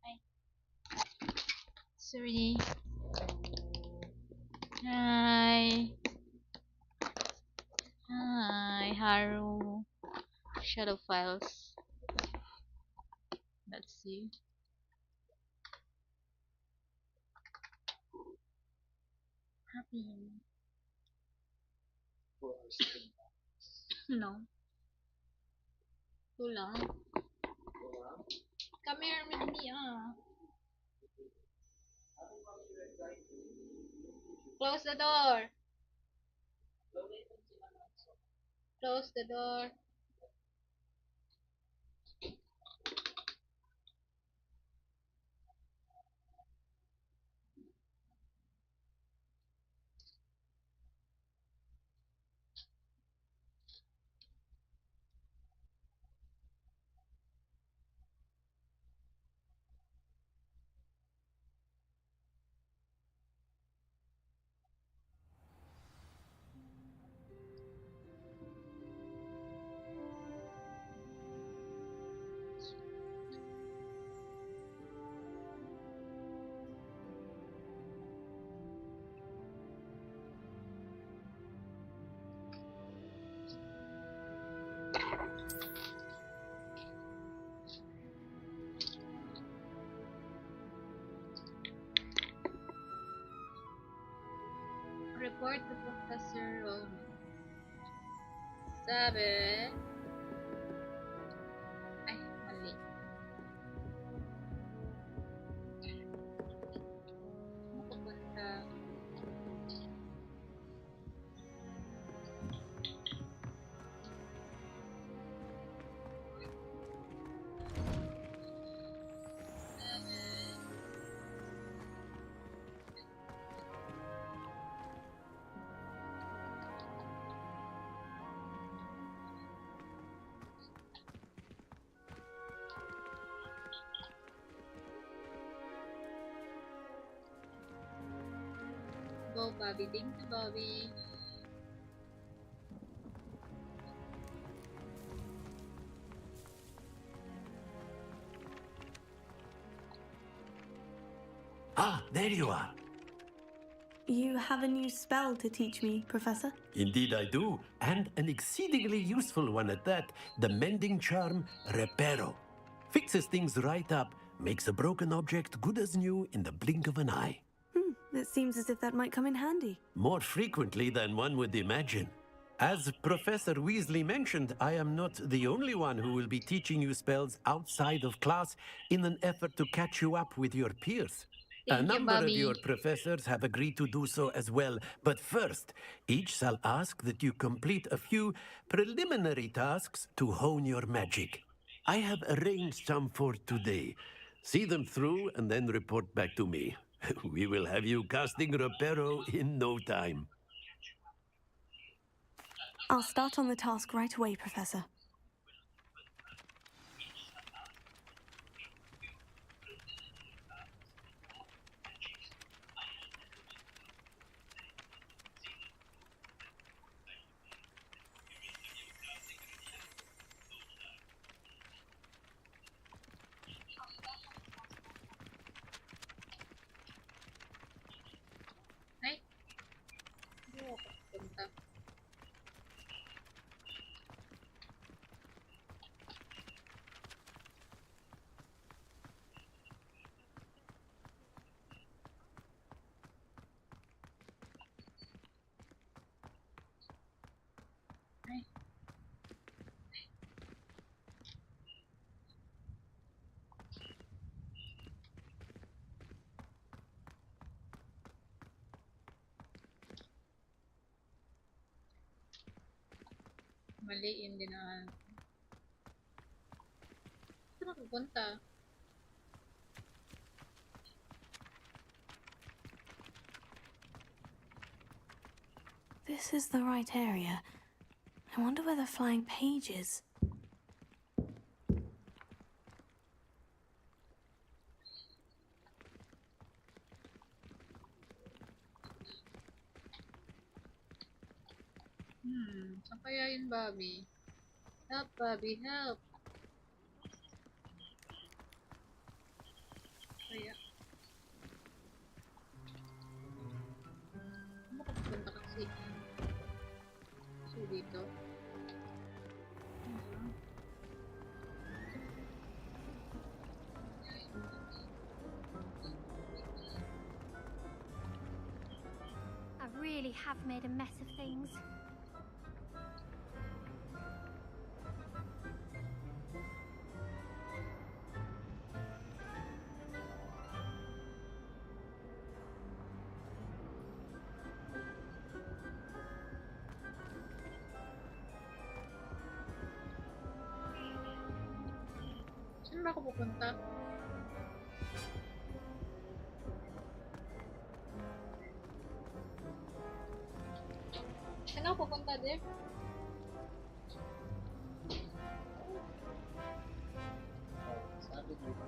Ay, sorry. Hi. Hi, Haru. Shadow files. Let's see. Happy. No. Too long. Come here with me, Close the door. Close the door. Report to Professor Roman. Sabi, ay, mali. Mapupunta. Go, Bobby. Thank you, Bobby. Ah, there you are. You have a new spell to teach me, Professor? Indeed I do, and an exceedingly useful one at that. The mending charm, Reparo. Fixes things right up, makes a broken object good as new in the blink of an eye. It seems as if that might come in handy. More frequently than one would imagine. As Professor Weasley mentioned, I am not the only one who will be teaching you spells outside of class in an effort to catch you up with your peers. A Thank you, number of Bobby. your professors have agreed to do so as well, but first, each shall ask that you complete a few preliminary tasks to hone your magic. I have arranged some for today. See them through and then report back to me. We will have you casting Reparo in no time. I'll start on the task right away, Professor. Ay, hindi ako papunta. Ay. Mali yung dinaan. Saan ako pupunta? This is the right area. I wonder where the flying page is. Saan kaya yun, Bobby? Help, Bobby, help! really have made a mess of things. Saan ba ako pupunta? Saan ako pupunta, Dev? Sabi dito.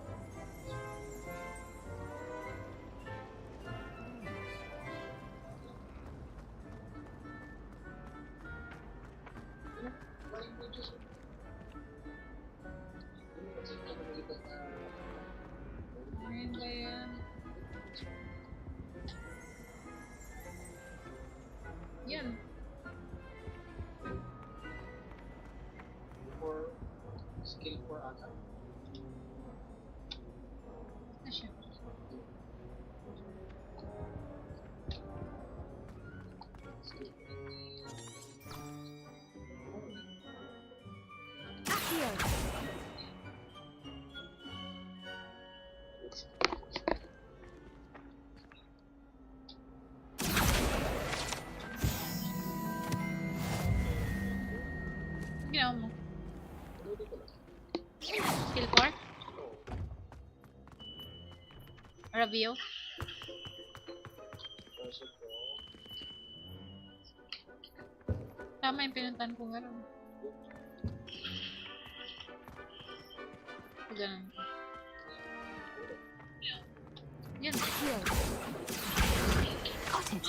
Ayun ba yan? Yan. For skill for ata. Na siya. Accio! Ano ginawa mo? Skill 4? Review? Tama yung pinuntan ko nga rin. Ganun. Yan. Accio! Got it!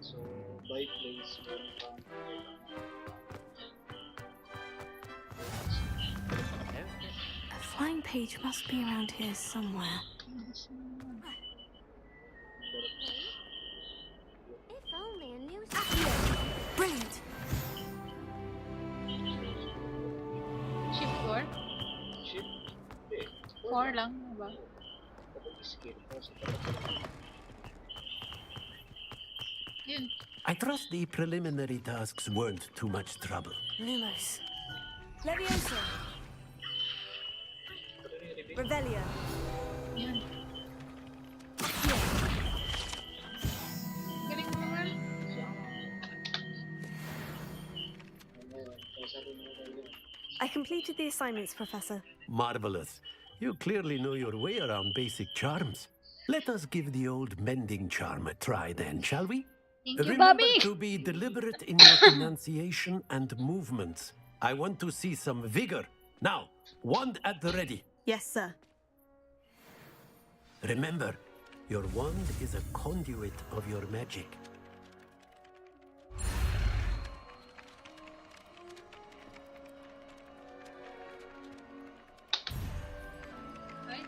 So, by place, meron kang A flying page must be around here somewhere. If only a new Accio! Brilliant! Shift 4? ship. Eh, 4 lang, diba? kapag skill, kasi Yun. I trust the preliminary tasks weren't too much trouble. Lumos. Leviosa! Revelio! Yan. Accio! Galing mo naman. ngayon, kaya sabi mo kayo, I completed the assignments, Professor. Marvelous. You clearly know your way around basic charms. Let us give the old mending charm a try then, shall we? Thank you, Remember Bobby! to be deliberate in your pronunciation and movements. I want to see some vigor. Now, wand at the ready. Yes, sir. Remember, your wand is a conduit of your magic. Ay.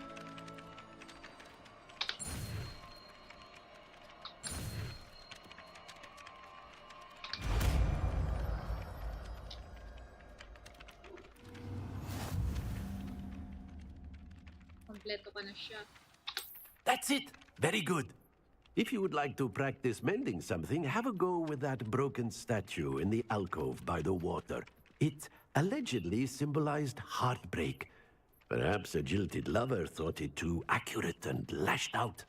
Kompleto ka na siya. That's it. Very good. If you would like to practice mending something, have a go with that broken statue in the alcove by the water. It allegedly symbolized heartbreak. Perhaps a jilted lover thought it too accurate and lashed out.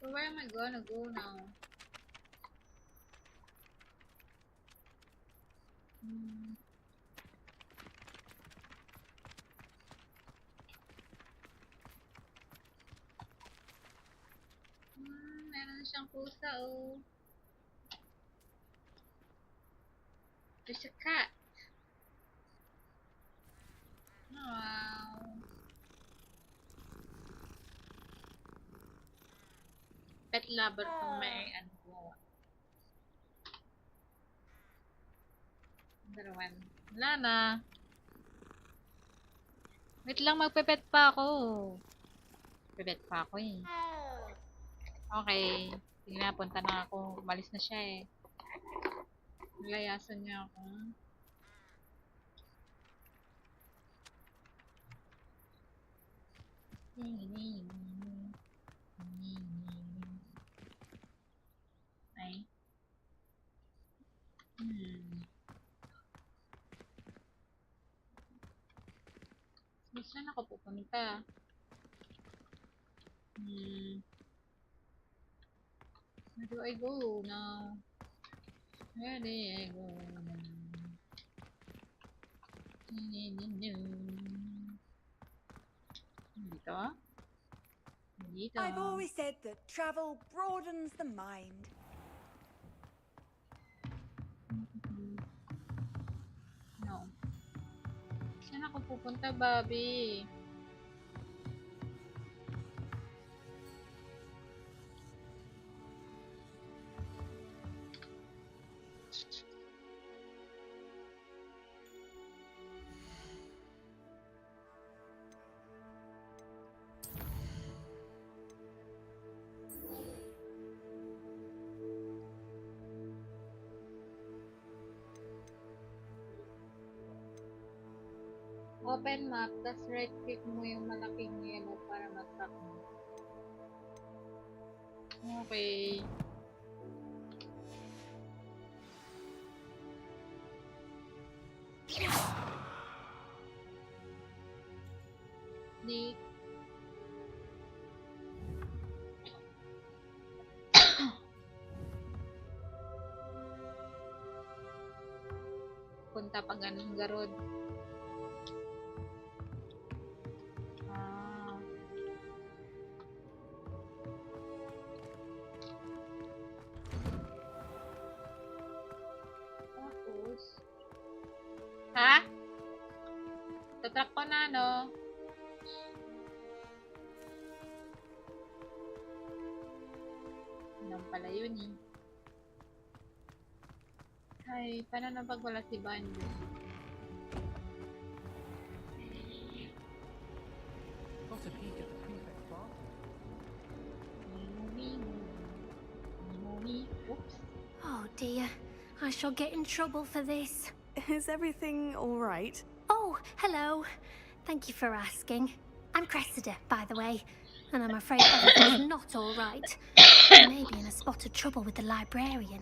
So where am I gonna go now? Hmm. Meron na siyang pusa, oh. There's a cat. Wow. Pet lover kung may ano ko. Number 1. Wala na. Wait lang, magpepet pa ako. Pepet pa ako eh. Okay. Sige na, punta na ako. Umalis na siya eh. Nilayasan niya ako. Ay. Saan ako pupunta? Where do I go now? Where do I go now? Dito? Dito. I've always said that travel broadens the mind. No. Saan ako pupunta, Bobby? Open map, tas right click mo yung malaking yellow para mag-track mo. Okay. Di. Punta pa ganun garod. Ha? Tatrack ko na, no? Anong pala yun, eh? Ay, paano na pag wala si Banjo? Got a peek at the prefect's bathroom. Oops. Oh dear, I shall get in trouble for this. Is everything all right? Oh, hello. Thank you for asking. I'm Cressida, by the way, and I'm afraid everything's not all right. I may be in a spot of trouble with the librarian.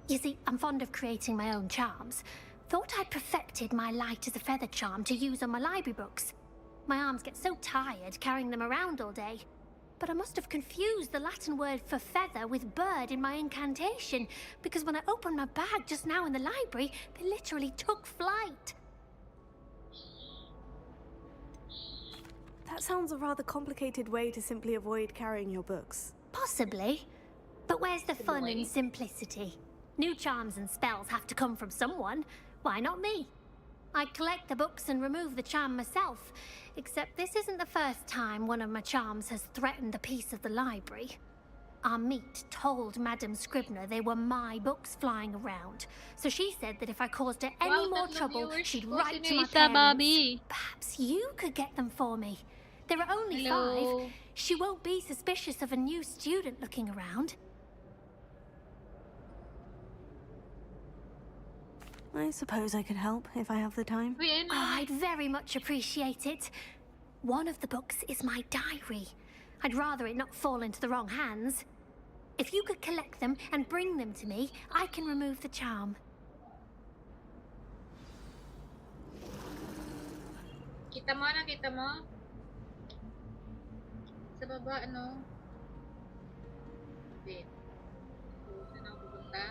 You see, I'm fond of creating my own charms. Thought I'd perfected my light as a feather charm to use on my library books. My arms get so tired carrying them around all day. But I must have confused the Latin word for feather with bird in my incantation, because when I opened my bag just now in the library, they literally took flight. That sounds a rather complicated way to simply avoid carrying your books. Possibly. But where's the fun in simplicity? New charms and spells have to come from someone. Why not me? I collect the books and remove the charm myself, except this isn't the first time one of my charms has threatened a piece of the library. Our meet told Madame Scribner they were my books flying around, so she said that if I caused her any more trouble, she'd write to my parents. Bobby. Perhaps you could get them for me. There are only Hello. 5. She won't be suspicious of a new student looking around. I suppose I could help if I have the time. Uy, ayun Oh, na. I'd very much appreciate it. One of the books is my diary. I'd rather it not fall into the wrong hands. If you could collect them and bring them to me, I can remove the charm. Kita mo, nakita mo? Sa baba, ano? Wait. So, saan ako pupunta?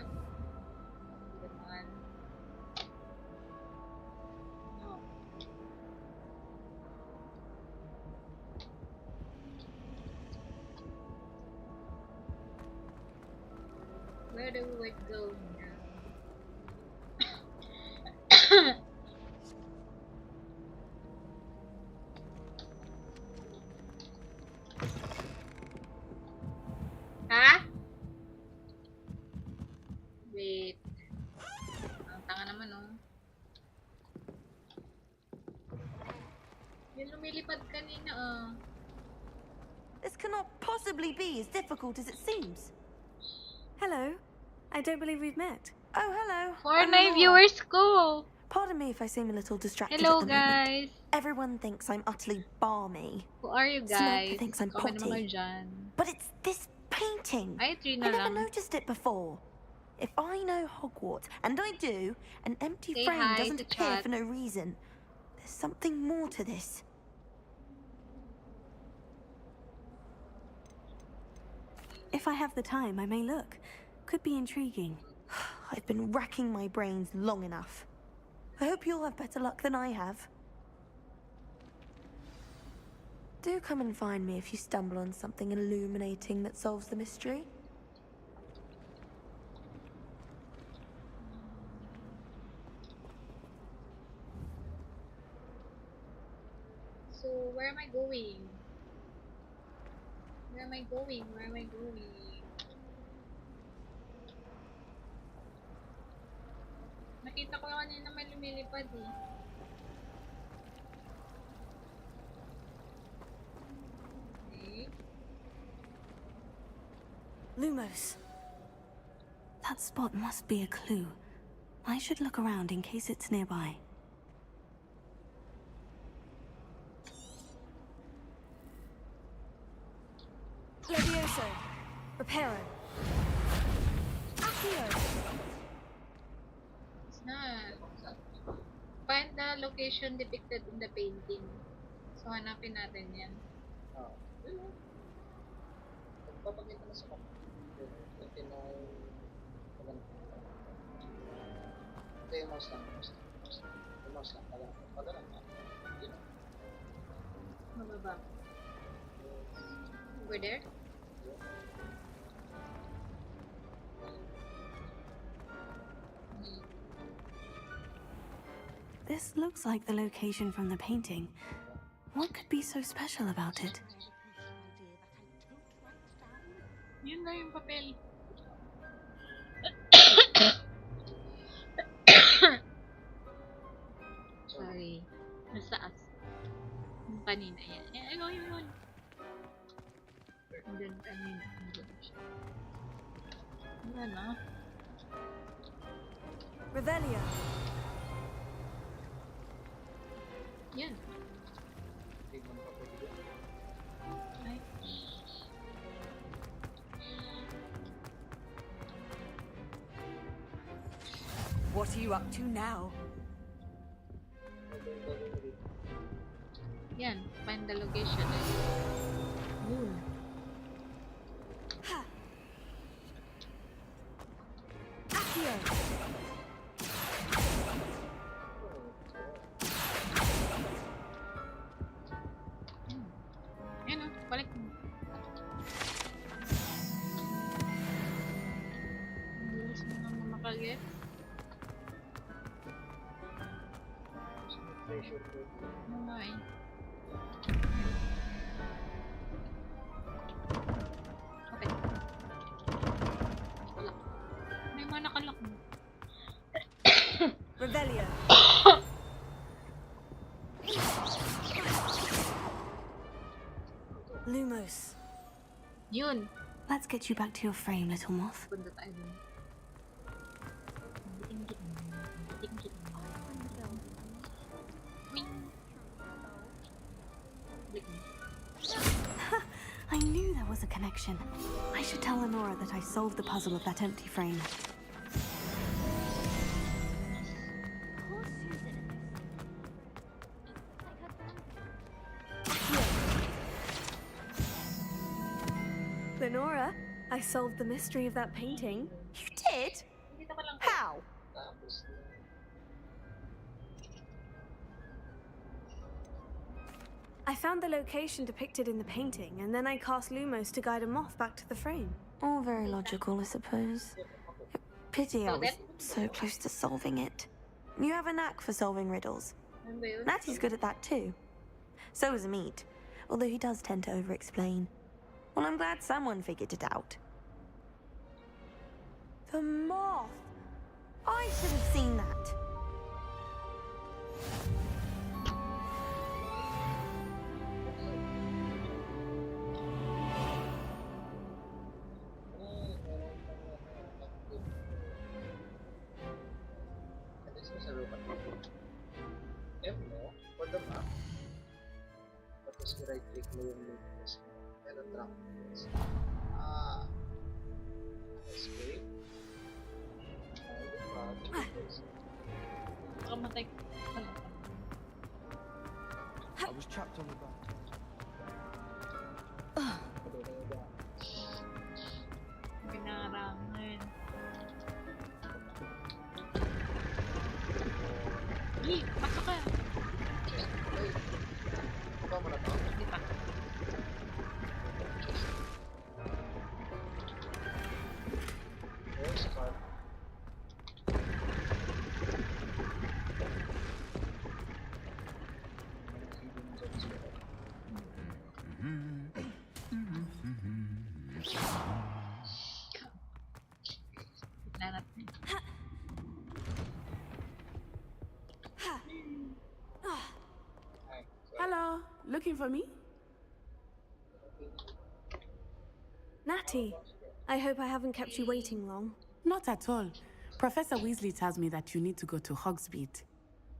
Ganon. No. Where do we go now? Ha? Wait. Ang tanga naman, oh. Yung lumilipad kanina ah. This cannot possibly be as difficult as it seems. Hello. I don't believe we've met. Oh, hello. For I'm my Laura. viewers ko. Pardon me if I seem a little distracted Hello at the moment. guys. Everyone thinks I'm utterly balmy. Who are you Samantha guys? thinks I'm Comment naman potty. dyan. But it's this painting. Ay, 3 I na never lang. noticed it before. If I know Hogwarts, and I do, an empty Say frame hi doesn't to appear chat. for no reason. There's something more to this. If I have the time, I may look. Could be intriguing. I've been racking my brains long enough. I hope you'll have better luck than I have. Do come and find me if you stumble on something illuminating that solves the mystery. So, where am I going? Where am I going? Where am I going? Nakita ko kanina may lumilipad eh. Okay. Lumos. That spot must be a clue. I should look around in case it's nearby. Levioso. Reparo. Accio. It's not. Find the location depicted in the painting. So, hanapin natin yan. Papakita na sa kapatid. Ito na ito yung mouse lang. Yung mouse lang. Padala na. Mababa. Over there? This looks like the location from the painting. What could be so special about it? Yun na yung papel. Sorry. Nasaas. Yung kanina yan. Ayun. And then kanina. Andun siya. Yan ah. Revelio. Yan. Tignan pa pwede doon. Ay. What are you up to now? Yan. Find the location. Yun. Accio. Yan o. Balik mo. Ang bilis mo naman makaget. Pressure ko. Ano nga eh. Okay. Wala. May mga nakalak mo. Revelio. Lumos. Yun. Let's get you back to your frame, little moth. Punta tayo dun. I knew there was a connection. I should tell Lenora that I solved the puzzle of that empty frame. Lenora, I solved the mystery of that painting. You did? Dito ka lang. How? Tapos I found the location depicted in the painting, and then I cast Lumos to guide a moth back to the frame. All very logical, I suppose. Pity I So was then- so close to solving it. You have a knack for solving riddles. Ano ba yun? Natty's good at that too. So is Meat, although he does tend to over-explain. Well, I'm glad someone figured it out. The moth! I should have seen that. the map. Tapos i-right click mo yung locals. Yan ang track locals. Escape. Nakamatay ko. I was trapped on the back. Pinarangan. Hey, pasok ka! Ay, baba mo na to. Hindi pa. There's car. Tignan natin. Hello, looking for me? Natty, I hope I haven't kept you waiting long. Not at all. Professor Weasley tells me that you need to go to Hogsmeade.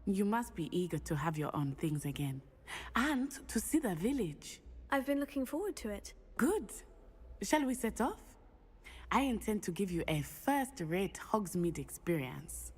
You must be eager to have your own things again. And to see the village. I've been looking forward to it. Good. Shall we set off? I intend to give you a first-rate Hogsmeade experience.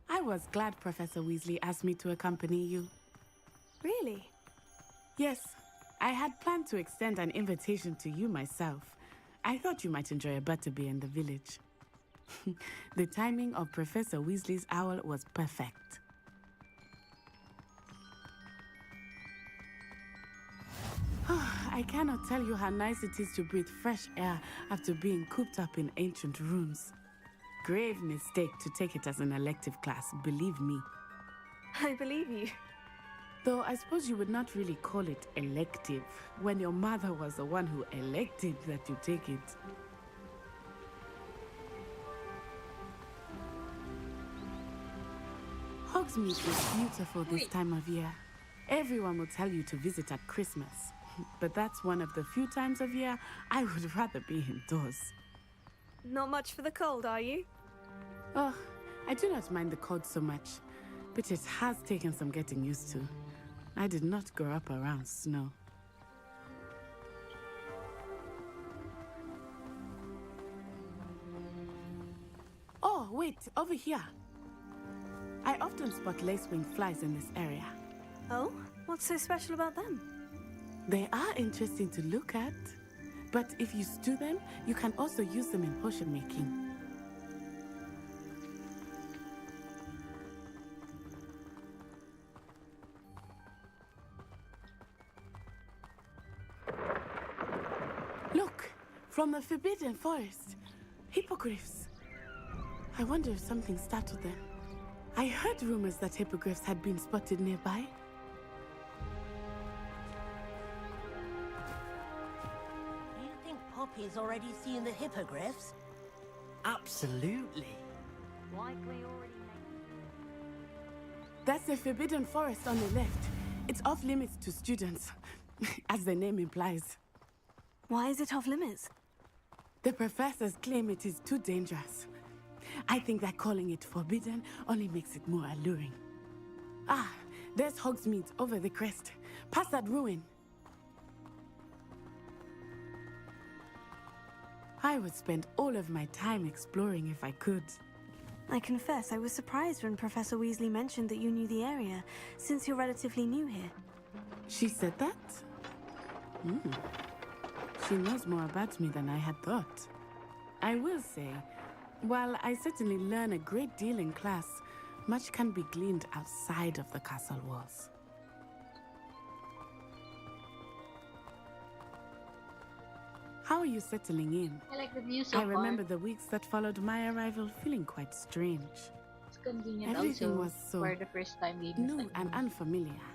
I was glad Professor Weasley asked me to accompany you. Really? Yes, I had planned to extend an invitation to you myself. I thought you might enjoy a butterbeer in the village. The timing of Professor Weasley's owl was perfect. I cannot tell you how nice it is to breathe fresh air after being cooped up in ancient rooms. Grave mistake to take it as an elective class, believe me. I believe you. Though I suppose you would not really call it elective when your mother was the one who elected that you take it. Hogsmeade is beautiful this time of year. Everyone will tell you to visit at Christmas. But that's one of the few times of year I would rather be indoors. Not much for the cold, are you? Oh, I do not mind the cold so much, but it has taken some getting used to. I did not grow up around snow. Oh, wait, over here. I often spot lacewing flies in this area. Oh? What's so special about them? They are interesting to look at, but if you stew them, you can also use them in potion making. Look, from the Forbidden Forest, hippogriffs. I wonder if something startled them. I heard rumors that hippogriffs had been spotted nearby. You think Poppy's already seen the hippogriffs? Absolutely. Likely already. That's the Forbidden Forest on the left. It's off limits to students, as the name implies. Why is it off limits? The professors claim it is too dangerous. I think that calling it forbidden only makes it more alluring. Ah, there's Hogsmeade over the crest. Past that ruin. I would spend all of my time exploring if I could. I confess I was surprised when Professor Weasley mentioned that you knew the area, since you're relatively new here. She said that? She knows more about me than I had thought. I will say, while I certainly learn a great deal in class, much can be gleaned outside of the castle walls. How are you settling in? I like the view so I far. remember the weeks that followed my arrival feeling quite strange. It's convenient Everything also was so for the first time being new and unfamiliar.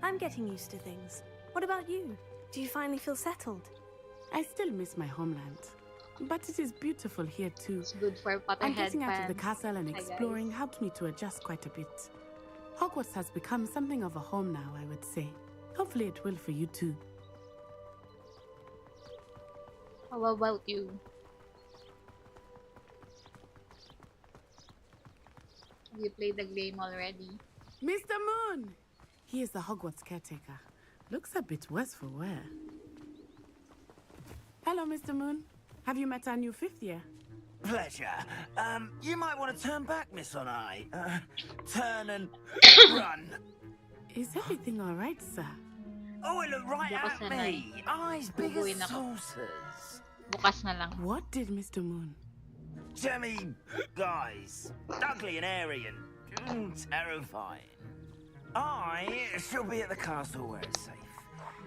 I'm getting used to things. What about you? Do you finally feel settled? I still miss my homeland, but it is beautiful here too. It's good for Potterhead And getting out of the fans. castle and Hi, guys. exploring helped me to adjust quite a bit. Hogwarts has become something of a home now, I would say. Hopefully it will for you too. How about you? Have you played the game already? Mr. Moon! He is the Hogwarts caretaker. Looks a bit worse for wear. Hello, Mr. Moon. Have you met our new fifth year? Pleasure. You might want to turn back, Miss Onai. Turn and run. Is everything all right, sir? Oh, it looked right Hindi ako at sanay. me. Eyes big Bubuin as ako. saucers. Bukas na lang. What did Mr. Moon? Jemmy guys. Ugly and airy and terrifying. I shall be at the castle where it's safe.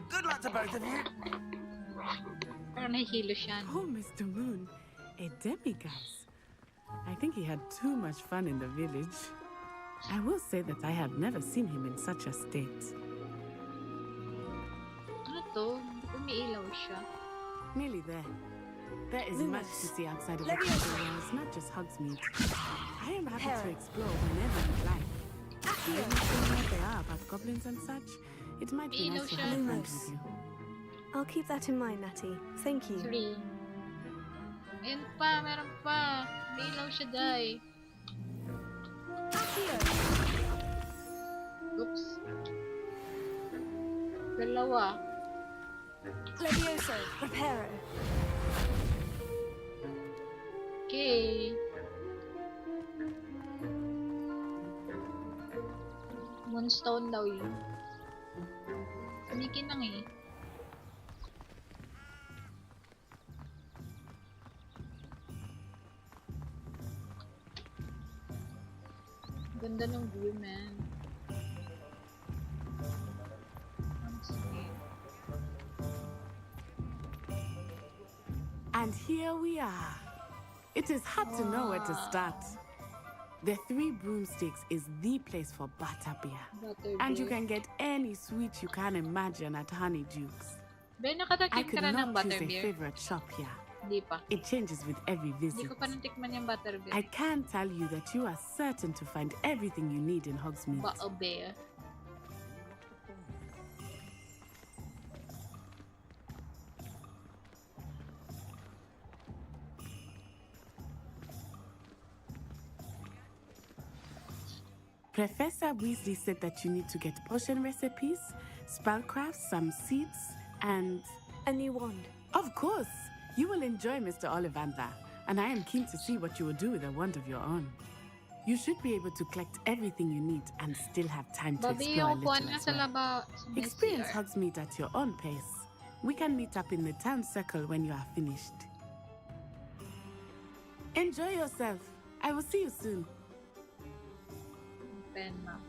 Good luck to both of you. Parang nahihilo siya. Oh, Mr. Moon. A demiguise. I think he had too much fun in the village. I will say that I have never seen him in such a state. Ano to? Umiilaw siya. Nearly there. There is Lumos. much to see outside of the Leviosa. castle walls, not just Hogsmeade. I am happy to explore whenever you'd like. I don't know what they are about goblins and such. It might be nice to have a friend Lumos. with you. I'll keep that in mind, Natty. Thank you. 3. Ayun pa, meron pa. Umiilaw siya, Day. Oops. Dalawa. Levioso, Reparo. Okay. Moonstone daw yun. Kumikinang eh. Ganda ng view, man. And here we are. It is hard to know where to start. The Three Broomsticks is the place for butterbeer. And you can get any sweet you can imagine at Honeyduke's. Ben, I nakatakim could ka na ng not choose a butterbeer? favorite shop here. Hindi pa. It changes with every Hindi visit. ko pa natikman yung butterbeer. I can tell you that you are certain to find everything you need in Hogsmeade. Butterbeer. Professor Weasley said that you need to get potion recipes, spellcrafts, some seeds, and... A new wand. Of course! You will enjoy Mr. Ollivander, and I am keen to see what you will do with a wand of your own. You should be able to collect everything you need and still have time to Babi, explore a yung upuan little nga as sa well. laba. Sa may Experience CR. Hogsmeade at your own pace. We can meet up in the town circle when you are finished. Enjoy yourself. I will see you soon. Pen map.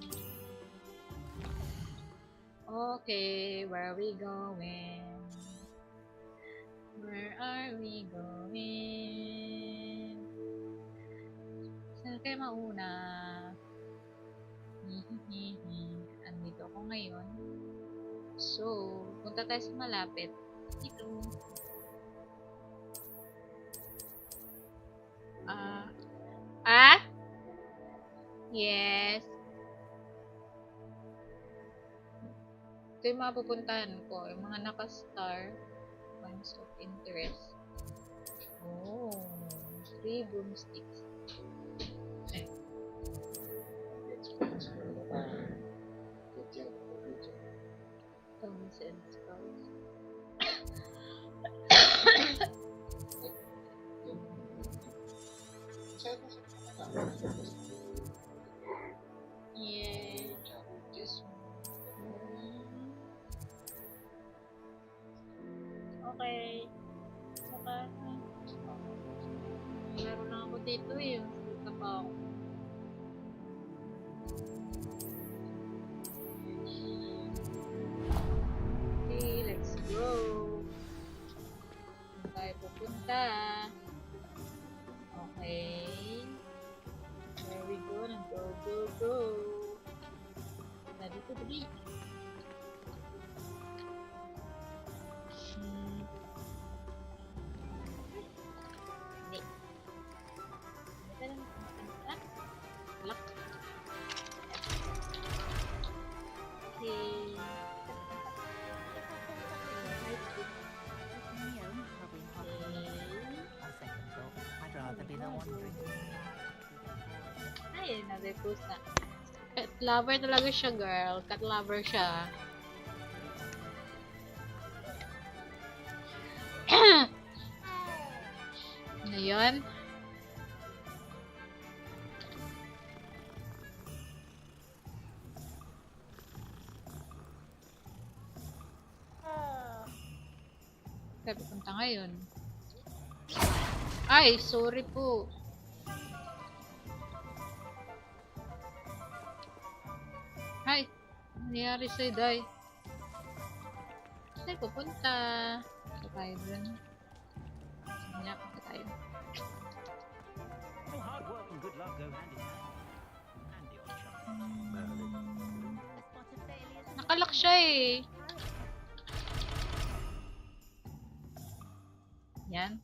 Okay, where are we going? Where are we going? Saan kayo mauna? Hihihihi. Andito ako ngayon. So, punta tayo sa malapit. Dito. Yes. Ito yung mga pupuntahan ko. Yung mga naka-star. Points of interest. Oh, 3 broomsticks. Experience ko na get yung video. Stones and skulls. Yeah. This Okay. Saka, laro lang ako dito eh. Masita pa ako. Okay, let's go. Saan tayo pupunta? Okay. There we go. Go, go, go. Dito, dali. Hindi. Ito lang. Lock. Okay. I'd rather be the one drinking. Ay, another pusa. Cat lover talaga siya, girl. Cat lover siya. Ano yun? Sabi punta ngayon. Ay, sorry po. Ay, ano nangyari sa'yo, Day? Saan pupunta? Punta tayo dun. Sige na, punta tayo. Well, hard work and good luck go hand in hand. And the odd chance. Nakalak siya eh. Yan.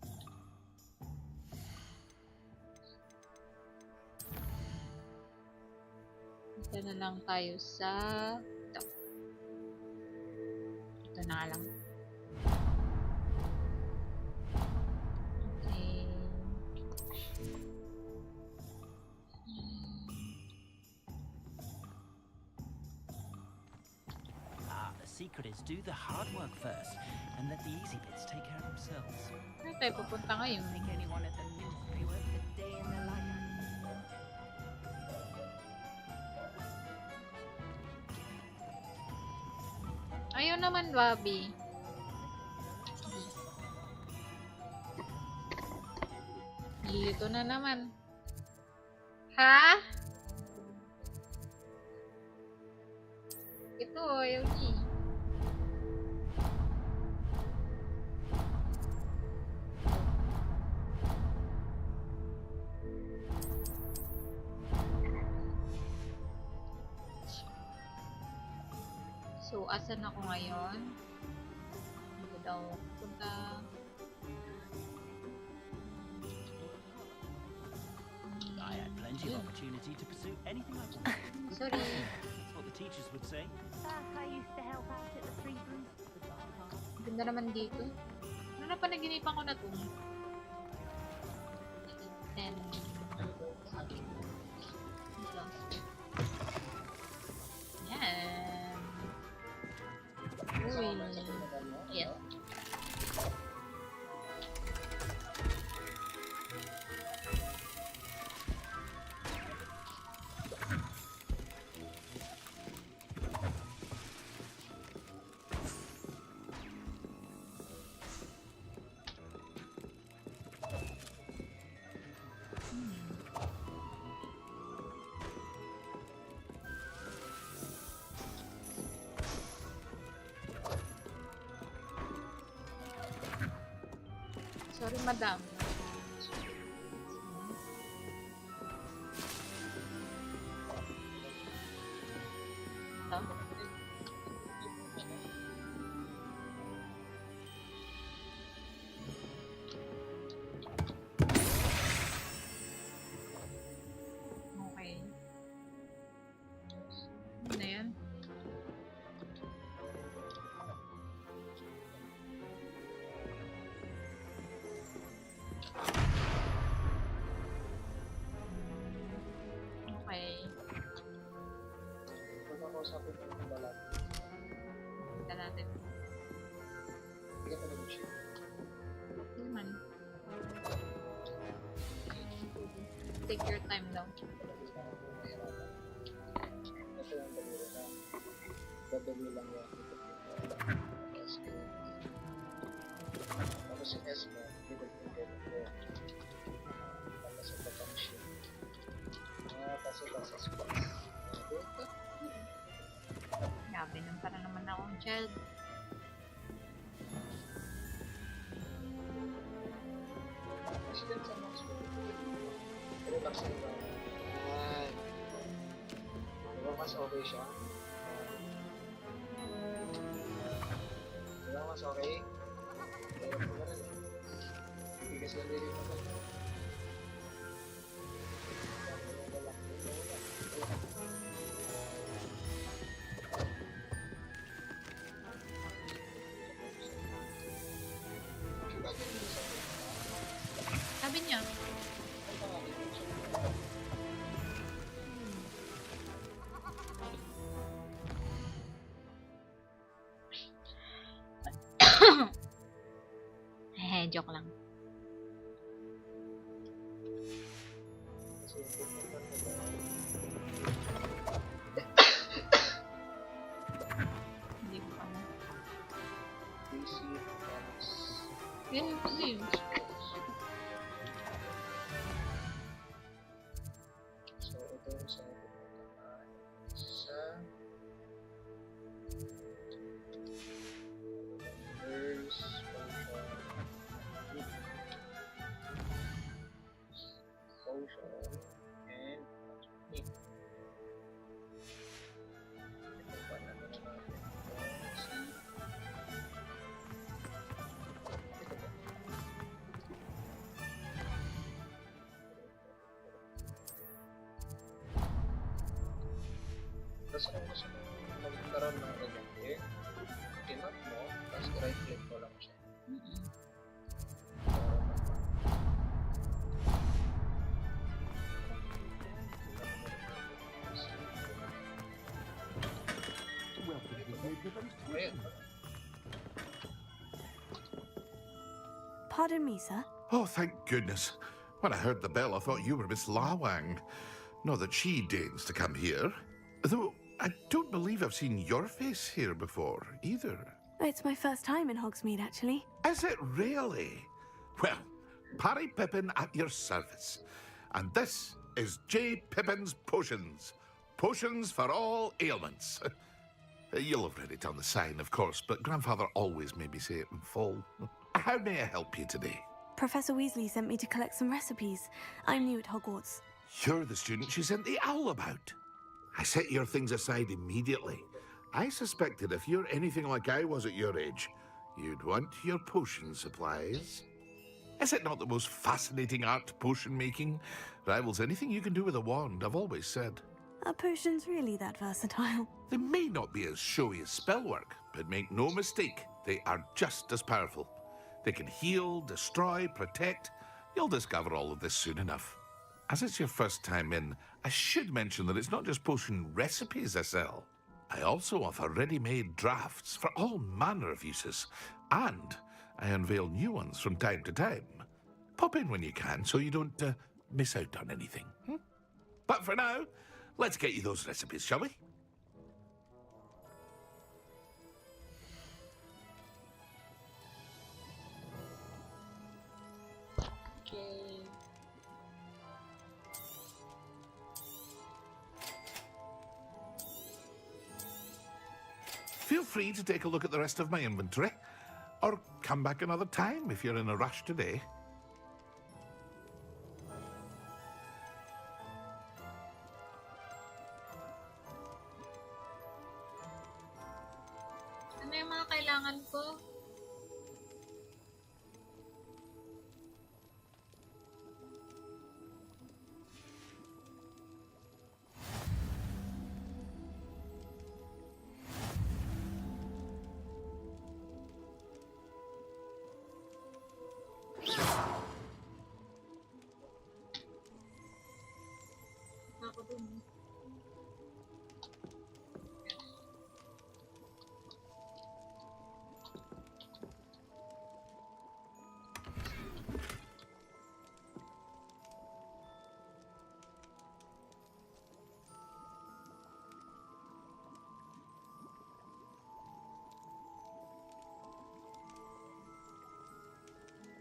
Ito na lang tayo sa ito. Ito na lang. Okay. The secret is do the hard work first and let the easy bits take care of themselves. Saan tayo pupunta ngayon? I think anyone at the ministry works a day in their life. Ayaw naman, Bobby. Lilito na naman. Ha? Ito, ayaw niya. So, asan ako ngayon? Dito daw punta. I had plenty of opportunity to pursue anything I wanted. Sorry. That's what the teachers would say. I used to help out at the Three Brews. Ganda naman dito. Ano na panaginipan ko na to? 10. Yan. Uy. Yes. Sorry, madam. Ito. Okay. Ano na yan? Take your time daw. Ito yung daliri na. Dadali lang yan. SK. Tapos si S mo, middle finger ko. Tapos sa bottom shift. Tapos sa spot. Grabe nang para naman akong child. President sa mga spot. Relax na ba? Ay. Diba mas okay siya? Diba mas okay? Pero kung gano'n eh. Bibigas lang din rin naman. Sabi niya, joke lang. Hindi ko alam. Yan yung kasi. So, ito yung sa tapos kung gusto mo magkaroon ng ganyan, tinap mo, tapos right click mo lang siya. Ayun. Pardon me, sir. Oh, thank goodness. When I heard the bell, I thought you were Miss Lawang. Not that she deigns to come here. Though, I don't believe I've seen your face here before, either. It's my first time in Hogsmeade, actually. Is it really? Well, Parry Pippin at your service. And this is J. Pippin's Potions. Potions for all ailments. You'll have read it on the sign, of course, but Grandfather always made me say it in full. How may I help you today? Professor Weasley sent me to collect some recipes. I'm new at Hogwarts. You're the student she sent the owl about. I set your things aside immediately. I suspected if you're anything like I was at your age, you'd want your potion supplies. Is it not the most fascinating art, potion making? Rivals anything you can do with a wand, I've always said. Are potions really that versatile? They may not be as showy as spellwork, but make no mistake, they are just as powerful. They can heal, destroy, protect. You'll discover all of this soon enough. As it's your first time in, I should mention that it's not just potion recipes I sell. I also offer ready-made drafts for all manner of uses, and I unveil new ones from time to time. Pop in when you can so you don't miss out on anything. But for now, let's get you those recipes, shall we? Feel free to take a look at the rest of my inventory, or come back another time if you're in a rush today. Ano yung mga kailangan ko?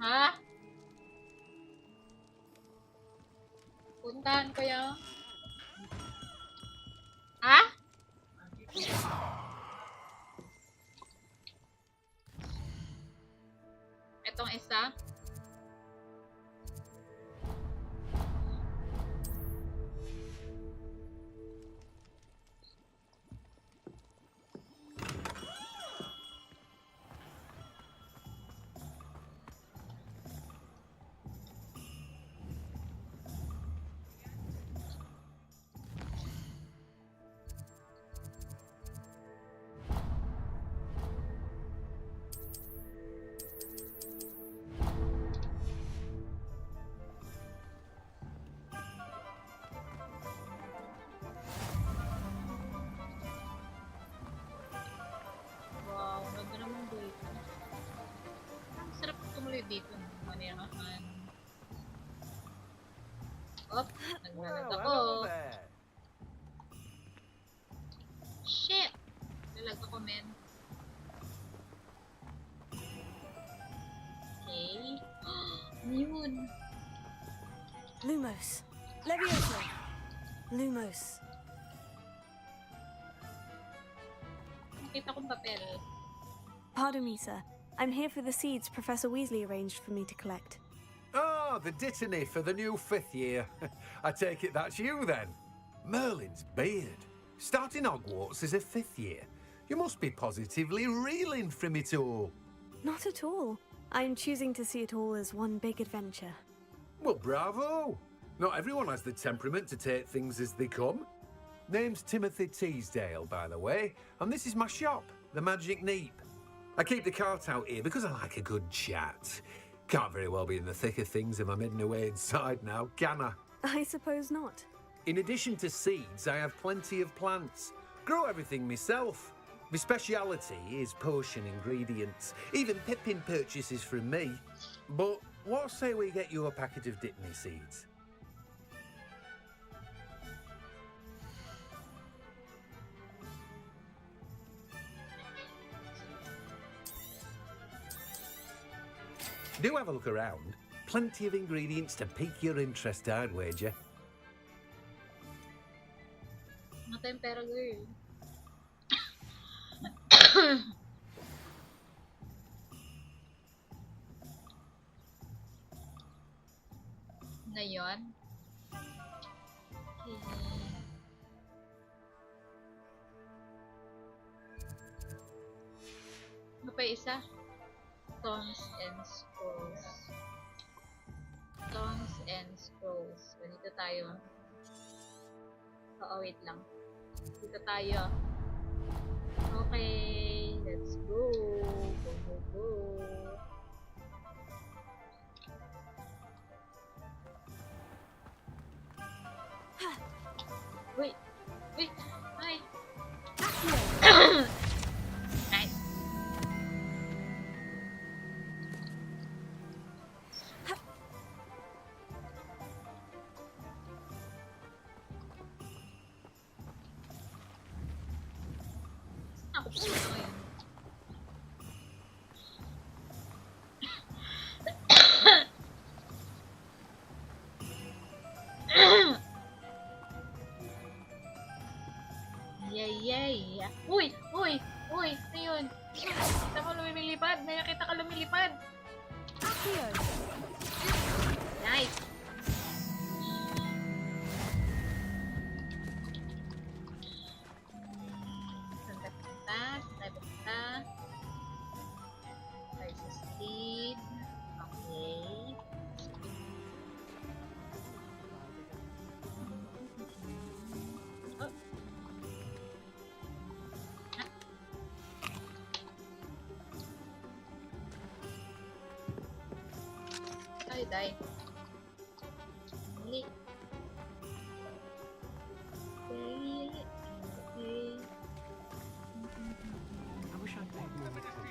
Ha? Puntahan ko yung... Ha? Itong isa? Wow, ganda naman dito. Ang sarap tumuloy dito. Manirahan. Op, naglalag ako. Shit! Lalag ako, men. Okay. Ano yun? Lumos. Levioso. Lumos. Nakita kong papel. Pardon me, sir. I'm here for the seeds Professor Weasley arranged for me to collect. Ah, the dittany for the new 5th year. I take it that's you then. Merlin's beard. Starting Hogwarts as a 5th year. You must be positively reeling from it all. Not at all. I'm choosing to see it all as one big adventure. Well, bravo. Not everyone has the temperament to take things as they come. Name's Timothy Teasdale, by the way, and this is my shop, the Magic Neep. I keep the cart out here because I like a good chat. Can't very well be in the thick of things if I'm heading away inside now, can I? I suppose not. In addition to seeds, I have plenty of plants. Grow everything myself. My speciality is potion ingredients. Even Pippin purchases from me. But what say we get you a packet of Dittany seeds? Do have a look around. Plenty of ingredients to pique your interest, I'd wager. Ano tayong pera, girl? Ngayon? Okay. Ano pa yung isa? Stones and scrolls. Stones and scrolls. Dito tayo. Oo, wait lang. Dito tayo. Okay, let's go. Go, go, go. Wait, wait, ay. Nice. Ako po ngayon. Yay! Uy! Uy! Uy! Ayun! Nakita ko lumilipad! Nakita ka lumilipad! Nice! Saan tayo punta? Saan tayo punta? Tayo sa speed. Okay. Oh. Ay, die. Dali. Okay. Okay. I wish I'd paid more attention.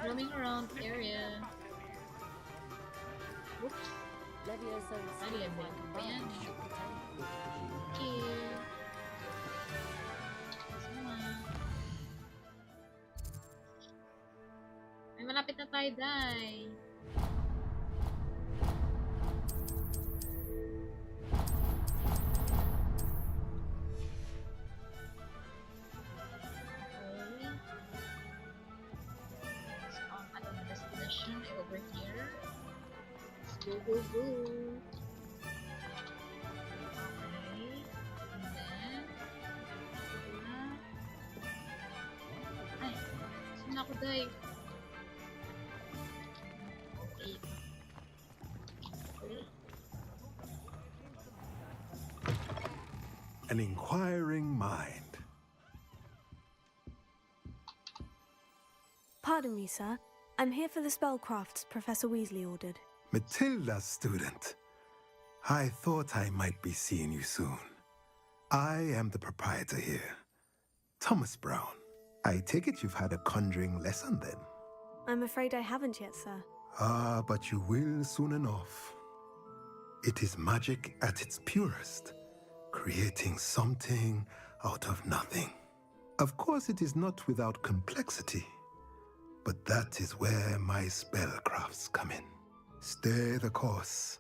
Roaming around area. Oops. Ay, level ko pa yan. Okay. Sama. Ay, malapit na tayo, die. over here. Let's go, go, go. Okay. And then, ay, saan ako dive? Okay. An inquiring mind. Pardon me, sir. I'm here for the spellcrafts Professor Weasley ordered. Matilda's student. I thought I might be seeing you soon. I am the proprietor here, Thomas Brown. I take it you've had a conjuring lesson then? I'm afraid I haven't yet, sir. Ah, but you will soon enough. It is magic at its purest, creating something out of nothing. Of course, it is not without complexity, but that is where my spellcrafts come in. Stay the course,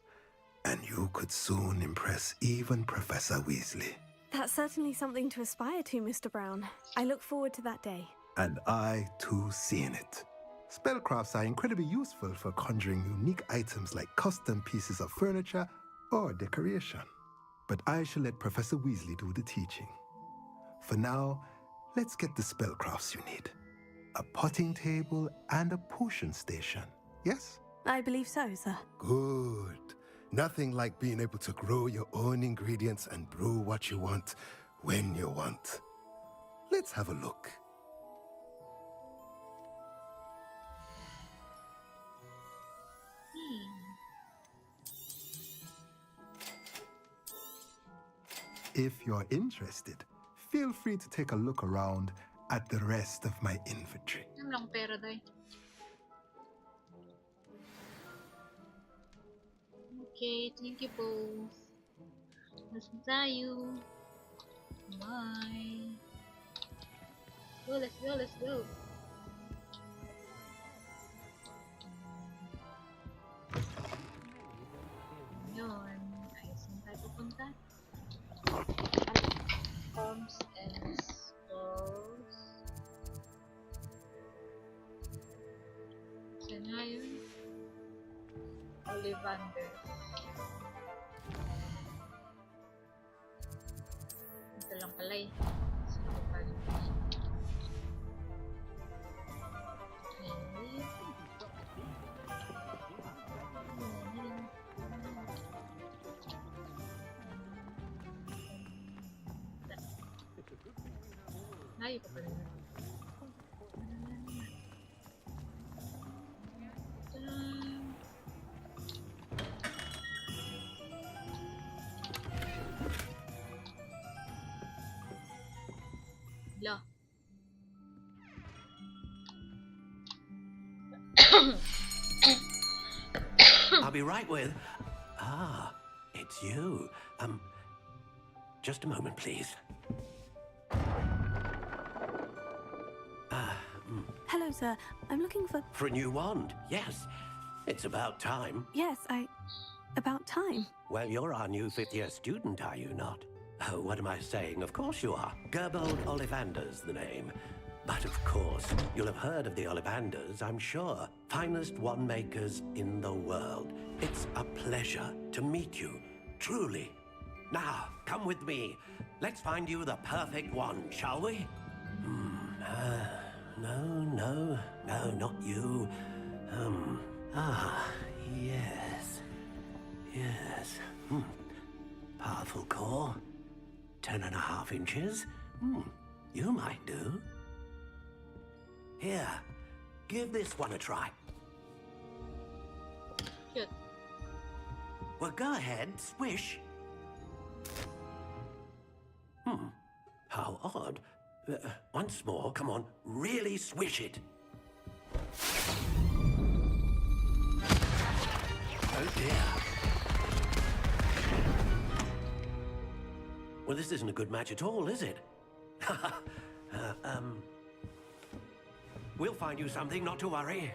and you could soon impress even Professor Weasley. That's certainly something to aspire to, Mr. Brown. I look forward to that day. And I, too, seeing it. Spellcrafts are incredibly useful for conjuring unique items like custom pieces of furniture or decoration. But I shall let Professor Weasley do the teaching. For now, let's get the spellcrafts you need. A potting table and a potion station, yes? I believe so, sir. Good. Nothing like being able to grow your own ingredients and brew what you want when you want. Let's have a look. If you're interested, feel free to take a look around at the rest of my inventory. Ano lang pera, day? Okay, thank you both. Let's tayo. Bye. Let's go, let's go. Yun. Ay, saan tayo pupunta? Comes and goes. Saan nga yun? Ollivander. Ito lang pala eh. Saan ako pala? Ay, ito pala. La. I'll be right with... Ah, it's you. Just a moment, please. Hello, sir. I'm looking for... For a new wand, yes. It's about time. Yes, about time. Well, you're our new fifth-year student, are you not? Oh, what am I saying? Of course you are. Gerbold Ollivander's the name. But of course, you'll have heard of the Ollivanders, I'm sure. Finest wand makers in the world. It's a pleasure to meet you, truly. Now, come with me. Let's find you the perfect wand, shall we? No, not you. Yes. Powerful core. 10.5 inches. You might do. Here, give this one a try. Good. Well, go ahead, swish. How odd. Once more, come on, really swish it. Oh dear. Well, this isn't a good match at all, is it? We'll find you something, not to worry.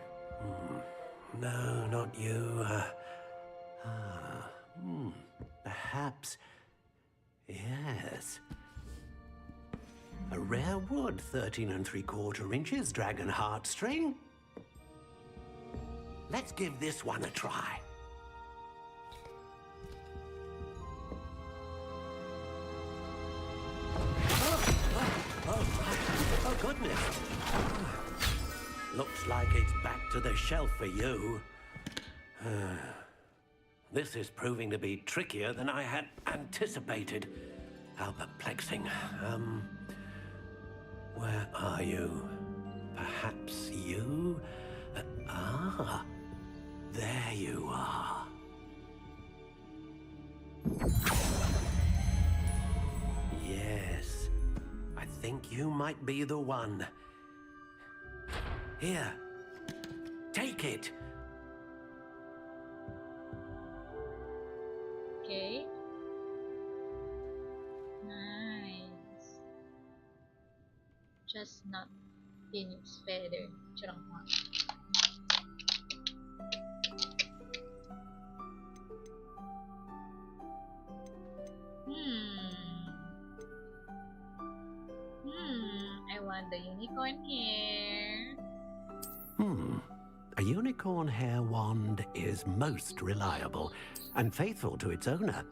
No, not you. Perhaps. Yes. A rare wood, 13 3/4 inches, dragon heartstring. let's give this one a try. Oh, goodness. Looks like it's back to the shelf for you. This is proving to be trickier than I had anticipated. How perplexing. Where are you? Perhaps you? There you are. Yes, I think you might be the one. Here, take it. Okay. Nice. Just not Phoenix Feather. Charang mo. I want the unicorn hair. A unicorn hair wand is most reliable and faithful to its owner.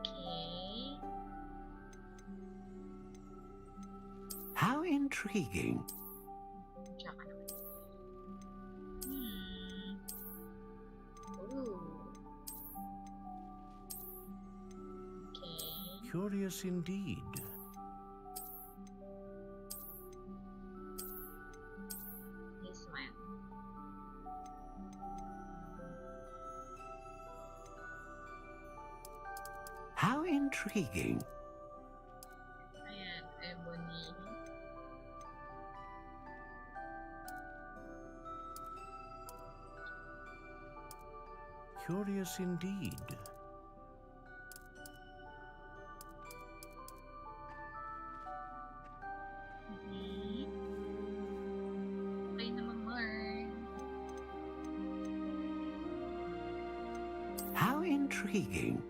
Okay. How intriguing. Tsaka naman. Ooh. Okay. Curious indeed. This one. How intriguing. Ayan, ebony. Curious indeed. Okay naman, Mark. How intriguing.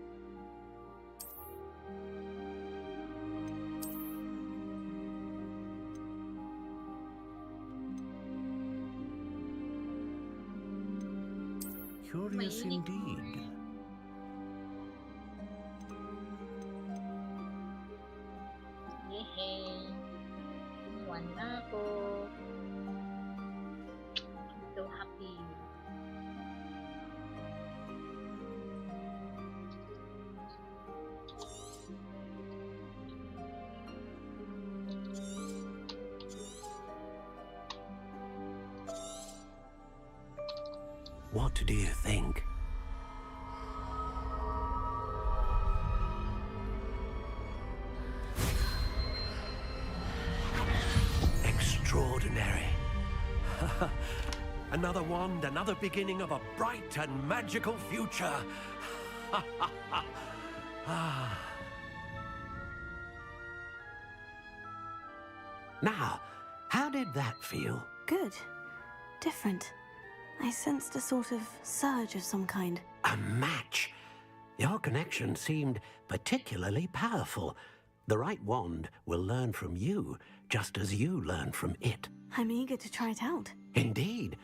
Curious indeed. Yehey! Iwan na ako. I'm so happy. What do you think? Extraordinary. Another wand, another beginning of a bright and magical future. Now, how did that feel? Good. Different. I sensed a sort of surge of some kind. A match. Your connection seemed particularly powerful. The right wand will learn from you, just as you learn from it. I'm eager to try it out. Indeed.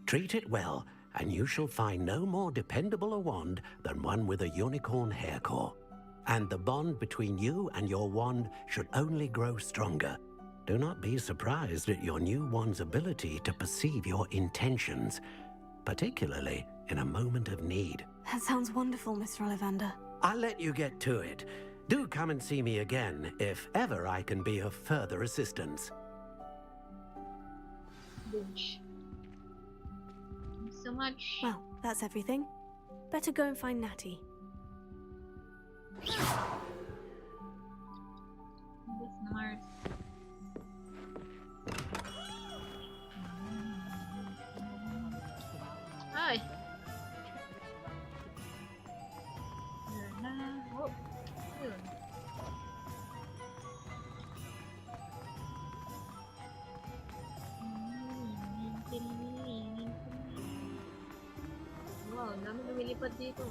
Treat it well, and you shall find no more dependable a wand than one with a unicorn hair core. And the bond between you and your wand should only grow stronger. Do not be surprised at your new wand's ability to perceive your intentions, particularly in a moment of need. That sounds wonderful, Mr. Ollivander. I'll let you get to it. Do come and see me again if ever I can be of further assistance. Thank you so much. Well, that's everything. Better go and find Natty. This Mars. Ay! Oh, yun. Wow, ang dami lumilipad dito.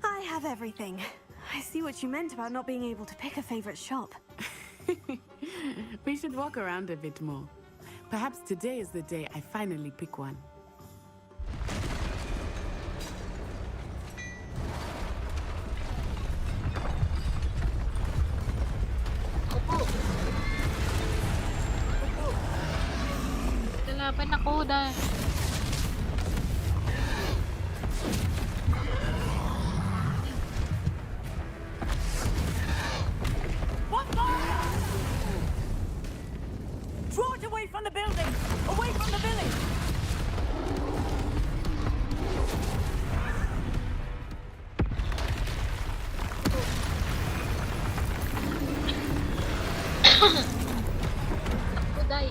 I have everything. I see what you meant about not being able to pick a favorite shop. We should walk around a bit more. Perhaps today is the day I finally pick one. Kalaban ako dahil. What fire? Draw it away from the building! Away from the village! Uday.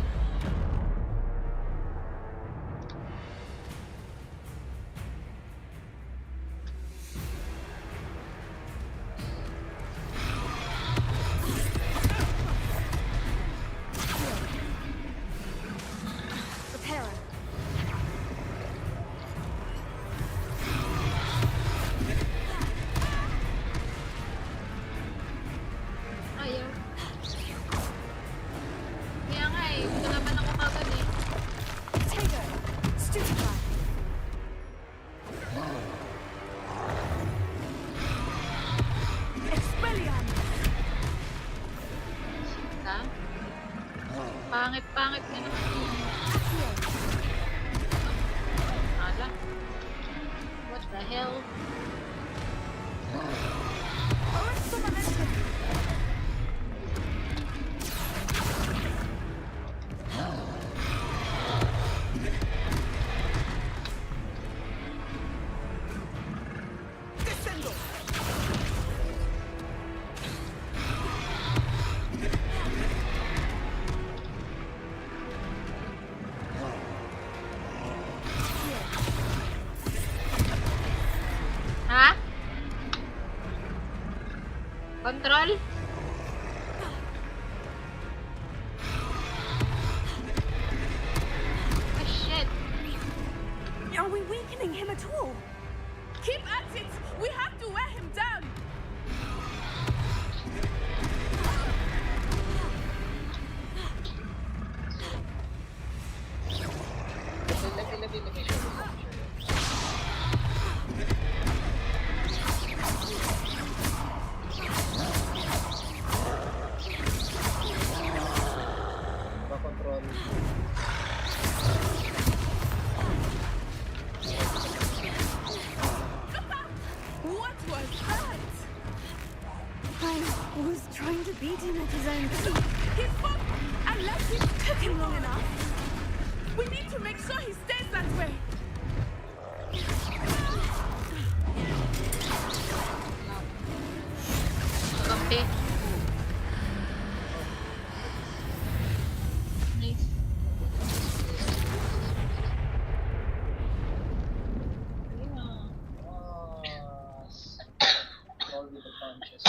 Repairer. Ayaw. Kaya nga eh, kalaban ako kagad eh. Taser. Stupefy. Expelliarmus. Ka? Pangit-pangit na naman yun. Ala. What the hell? Arrest the momentum. Descendo! Ha? Control? Oh shit. Are we weakening him at all? Keep at it! We have to wear him down! Control. What was that? I was trying to beat him at his own game. His foot! I left him! Took him long enough. We need to make sure he stays that way! Kampi. Nice. Control with the punches.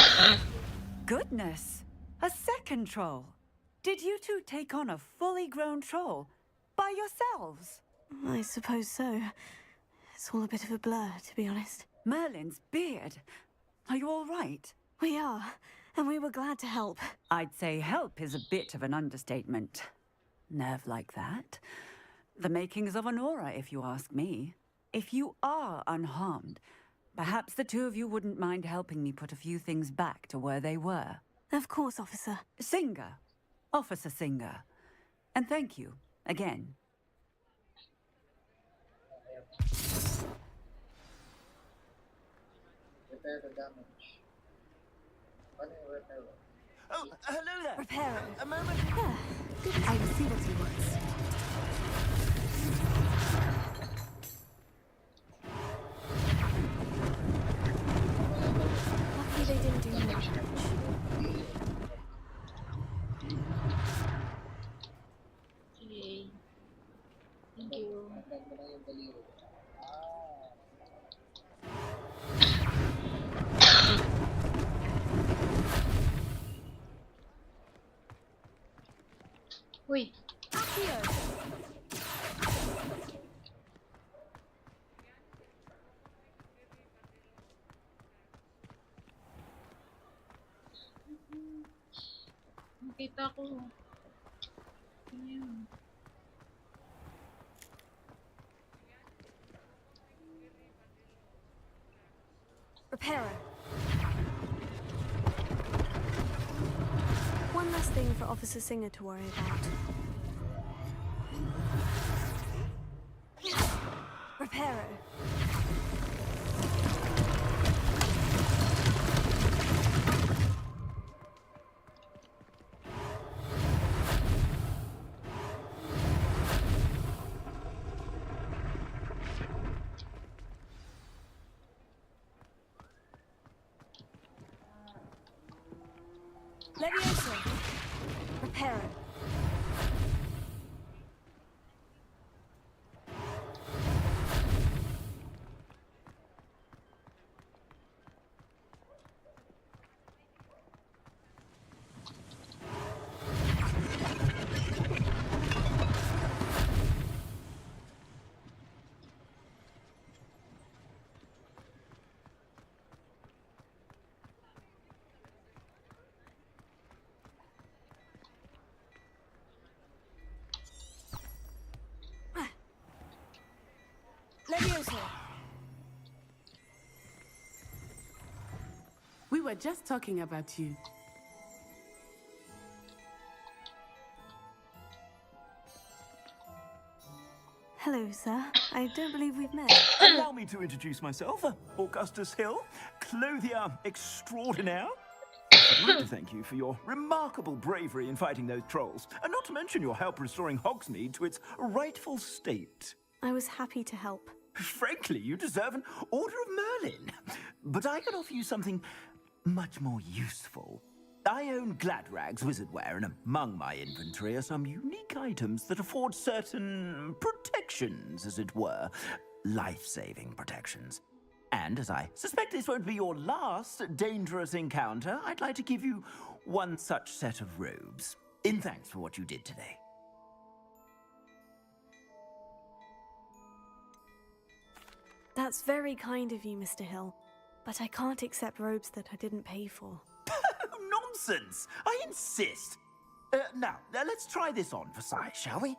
Goodness! A second troll! Did you two take on a fully grown troll? By yourselves? I suppose so. It's all a bit of a blur, to be honest. Merlin's beard. Are you all right? We are, and we were glad to help. I'd say help is a bit of an understatement. Nerve like that. The makings of an aura, if you ask me. If you are unharmed, perhaps the two of you wouldn't mind helping me put a few things back to where they were. Of course, officer. Singer. Officer Singer. And thank you, again. Repair the damage. Ano yung repair? Oh, hello there. Repairer. A moment. I will see what he wants. Lucky they didn't do much damage. Okay. Thank you. Uy. nakita ko. Ayun. Repairer. One less thing for Officer Singer to worry about. Repairer. Levioso. Repairer. Levioso. We were just talking about you. Hello, sir. I don't believe we've met. Allow me to introduce myself, Augustus Hill, clothier extraordinaire. I'd like to thank you for your remarkable bravery in fighting those trolls, and not to mention your help restoring Hogsmeade to its rightful state. I was happy to help. Frankly, you deserve an Order of Merlin. But I can offer you something much more useful. I own Gladrag's wizardware, and among my inventory are some unique items that afford certain protections, as it were. Life-saving protections. And as I suspect this won't be your last dangerous encounter, I'd like to give you one such set of robes, in thanks for what you did today. That's very kind of you, Mr. Hill. But I can't accept robes that I didn't pay for. Nonsense! I insist. Now, let's try this on for size, shall we?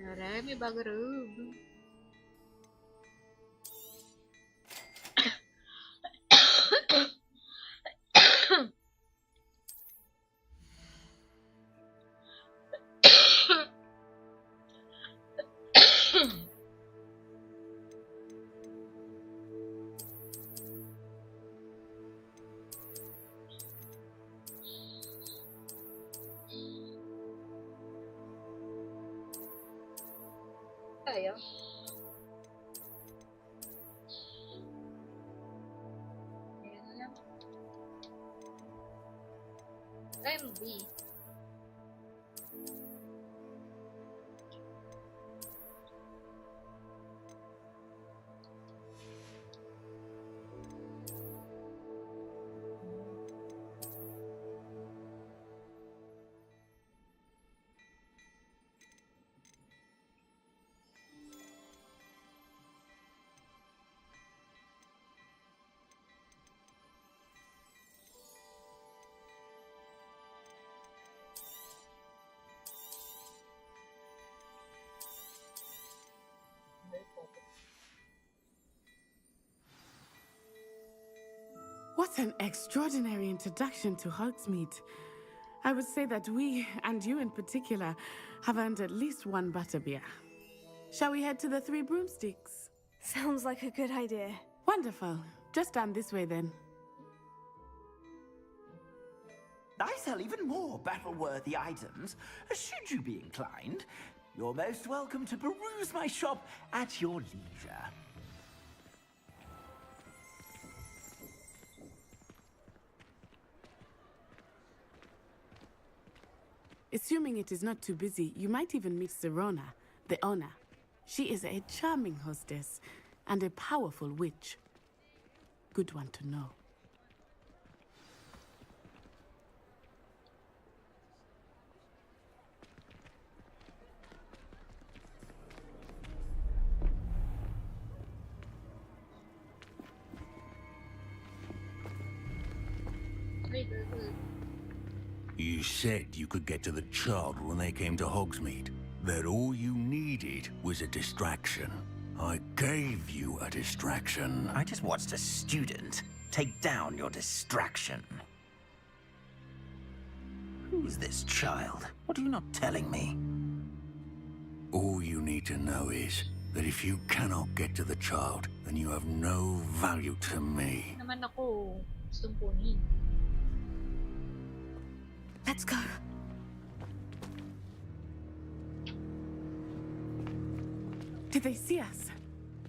Alright, may bago robe. Tayo. Ayan na lang. MB. What an extraordinary introduction to Hogsmeade. I would say that we, and you in particular, have earned at least one butterbeer. Shall we head to the Three Broomsticks? Sounds like a good idea. Wonderful. Just down this way then. I sell even more battle-worthy items. Should you be inclined, you're most welcome to peruse my shop at your leisure. Assuming it is not too busy, you might even meet Serona, the owner. She is a charming hostess and a powerful witch. Good one to know. You said you could get to the child when they came to Hogsmeade. That all you needed was a distraction. I gave you a distraction. I just watched a student take down your distraction. Who's this child? What are you not telling me? All you need to know is that if you cannot get to the child, then you have no value to me. Naman ako, gustong kunin. Let's go. Did they see us?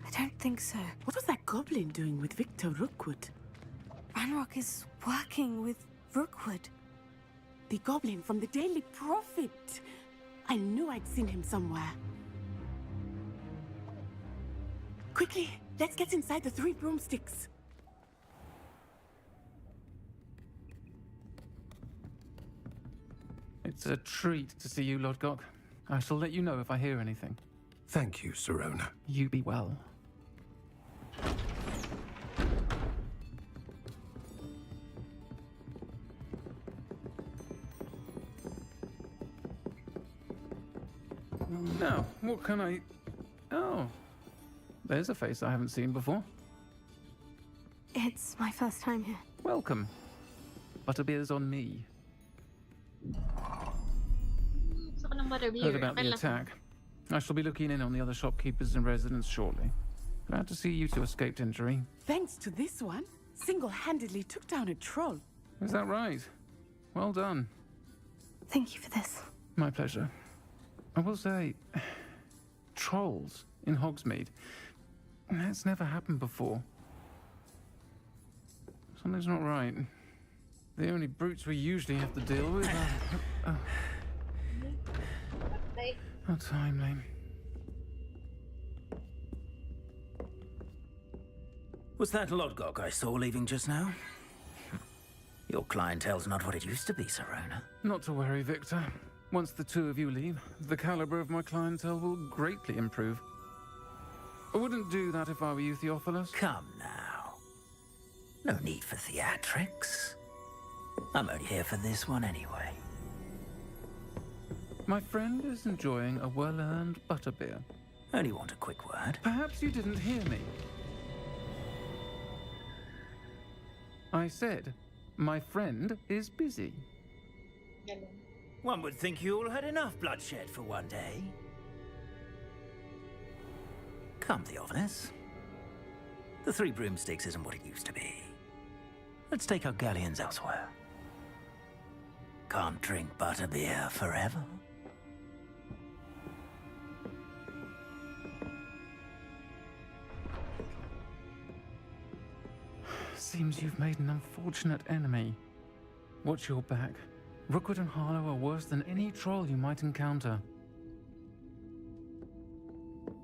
I don't think so. What was that goblin doing with Victor Rookwood? Ranrock is working with Rookwood. The goblin from the Daily Prophet. I knew I'd seen him somewhere. Quickly, let's get inside the 3 broomsticks. It's a treat to see you, Lodgok. I shall let you know if I hear anything. Thank you, Serona. You be well. Now, what can I... Oh, there's a face I haven't seen before. It's my first time here. Welcome. Butterbeer's on me. Heard about the attack. I shall be looking in on the other shopkeepers and residents shortly. Glad to see you two escaped injury. Thanks to this one, single-handedly took down a troll. Is that right? Well done. Thank you for this. My pleasure. I will say, trolls in Hogsmeade. That's never happened before. Something's not right. The only brutes we usually have to deal with are... How timely. Was that Lodgok I saw leaving just now? Your clientele's not what it used to be, Serona. Not to worry, Victor. Once the two of you leave, the caliber of my clientele will greatly improve. I wouldn't do that if I were you, Theophilus. Come now. No need for theatrics. I'm only here for this one anyway. My friend is enjoying a well-earned butterbeer. Only want a quick word. Perhaps you didn't hear me. I said, my friend is busy. One would think you all had enough bloodshed for one day. Come, Theophilus. The 3 broomsticks isn't what it used to be. Let's take our galleons elsewhere. Can't drink butterbeer forever. Seems you've made an unfortunate enemy. Watch your back. Rookwood and Harlow are worse than any troll you might encounter.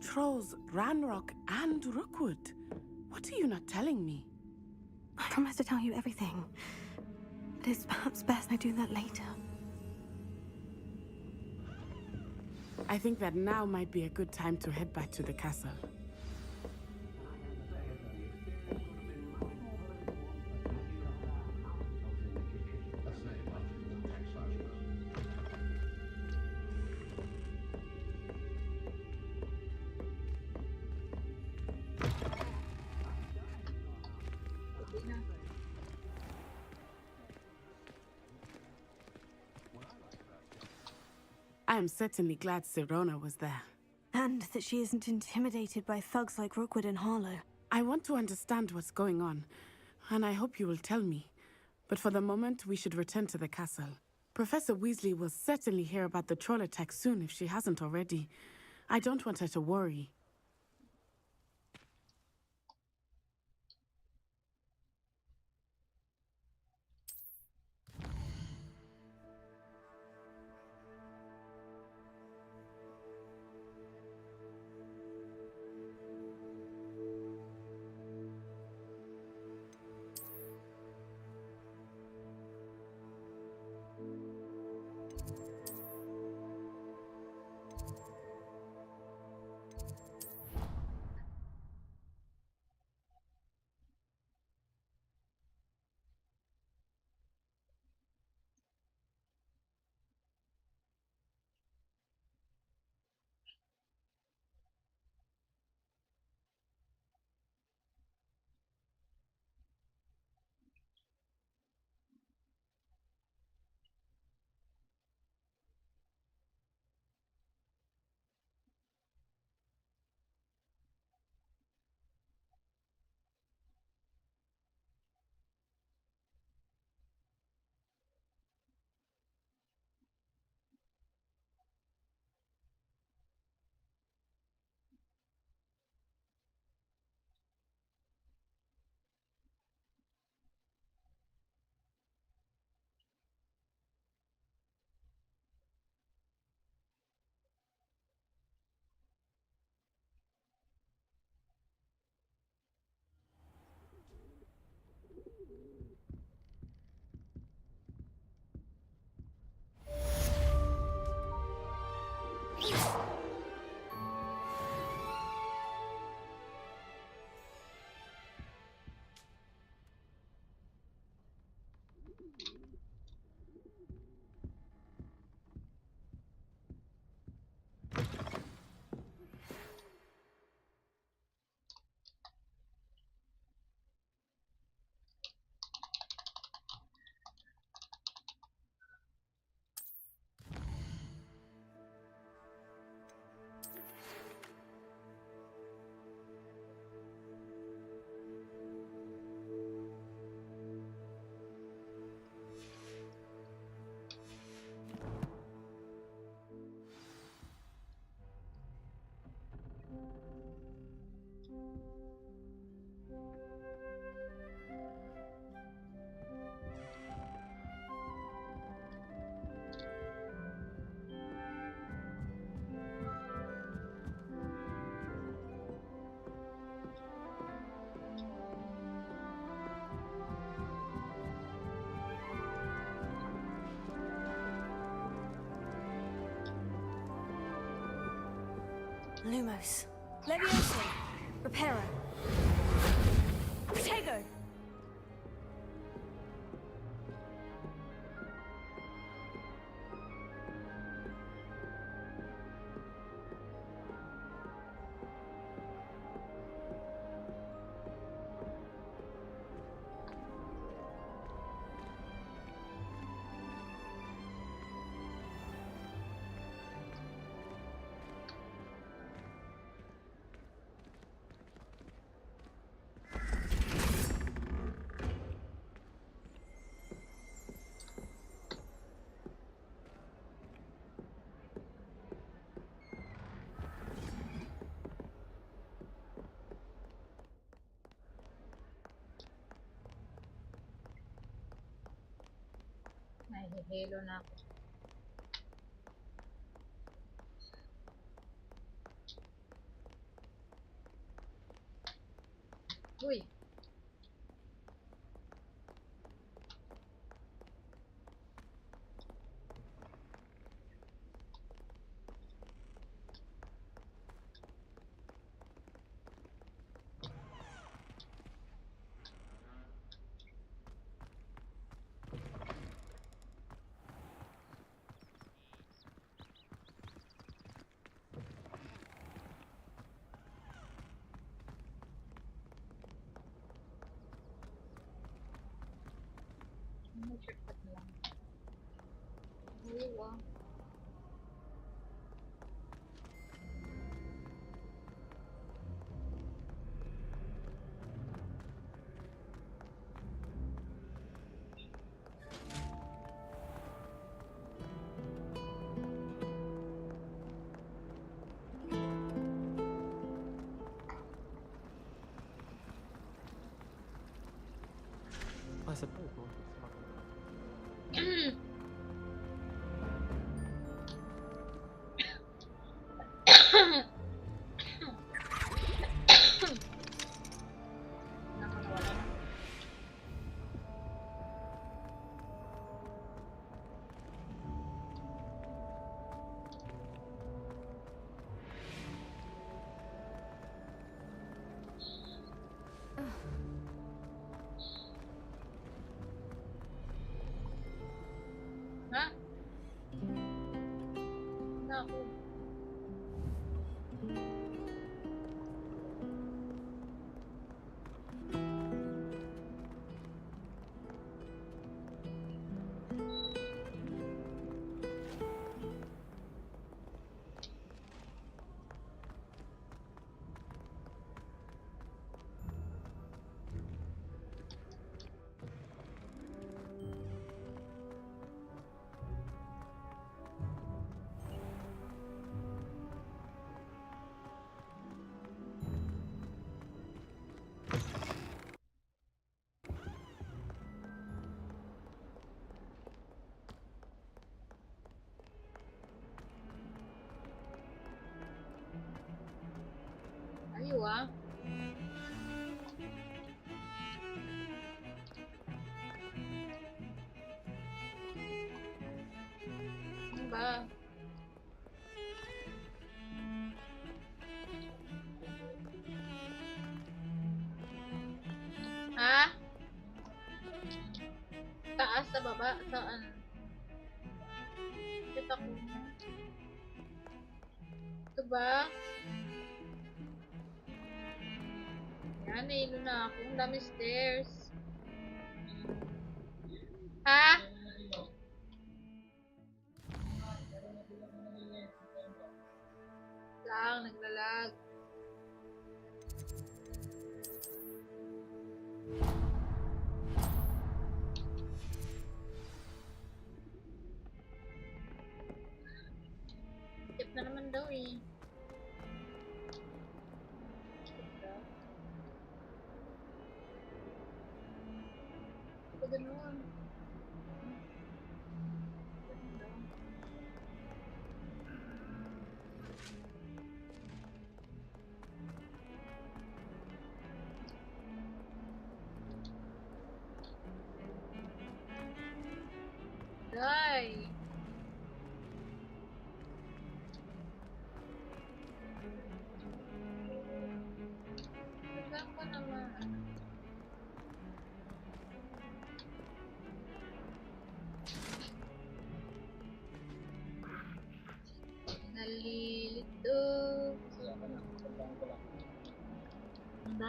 Trolls, Ranrock, and Rookwood. What are you not telling me? I promise to tell you everything. But it's perhaps best I do that later. I think that now might be a good time to head back to the castle. I am certainly glad Serona was there. And that she isn't intimidated by thugs like Rookwood and Harlow. I want to understand what's going on, and I hope you will tell me. But for the moment, we should return to the castle. Professor Weasley will certainly hear about the troll attack soon if she hasn't already. I don't want her to worry. Lumos. Levioso. Reparo. Protego. Nahihilo na ako. Uy! Shortcut na lang. Uy, Sa puto. Ha? Naku. Ayaw ah. Ano ba? Ha? Taas sa baba? Saan? Kita ko. Ito ba? Yan, nahilo na ako. Ang dami stairs. Ha? Lang, naglalag. Tip na naman daw eh. Ito ganun. Die.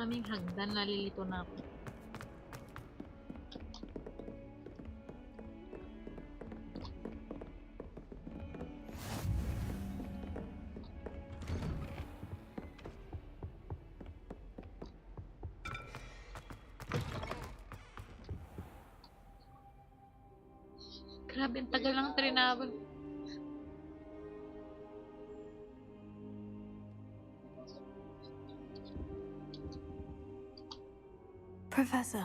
daming hagdan, nalilito na ako. Grabe, ang tagal lang trinabol. Professor,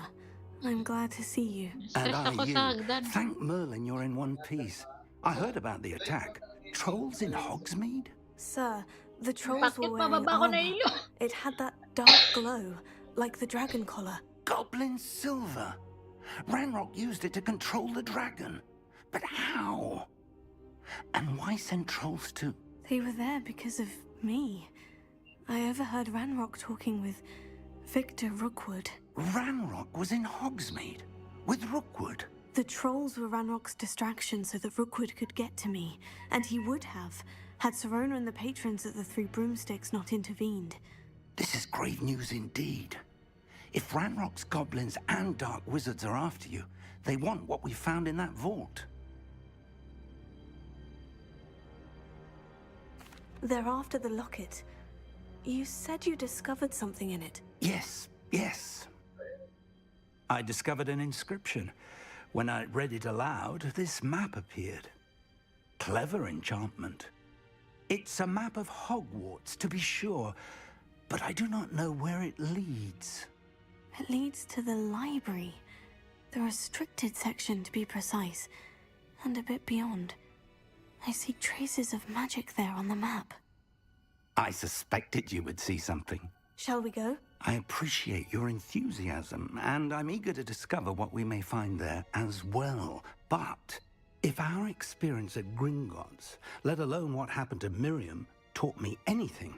I'm glad to see you. And are you? Thank Merlin you're in one piece. I heard about the attack. Trolls in Hogsmeade? Sir, the trolls were Bakit wearing pababa ko armor. na ilo? It had that dark glow, like the dragon collar. Goblin silver. Ranrock used it to control the dragon. But how? And why send trolls too? They were there because of me. I overheard Ranrock talking with Victor Rookwood. Ranrock was in Hogsmeade with Rookwood. The trolls were Ranrock's distraction so that Rookwood could get to me, and he would have, had Serona and the patrons at the Three Broomsticks not intervened. This is grave news indeed. If Ranrock's goblins and dark wizards are after you, they want what we found in that vault. They're after the locket. You said you discovered something in it. Yes. I discovered an inscription. When I read it aloud, this map appeared. Clever enchantment. It's a map of Hogwarts, to be sure, but I do not know where it leads. It leads to the library. The restricted section, to be precise, and a bit beyond. I see traces of magic there on the map. I suspected you would see something. Shall we go? I appreciate your enthusiasm, and I'm eager to discover what we may find there as well. But if our experience at Gringotts, let alone what happened to Miriam, taught me anything,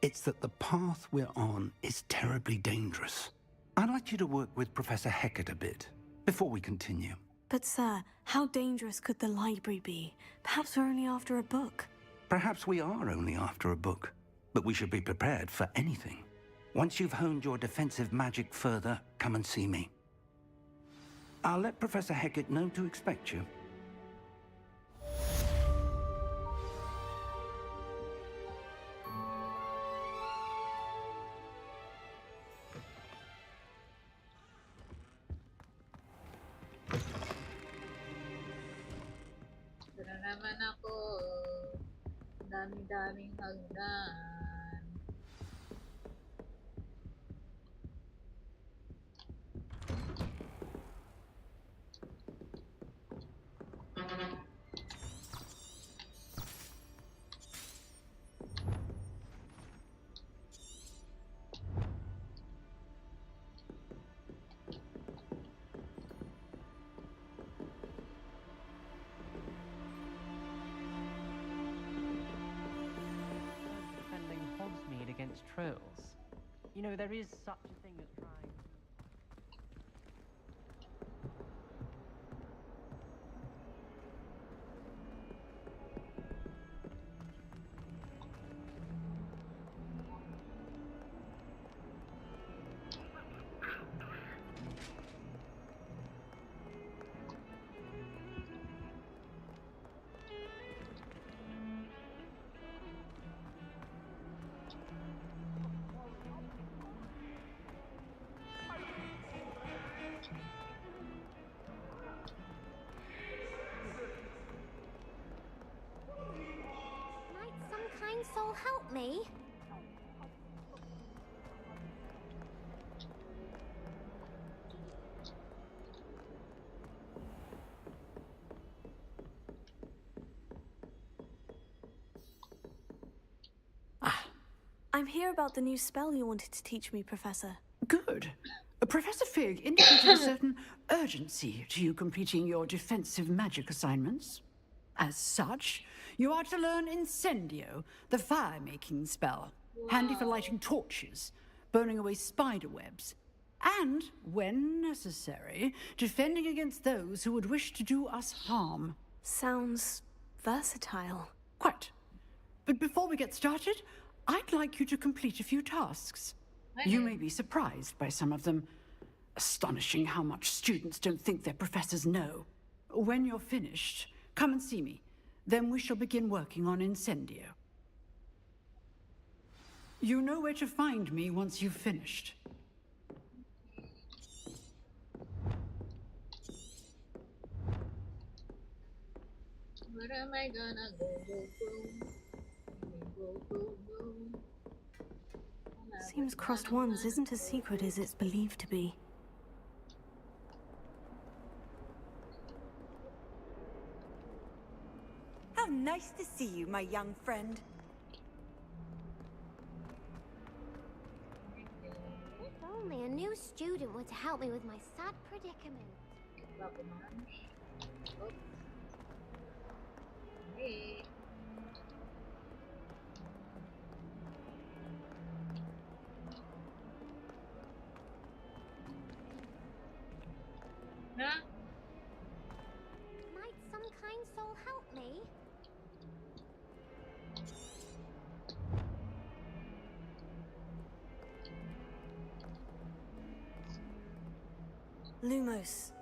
it's that the path we're on is terribly dangerous. I'd like you to work with Professor Hecat a bit before we continue. But sir, how dangerous could the library be? Perhaps we're only after a book. Perhaps we are only after a book, but we should be prepared for anything. Once you've honed your defensive magic further, come and see me. I'll let Professor Hecat know to expect you. Ito na naman ako. Dami-daming hagdan. Defending Hogsmeade against trolls. You know, there is such a thing as trying. Might some kind soul help me? I'm here about the new spell you wanted to teach me, Professor. Good. Professor Fig indicated a certain urgency to you completing your defensive magic assignments. As such, you are to learn Incendio, the fire-making spell, handy for lighting torches, burning away spider webs, and, when necessary, defending against those who would wish to do us harm. Sounds versatile. Quite. But before we get started, I'd like you to complete a few tasks. You may be surprised by some of them. Astonishing how much students don't think their professors know. When you're finished, come and see me. Then we shall begin working on Incendio. You know where to find me once you've finished. Where am I gonna go? Seems crossed ones isn't as secret as it's believed to be. How nice to see you, my young friend. If only a new student were to help me with my sad predicament. Hey. Huh? Might some kind soul help me? Lumos.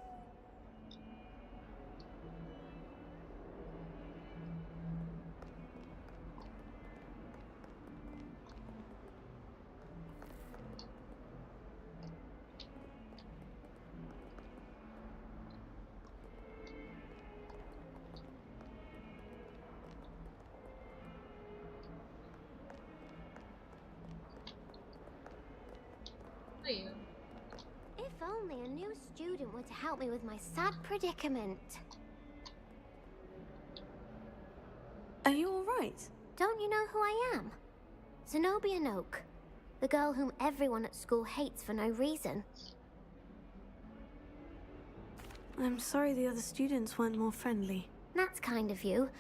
If only a new student were to help me with my sad predicament. Are you all right? Don't you know who I am? Zenobia Noak, the girl whom everyone at school hates for no reason. I'm sorry the other students weren't more friendly. That's kind of you.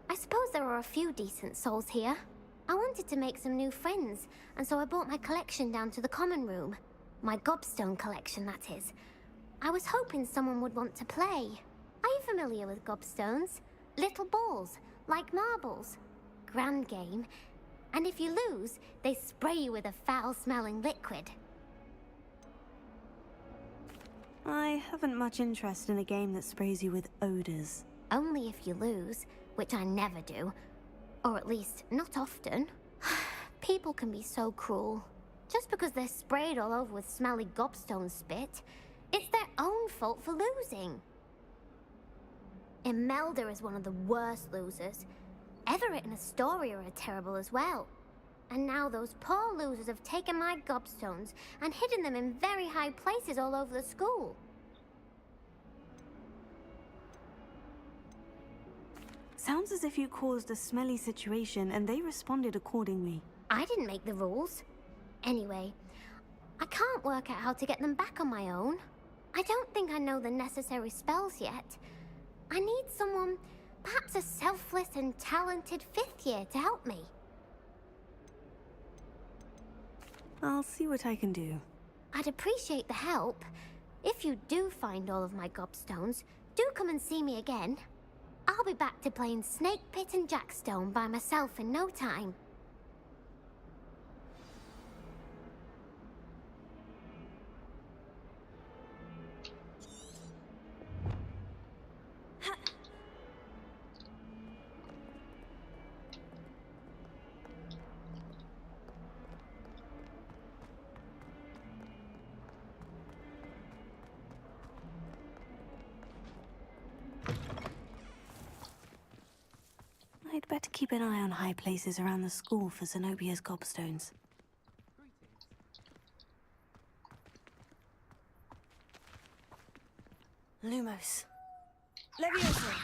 I suppose there are a few decent souls here. I wanted to make some new friends, and so I brought my collection down to the common room. My gobstone collection, that is. I was hoping someone would want to play. Are you familiar with gobstones? Little balls, like marbles. Grand game. And if you lose, they spray you with a foul-smelling liquid. I haven't much interest in a game that sprays you with odors. Only if you lose, which I never do. Or at least, not often. People can be so cruel. Just because they're sprayed all over with smelly gobstone spit, it's their own fault for losing. Imelda is one of the worst losers. Everett and Astoria are terrible as well. And now those poor losers have taken my gobstones and hidden them in very high places all over the school. Sounds as if you caused a smelly situation and they responded accordingly. I didn't make the rules. Anyway, I can't work out how to get them back on my own. I don't think I know the necessary spells yet. I need someone, perhaps a selfless and talented fifth year to help me. I'll see what I can do. I'd appreciate the help. If you do find all of my gobstones, do come and see me again. I'll be back to playing Snake Pit and Jackstone by myself in no time. I'd better keep an eye on high places around the school for Zenobia's gobstones. Lumos. Leviosa!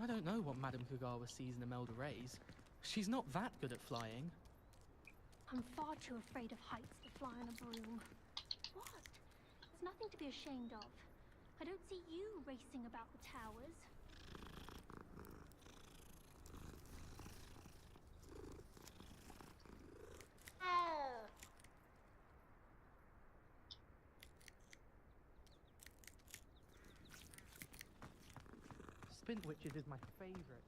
I don't know what Madame Kugawa sees in Imelda Reyes. She's not that good at flying. I'm far too afraid of heights to fly on a broom. What? There's nothing to be ashamed of. I don't see you racing about the towers. Spint Witches is my favorite.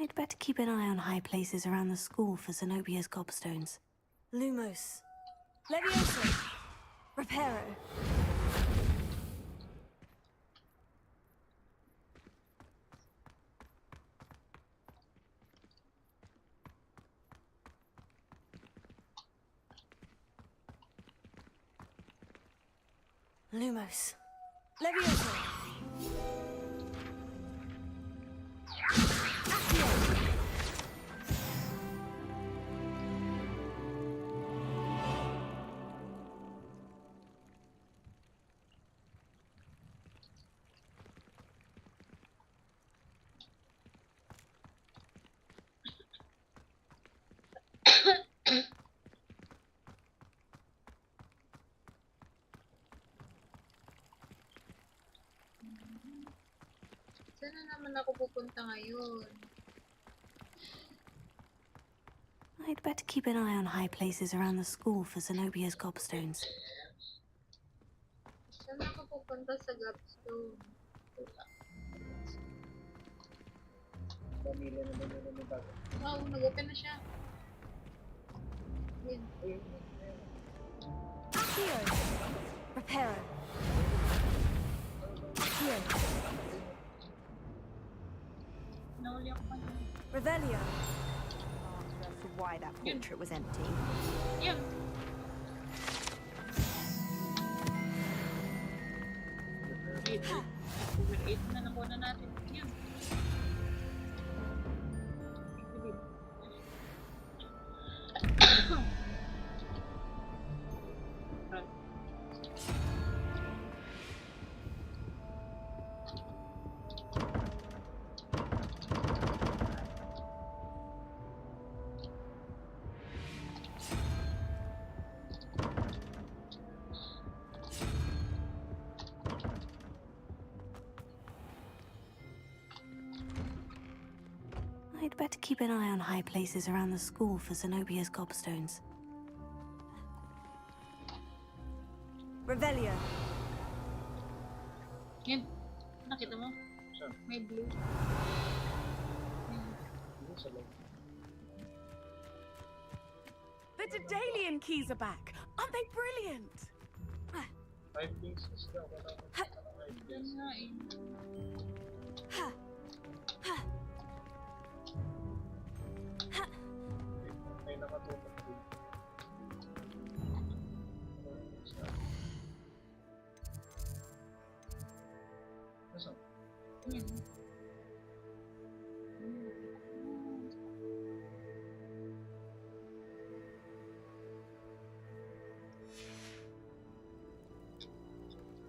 I'd better keep an eye on high places around the school for Zenobia's gobstones. Lumos. Levioso. Reparo. Lumos. Levioso. Saan na naman ako pupunta ngayon? I'd better keep an eye on high places around the school for Zenobia's gobstones. Saan ako pupunta sa Gapstone? Pamilya naman yun naman bago. Wow, nag-open na siya. Yun. Accio. Reparo. Accio. Nauli ako pa niya. Revelio. As to why that portrait was empty. Yun. Over 8 na nakuha na natin. Yun. I'd better keep an eye on high places around the school for Zenobia's gobstones. Revelio. Yun. Nakita mo? May blue. The Daedalian keys are back. Aren't they brilliant? 5 pieces daw. Wala ko sa 5 Yan nga eh. May nakatutok din. Nasaan? Yan.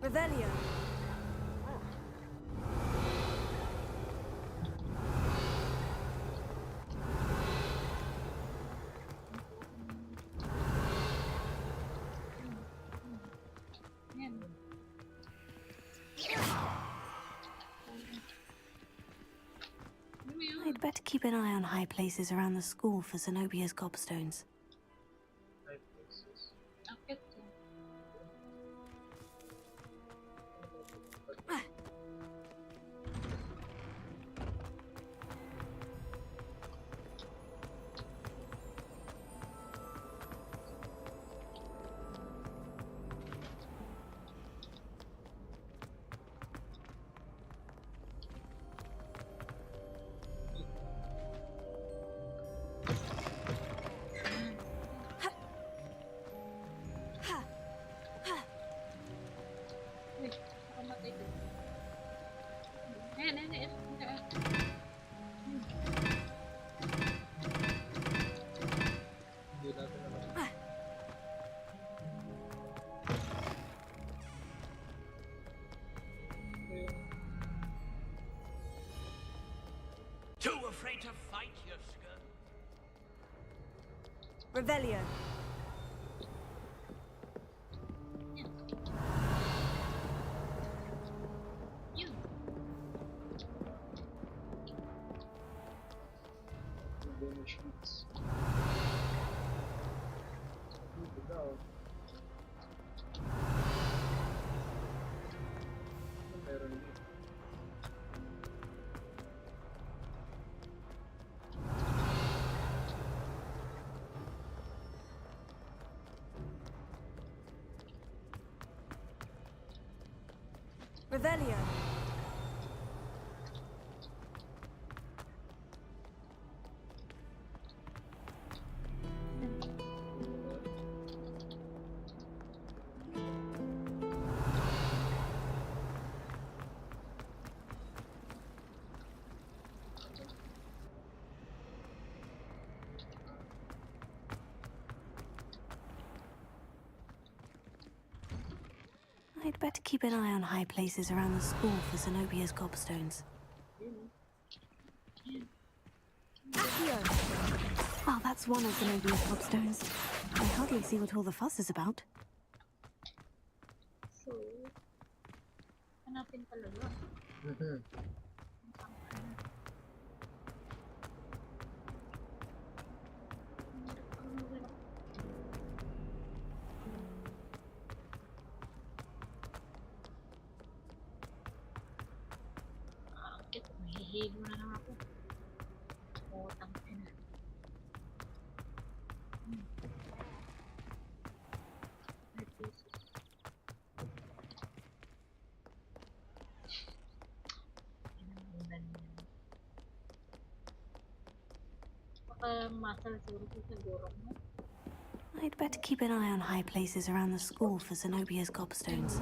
Revelio. Yan. I'd better keep an eye on high places around the school for Zenobia's gobstones. 5 pieces. Akit ko. Uy, nakamatay ko. Ayan, ayan, ayan. Ayan. Hindi natin naman. Too afraid to fight, you scum? Revelio. Yun. Vanish beats. Dito daw. Meron dito. Revelio. I'd better keep an eye on high places around the school for Zenobia's gobstones. Well, that's one of Zenobia's gobstones. I hardly see what all the fuss is about. So, hanapin talaga. Bakit? Mahihilo na lang ako. Utang ina. I'd better keep an eye on high places around the school for Zenobia's gobstones.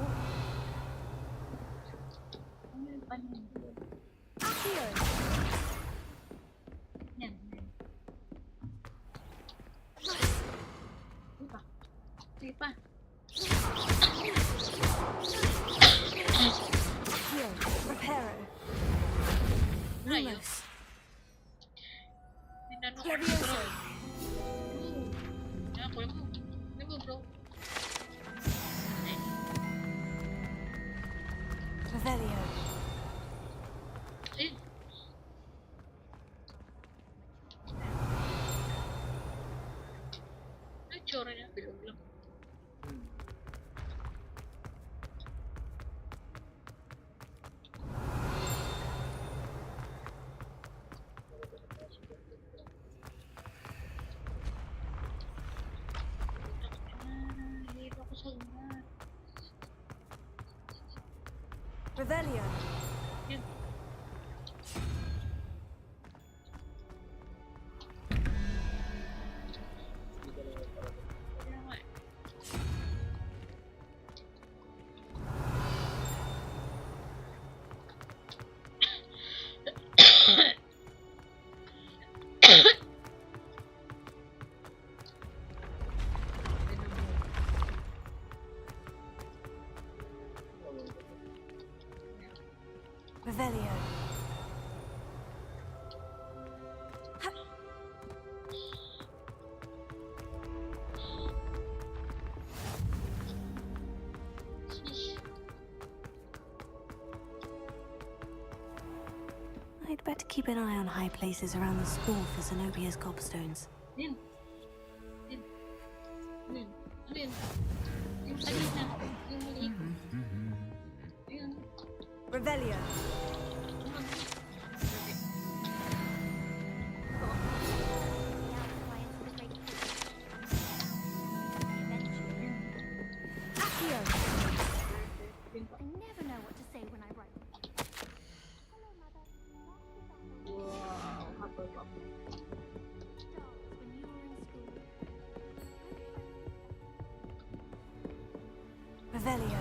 Reparo. Lumos. Levioso. Revelio. Tsura niya, bilog lang. Revelio. Revelio. I'd better keep an eye on high places around the school for Zenobia's gobstones. Revelio. I never know what to say when I write. Revelio.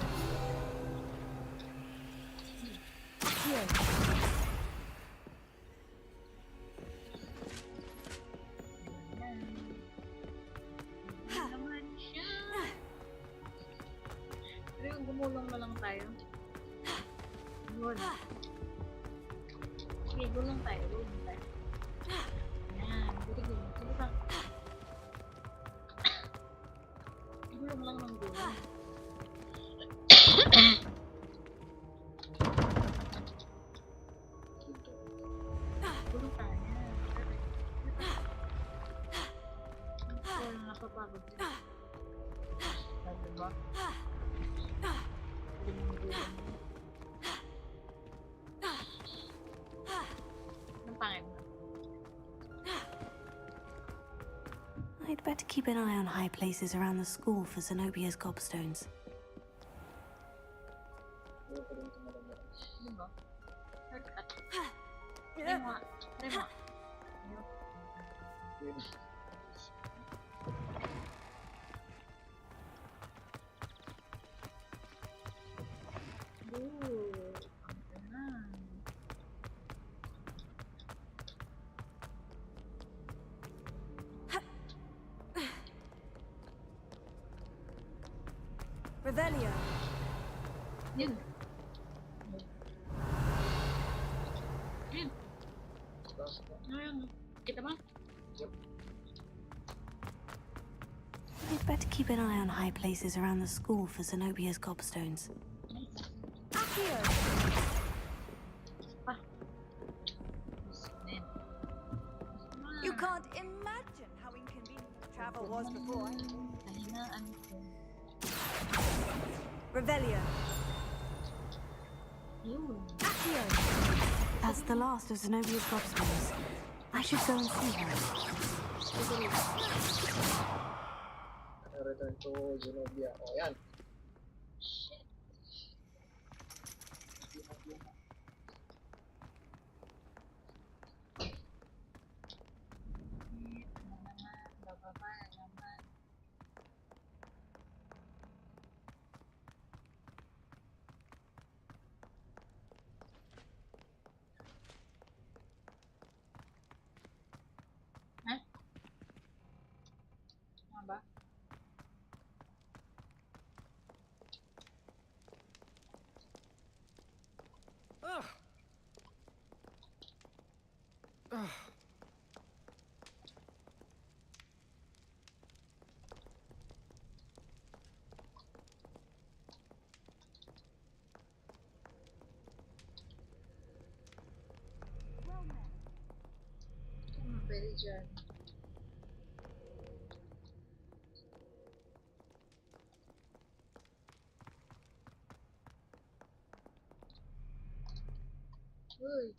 Pero gumulong na lang tayo. Yun. Sige, gulong tayo. Gulong tayo. Yan. Sige, gulong. Sige pa. Gulong lang ng gulong. Gulong tayo. Wala nakapagod din. Diba? I'd better keep an eye on high places around the school for Zenobia's gobstones. Diba? Shortcut. Try mo nga. Try mo nga. Ooh, ang ganda. Revelio. Yun. Yun. Ayun. Kita ba? We'd better keep an eye on high places around the school for Zenobia's gobstones. You can't imagine how inconvenient travel was before. Revelio. That's the last of Zenobia's gobstones. I should go and see her. Return to Zenobia. Oh, yan. Ba? Ugh. Ugh. Pwede dyan. Uy.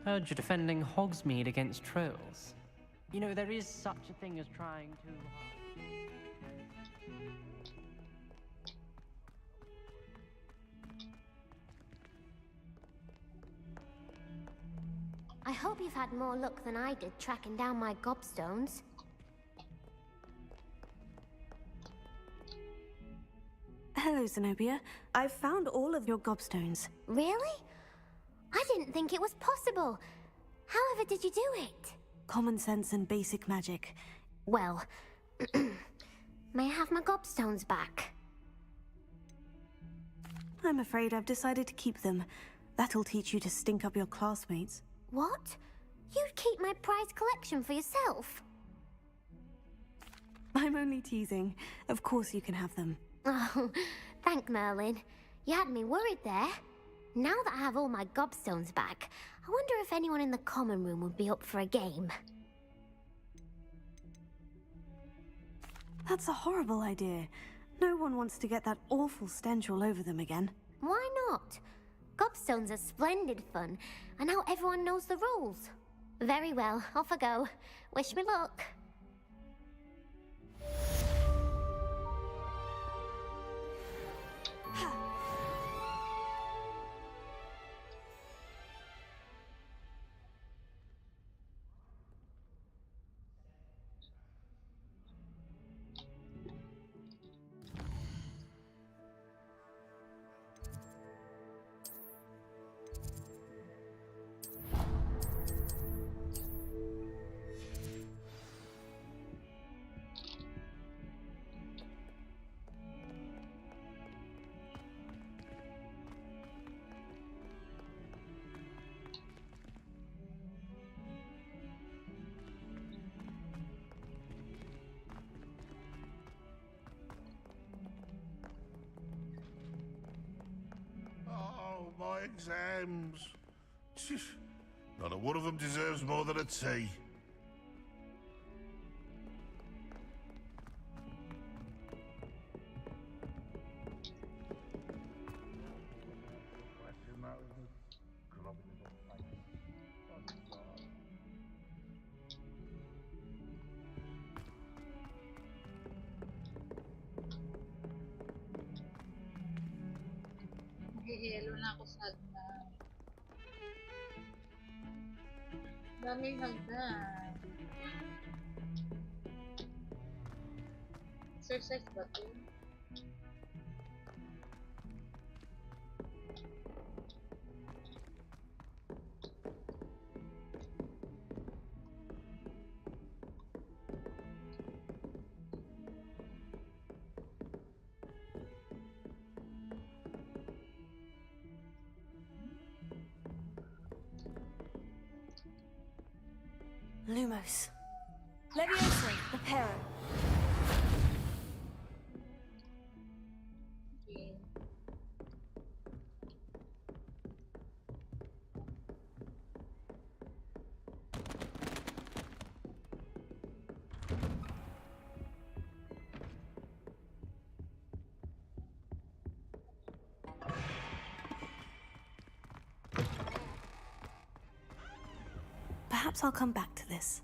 Heard you're defending Hogsmeade against trolls. You know, there is such a thing as trying too hard. I hope you've had more luck than I did tracking down my gobstones. Hello, Zenobia. I've found all of your gobstones. Really? I didn't think it was possible. However did you do it? Common sense and basic magic. Well, may I have my gobstones back? I'm afraid I've decided to keep them. That'll teach you to stink up your classmates. What? You'd keep my prized collection for yourself? I'm only teasing. Of course you can have them. Oh, thank Merlin. You had me worried there. Now that I have all my gobstones back, I wonder if anyone in the common room would be up for a game. That's a horrible idea. No one wants to get that awful stench all over them again. Why not? Gobstones are splendid fun, and now everyone knows the rules. Very well, off I go. Wish me luck. exams. Shush. Not a one of them deserves more than a tea. Hihilo na ako sa hagdan. Daming hagdan. Exercise ba to? Lumos. Levioso. Reparo. Okay. Perhaps I'll come back to this.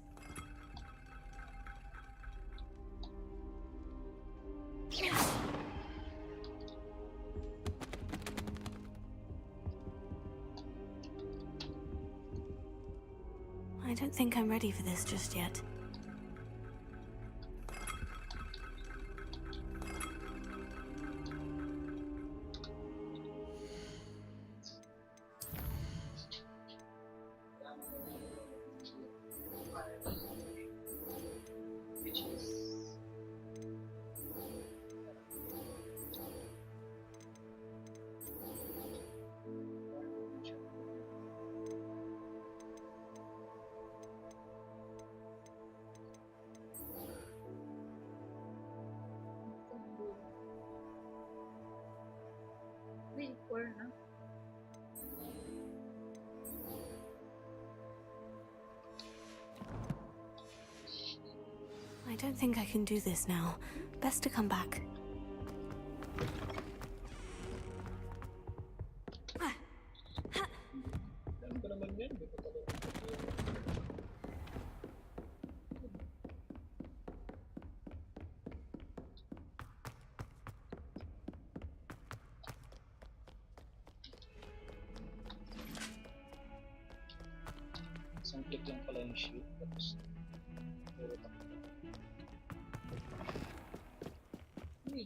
I don't think I'm ready for this just yet. I don't think I can do this now. Best to come back. Alam ko naman yan. Di ko talaga. Isang click lang pala yung shield. Tapos, puro takbo. Uy.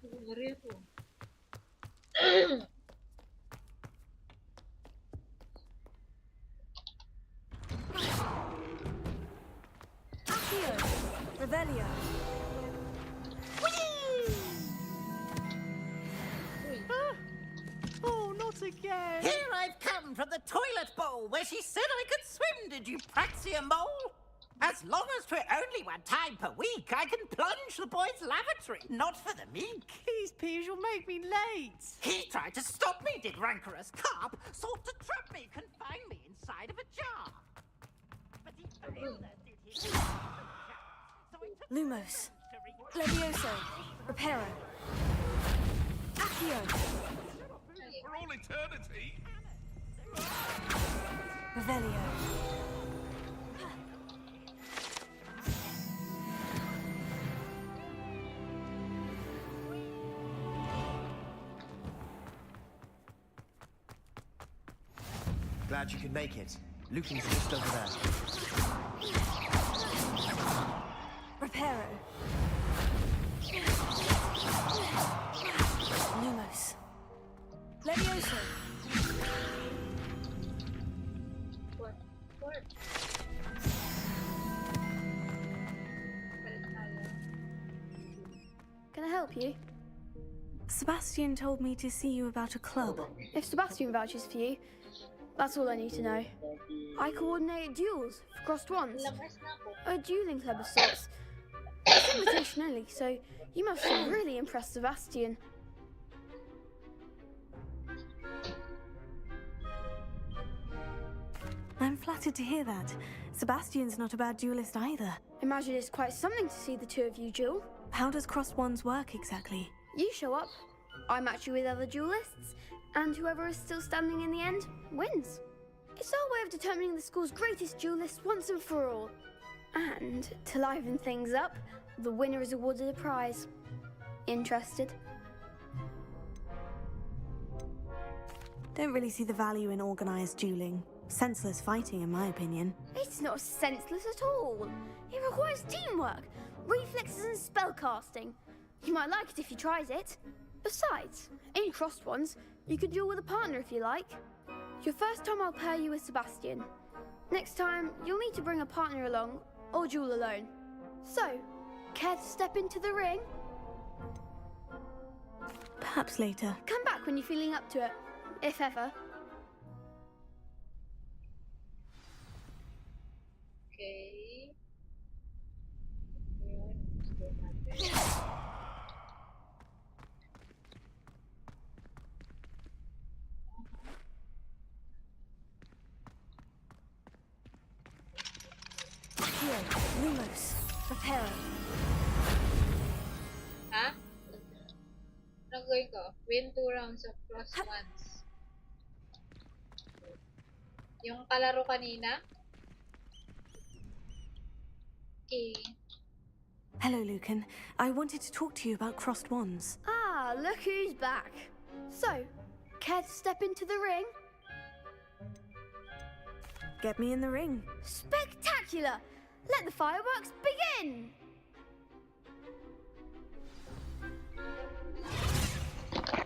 Nagagari ako. Accio. Revelio. Oh, not again! Here I've come from the toilet bowl where she said I could swim, did you praxia mole? As long as 'twere only one time per week, I can plunge the boys' lavatory, not for the meek. Please, Piers, you'll make me late. He tried to stop me, did rancorous carp, sought to trap me, confine me inside of a jar. But he failed, as did his so I took Lumos. Levioso. Reparo. Accio. For all eternity. Revelio. Glad you could make it. Lucan's just over there. Reparo. Lumos. Levioso. What? Can I help you? Sebastian told me to see you about a club. If Sebastian vouches for you, that's all I need to know. I coordinate duels for crossed ones. A dueling club of sorts. It's invitation only, so you must have really impressed Sebastian. flattered to hear that. Sebastian's not a bad duelist either. Imagine it's quite something to see the two of you duel. How does crossed wands work exactly? You show up, I match you with other duelists, and whoever is still standing in the end wins. It's our way of determining the school's greatest duelist once and for all. And to liven things up, the winner is awarded a prize. Interested? Don't really see the value in organized dueling. Senseless fighting, in my opinion. It's not senseless at all. It requires teamwork, reflexes and spellcasting. You might like it if you tried it. Besides, in crossed ones, you could duel with a partner if you like. Your first time I'll pair you with Sebastian. Next time, you'll need to bring a partner along, or duel alone. So, care to step into the ring? Perhaps later. Come back when you're feeling up to it, if ever. Okay. Here, Lumos. Prepare. Ha? Ano gawin ko? Win 2 rounds of cross ones. Yung kalaro kanina? Okay. Hello, Lucan. I wanted to talk to you about crossed wands. Ah, look who's back. So, care to step into the ring? Get me in the ring. Spectacular! Let the fireworks begin!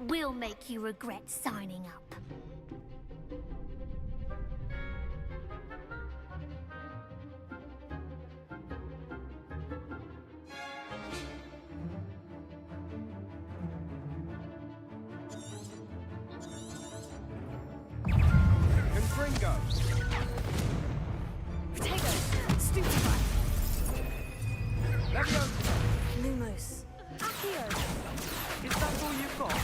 We'll make you regret signing up. Confringo! Potato! Stupefy! Leviosa! Lumos. Accio! Is that all you've got?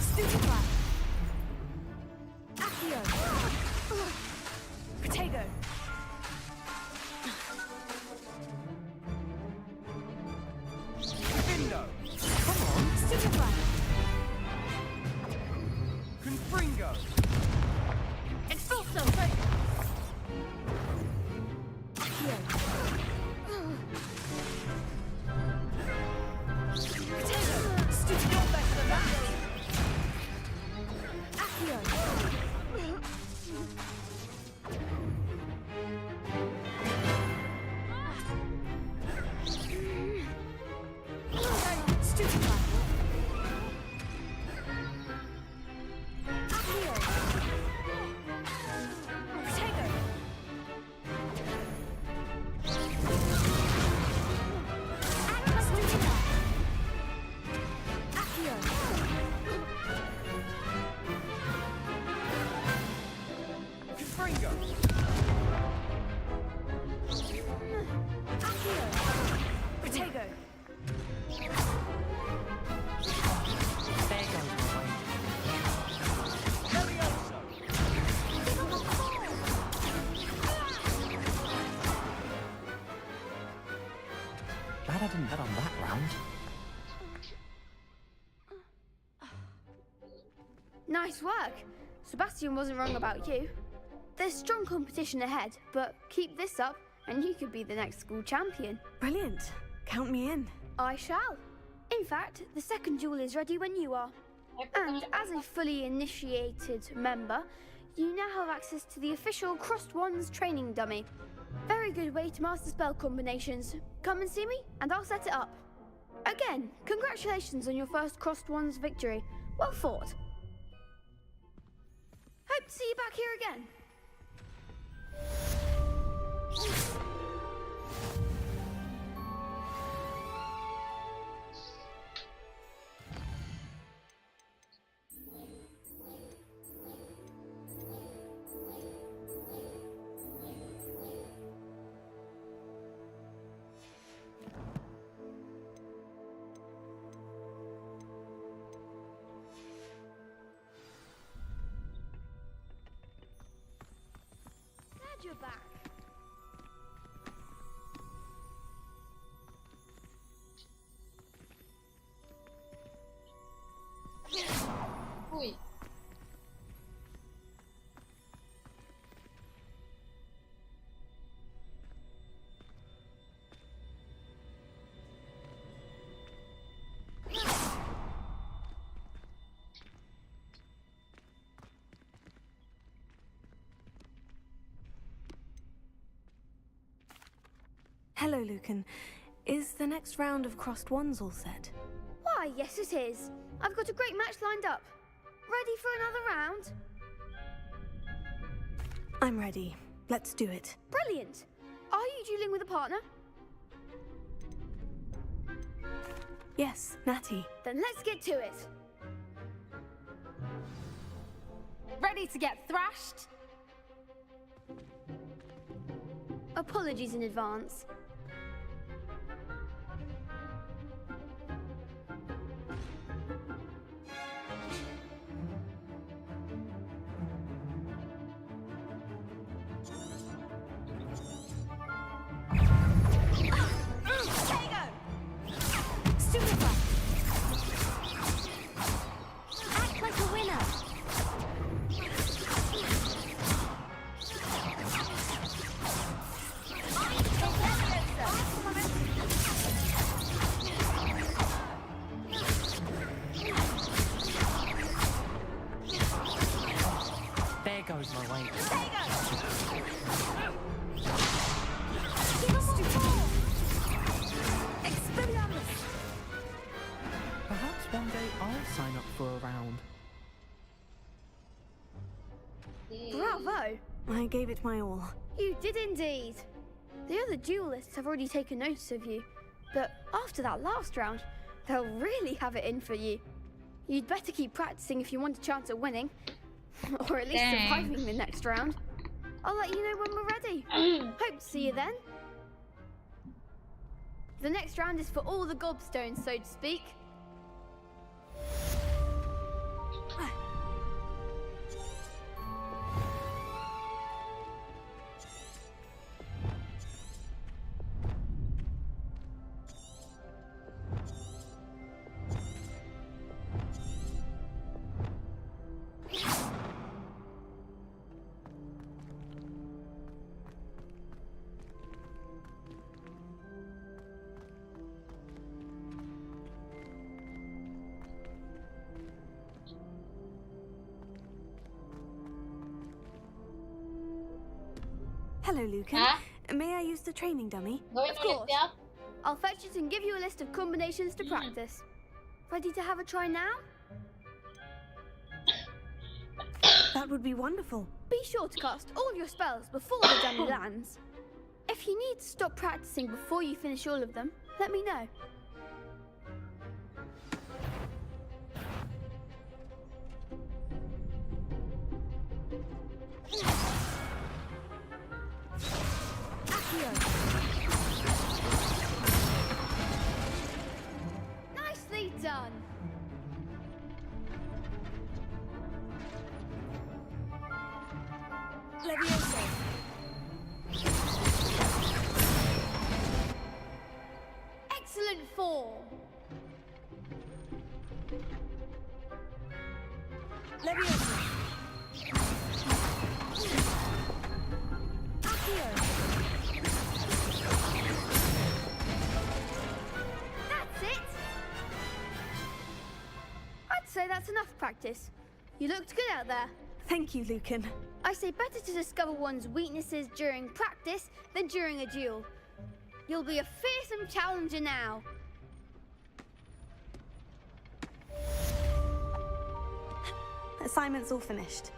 Stupefy! Accio! Potato! Vindo! Come on, Stupefy! Confringo! Expulso! Accio! Potato! Stupefy! You're better than that! Accio! Stupefy! Accio! Potato! Stupefy! Accio! Confringo! Accio! Potato! There goes my way. Leviosa! Glad I didn't bet on that round. Nice work. Sebastian wasn't wrong about you. There's strong competition ahead, but keep this up and you could be the next school champion. Brilliant. Count me in. I shall. In fact, the second duel is ready when you are. And as a fully initiated member, you now have access to the official Crossed Wands training dummy. Very good way to master spell combinations. Come and see me, and I'll set it up. Again, congratulations on your first Crossed Wands victory. Well fought. Hope to see you back here again. back. Uy. Hello, Lucan. Is the next round of crossed wands all set? Why, yes it is. I've got a great match lined up. Ready for another round? I'm ready. Let's do it. Brilliant. Are you dueling with a partner? Yes, Natty. Then let's get to it. Ready to get thrashed? Apologies in advance. Act like a winner. There goes my weight. Perhaps one day I'll sign up for a round. Bravo! I gave it my all. You did indeed. The other duelists have already taken notice of you, but after that last round, they'll really have it in for you. You'd better keep practicing if you want a chance at winning, or at least surviving the next round. I'll let you know when we're ready. Hope to see you then. The next round is for all the gobstones, so to speak. Hello, Lucan. May I use the training dummy? Of course. I'll fetch it and give you a list of combinations to practice. Ready to have a try now? That would be wonderful. Be sure to cast all your spells before the dummy lands. If you need to stop practicing before you finish all of them, let me know. Nicely done. Leviosa. Excellent form. Leviosa. That's it. I'd say that's enough practice. You looked good out there. Thank you, Lucan. I say better to discover one's weaknesses during practice than during a duel. You'll be a fearsome challenger now. Assignment's all finished.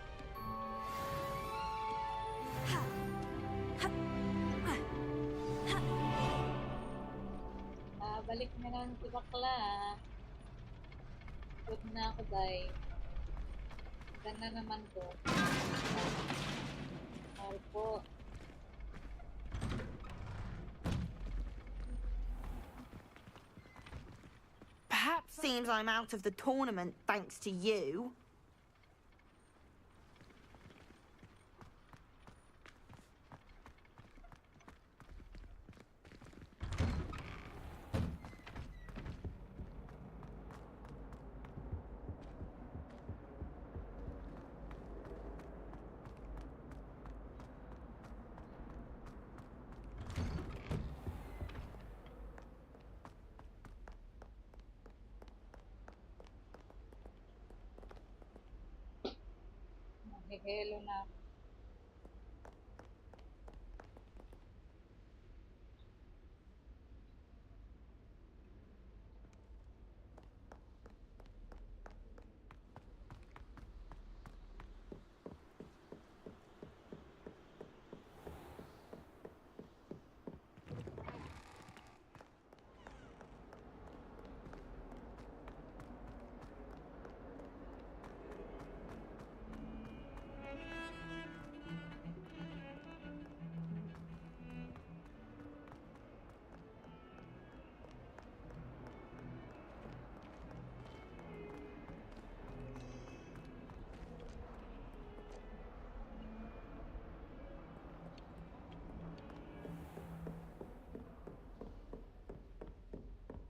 Balik na lang si bakla. Good na ako, day. Ganda naman ko. Mahal po. Perhaps. Seems I'm out of the tournament thanks to you. Naghihelo na.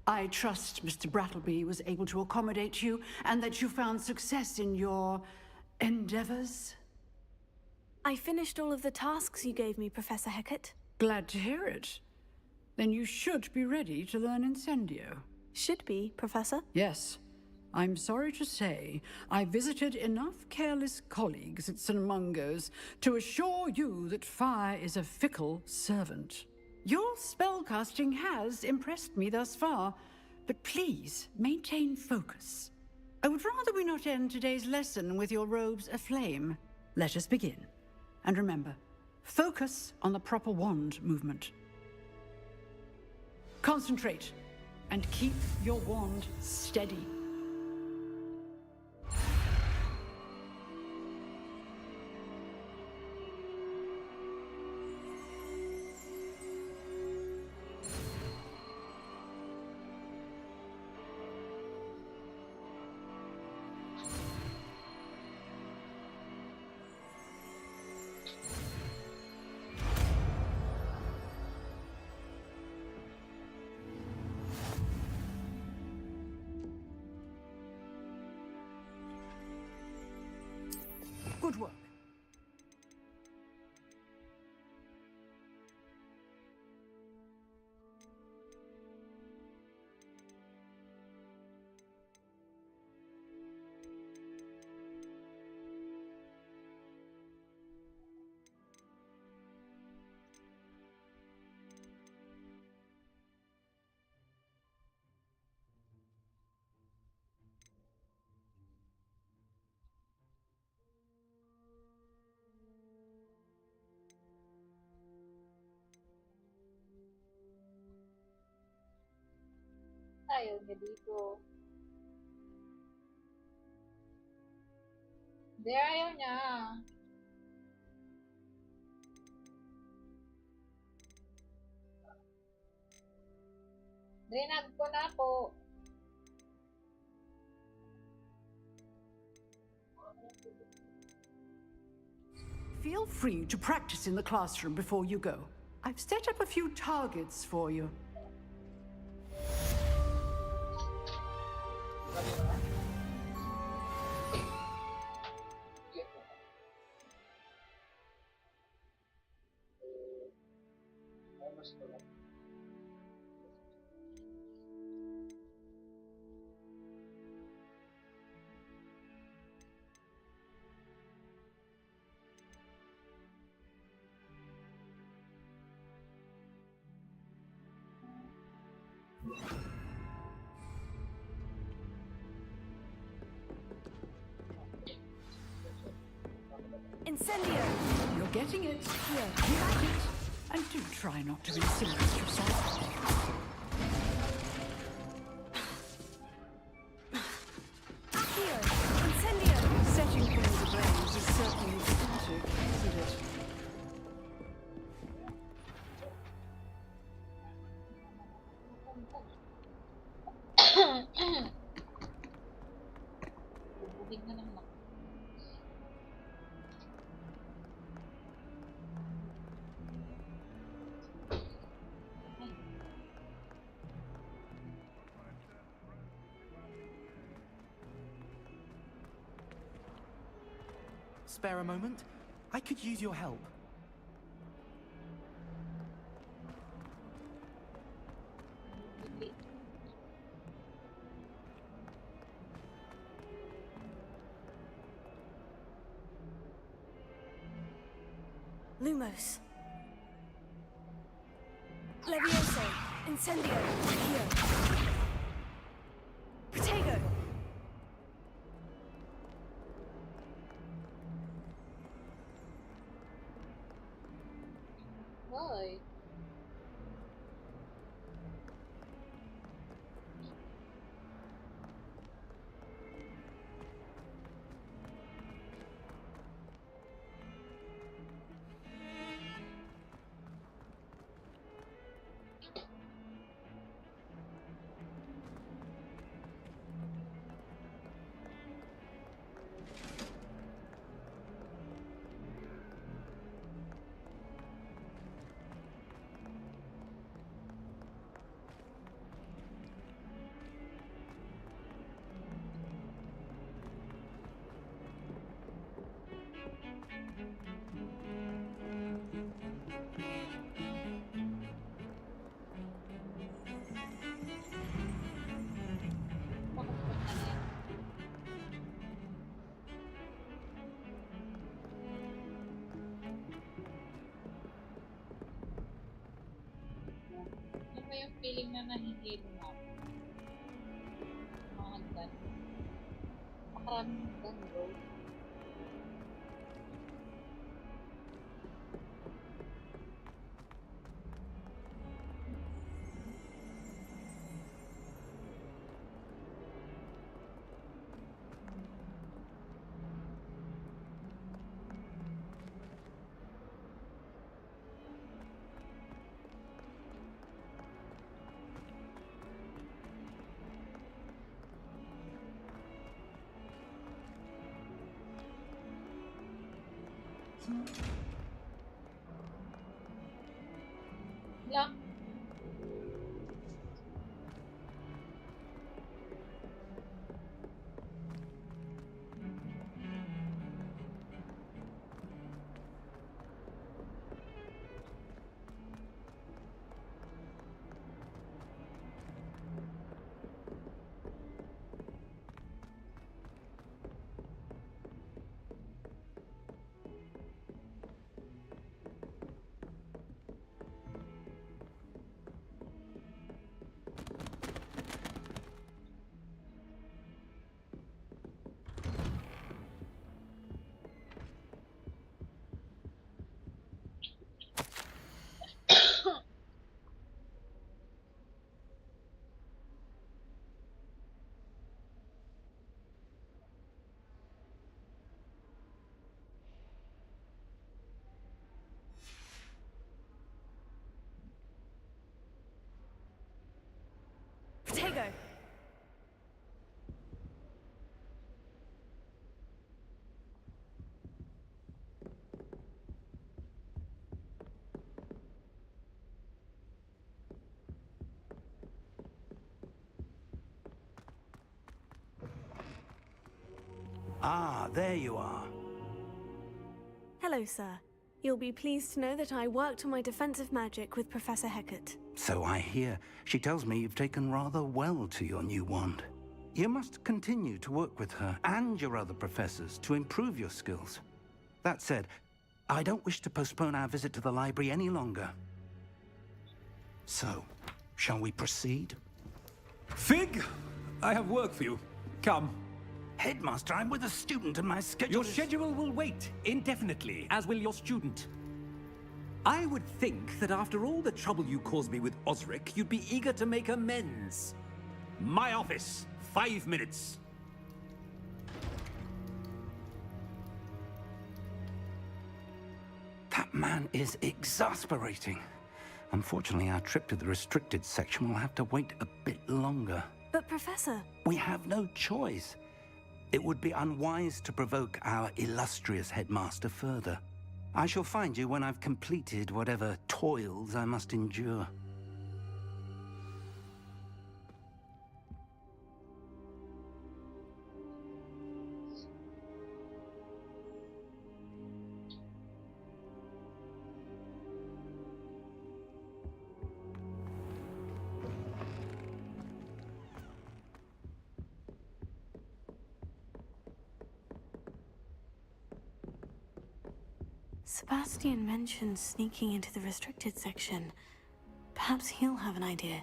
I trust Mr. Brattleby was able to accommodate you and that you found success in your endeavors. I finished all of the tasks you gave me, Professor Hecat. Glad to hear it. Then you should be ready to learn Incendio. Should be, Professor? Yes. I'm sorry to say, I visited enough careless colleagues at St. Mungo's to assure you that fire is a fickle servant. Your spellcasting has impressed me thus far, but please maintain focus. I would rather we not end today's lesson with your robes aflame. Let us begin. And remember, focus on the proper wand movement. Concentrate and keep your wand steady. Good work. Ayaw niya dito. Hindi, ayaw niya. Drinag ko na po. Feel free to practice in the classroom before you go. I've set up a few targets for you. Incendio! You're getting it. Here, you like it. And do try not to insinuate yourself. Accio! Incendio! Setting things ablaze is certainly exotic, isn't it? Bubugin na naman ako. Spare a moment? I could use your help. Lumos. Levioso. Incendio. Accio. Protego. Why? Ano ba yung feeling na nahihilo na ako? Mga hagdan. Makaraming hagdan, bro. Wala. Protego. Ah, there you are. Hello, sir. You'll be pleased to know that I worked on my defensive magic with Professor Hecat. So I hear. She tells me you've taken rather well to your new wand. You must continue to work with her and your other professors to improve your skills. That said, I don't wish to postpone our visit to the library any longer. So, shall we proceed? Fig, I have work for you. Come. Headmaster, I'm with a student and my schedule Your schedule will wait indefinitely, as will your student. I would think that after all the trouble you caused me with Osric, you'd be eager to make amends. My office, 5 minutes. That man is exasperating. Unfortunately, our trip to the restricted section will have to wait a bit longer. But, Professor... We have no choice. It would be unwise to provoke our illustrious headmaster further. I shall find you when I've completed whatever toils I must endure. Sebastian mentioned sneaking into the restricted section. Perhaps he'll have an idea.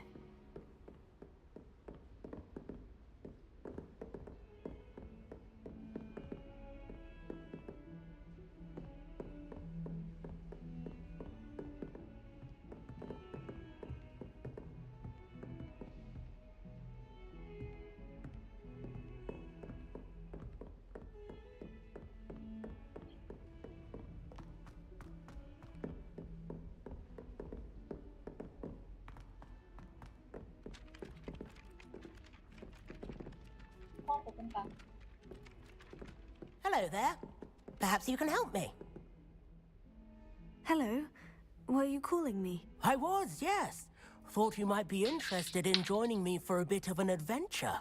Hello there. Perhaps you can help me. Hello? Were you calling me? I was, yes. Thought you might be interested in joining me for a bit of an adventure.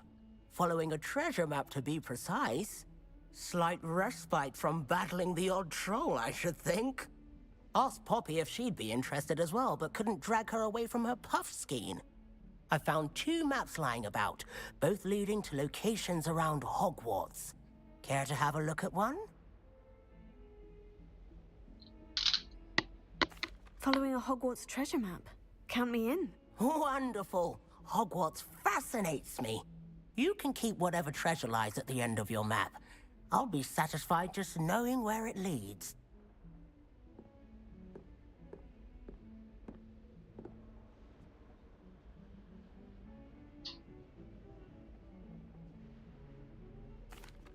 Following a treasure map, to be precise. Slight respite from battling the odd troll, I should think. Asked Poppy if she'd be interested as well, but couldn't drag her away from her puff skein. I found 2 maps lying about, both leading to locations around Hogwarts. Care to have a look at one? Following a Hogwarts treasure map. Count me in. Wonderful. Hogwarts fascinates me. You can keep whatever treasure lies at the end of your map. I'll be satisfied just knowing where it leads.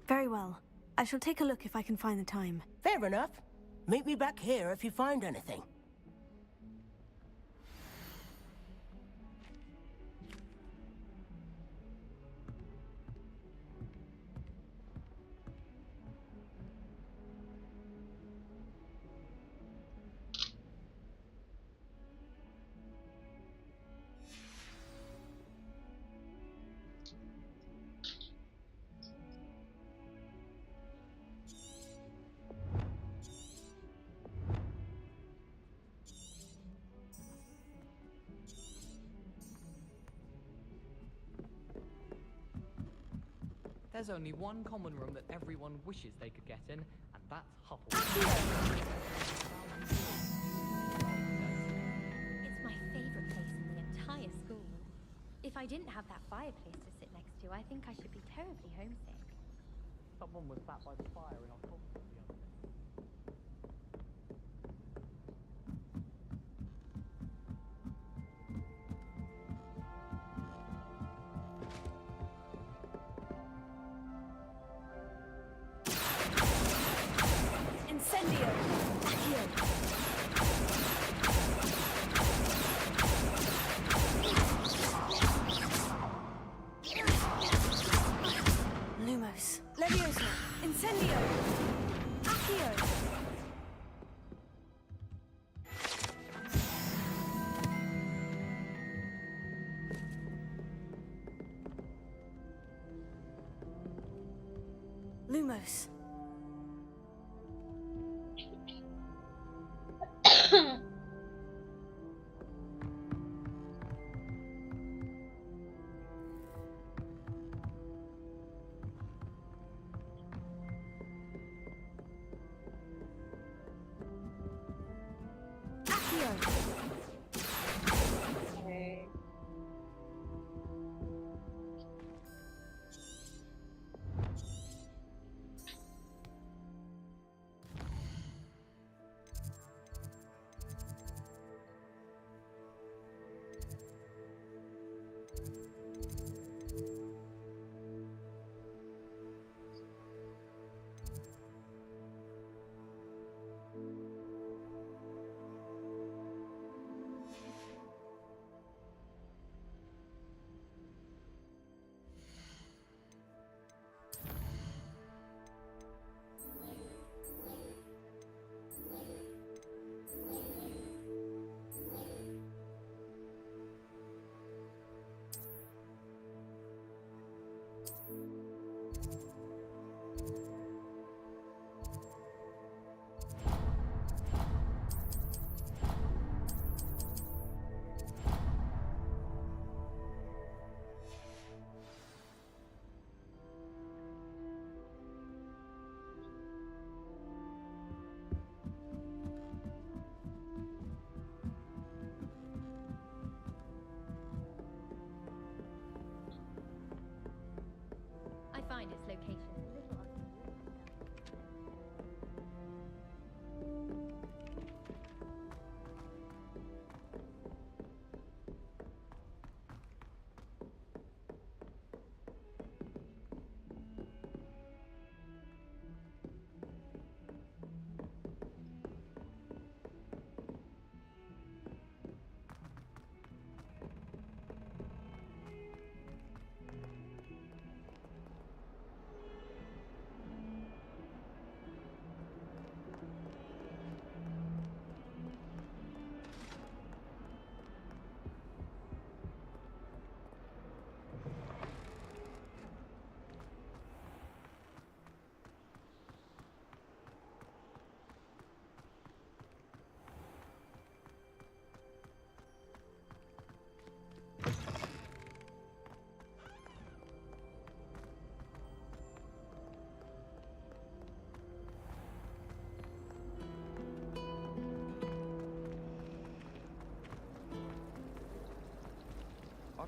Very well. I shall take a look if I can find the time. Fair enough. Meet me back here if you find anything. There's only one common room that everyone wishes they could get in, and that's Hufflepuff. It's my favorite place in the entire school. If I didn't have that fireplace to sit next to, I think I should be terribly homesick. Someone was sat by the fire in our common room the other day. Incendio! Accio! Lumos. Leviosa! Incendio! Accio! Lumos. Okay.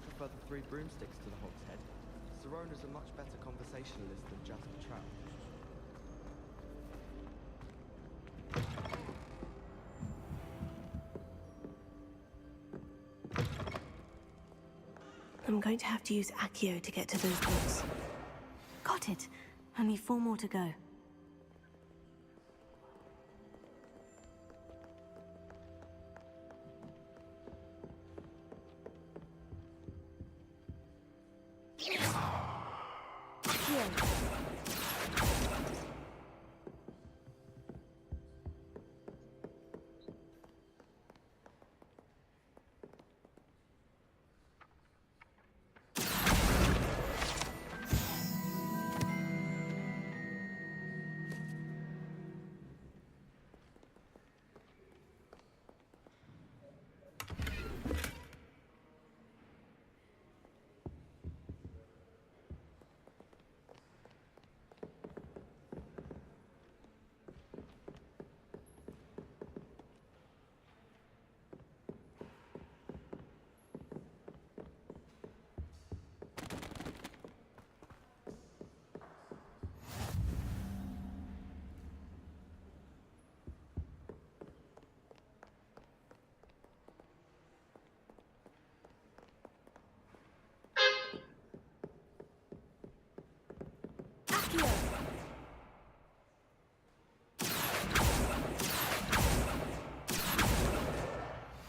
prefer the 3 broomsticks to the Hog's Head. Sirona's a much better conversationalist than Jasper Trout. I'm going to have to use Accio to get to those books. Got it. Only 4 more to go.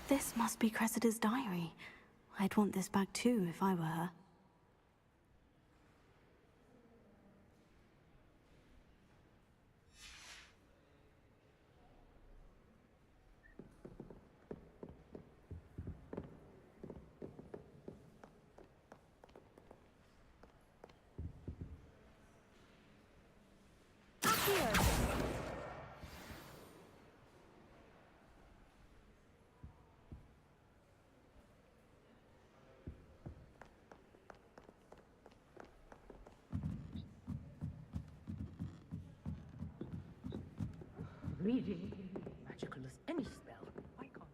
This must be Cressida's diary. I'd want this back too if I were her. Reading magical as any spell. I can't.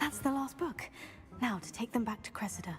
That's the last book. Now to take them back to Cressida.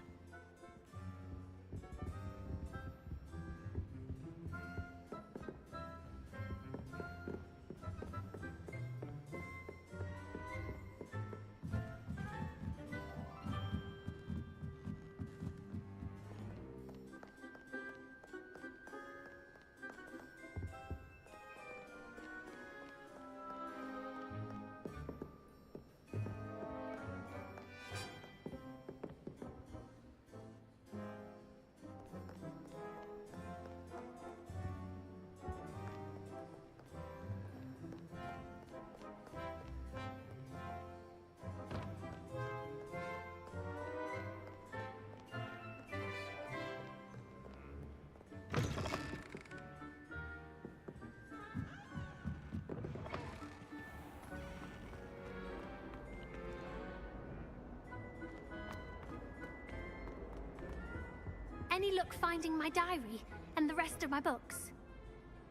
Any luck finding my diary and the rest of my books?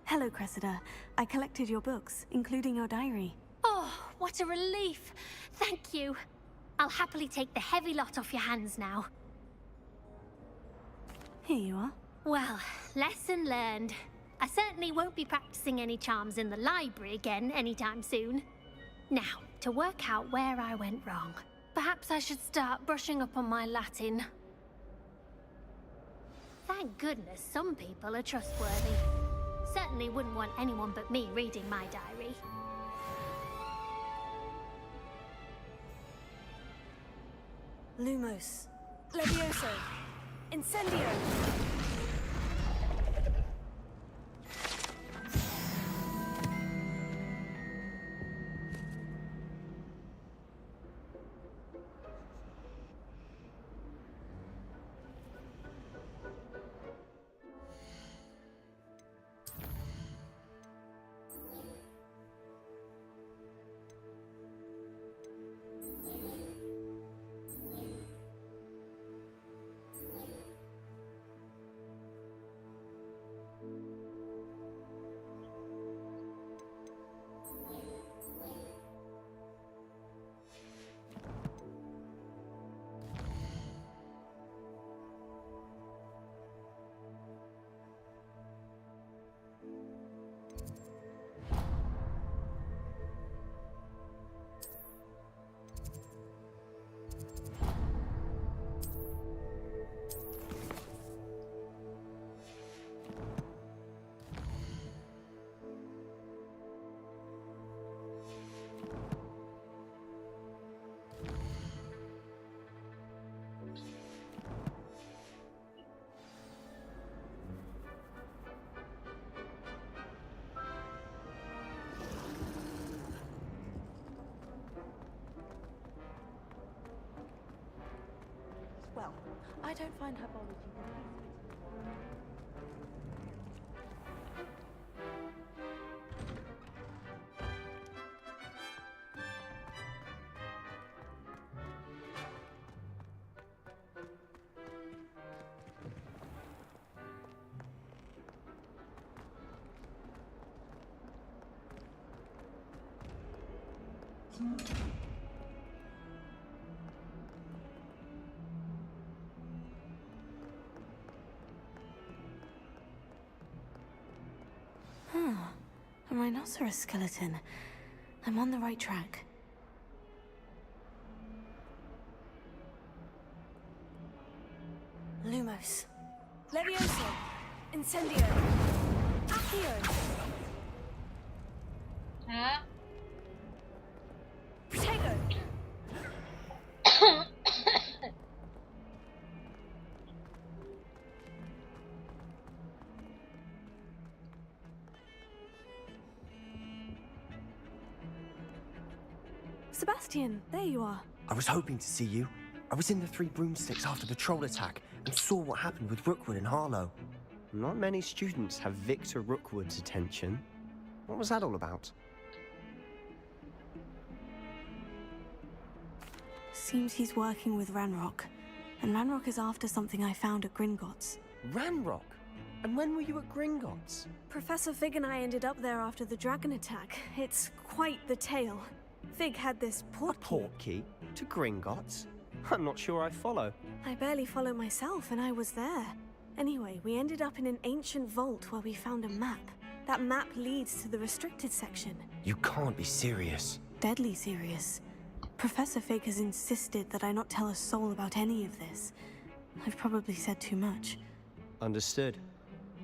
Hello, Cressida. I collected your books, including your diary. Oh, what a relief. Thank you. I'll happily take the heavy lot off your hands now. Here you are. Well, lesson learned. I certainly won't be practicing any charms in the library again anytime soon. Now, to work out where I went wrong. Perhaps I should start brushing up on my Latin. Thank goodness some people are trustworthy. Certainly wouldn't want anyone but me reading my diary. Lumos. Levioso. Incendio. Well, I don't find herbology. A rhinoceros skeleton. I'm on the right track. Lumos. Levioso. Incendio. Accio. Huh? Protego. Sebastian, there you are. I was hoping to see you. I was in the Three Broomsticks after the troll attack and saw what happened with Rookwood and Harlow. Not many students have Victor Rookwood's attention. What was that all about? Seems he's working with Ranrock. And Ranrock is after something I found at Gringotts. Ranrock? And when were you at Gringotts? Professor Fig and I ended up there after the dragon attack. It's quite the tale. Fig had this portkey to Gringotts? I'm not sure I follow. I barely follow myself, and I was there. Anyway, we ended up in an ancient vault where we found a map. That map leads to the restricted section. You can't be serious. Deadly serious. Professor Fig has insisted that I not tell a soul about any of this. I've probably said too much. Understood.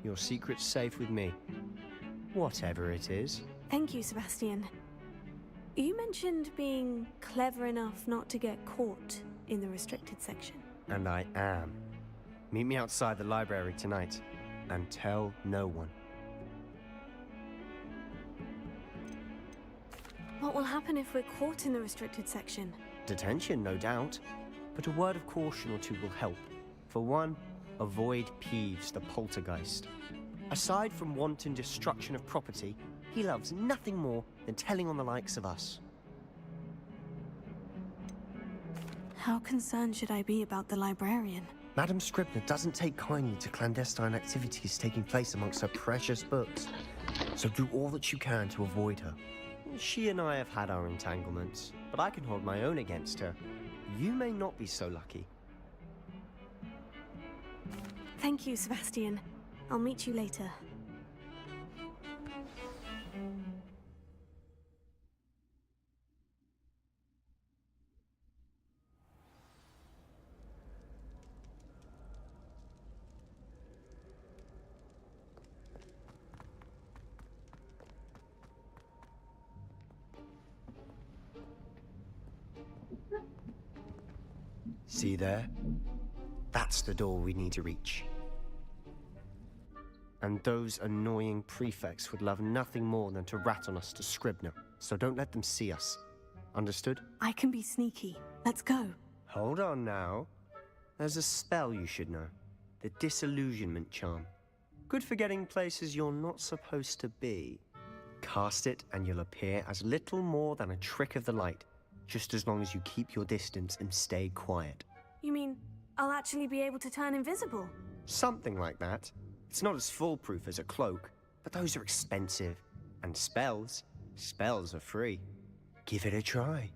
Your secret's safe with me. Whatever it is. Thank you, Sebastian. You mentioned being clever enough not to get caught in the restricted section. And I am. Meet me outside the library tonight, and tell no one. What will happen if we're caught in the restricted section? Detention, no doubt. But a word of caution or two will help. For one, avoid Peeves, the poltergeist. Aside from wanton destruction of property, he loves nothing more than telling on the likes of us. How concerned should I be about the librarian? Madame Scribner doesn't take kindly to clandestine activities taking place amongst her precious books. So do all that you can to avoid her. She and I have had our entanglements, but I can hold my own against her. You may not be so lucky. Thank you, Sebastian. I'll meet you later. See there? That's the door we need to reach. And those annoying prefects would love nothing more than to rat on us to Scribner, so don't let them see us. Understood? I can be sneaky. Let's go. Hold on now. There's a spell you should know. The Disillusionment Charm. Good for getting places you're not supposed to be. Cast it and you'll appear as little more than a trick of the light, just as long as you keep your distance and stay quiet. You mean I'll actually be able to turn invisible? Something like that. It's not as foolproof as a cloak, but those are expensive. And spells are free. Give it a try.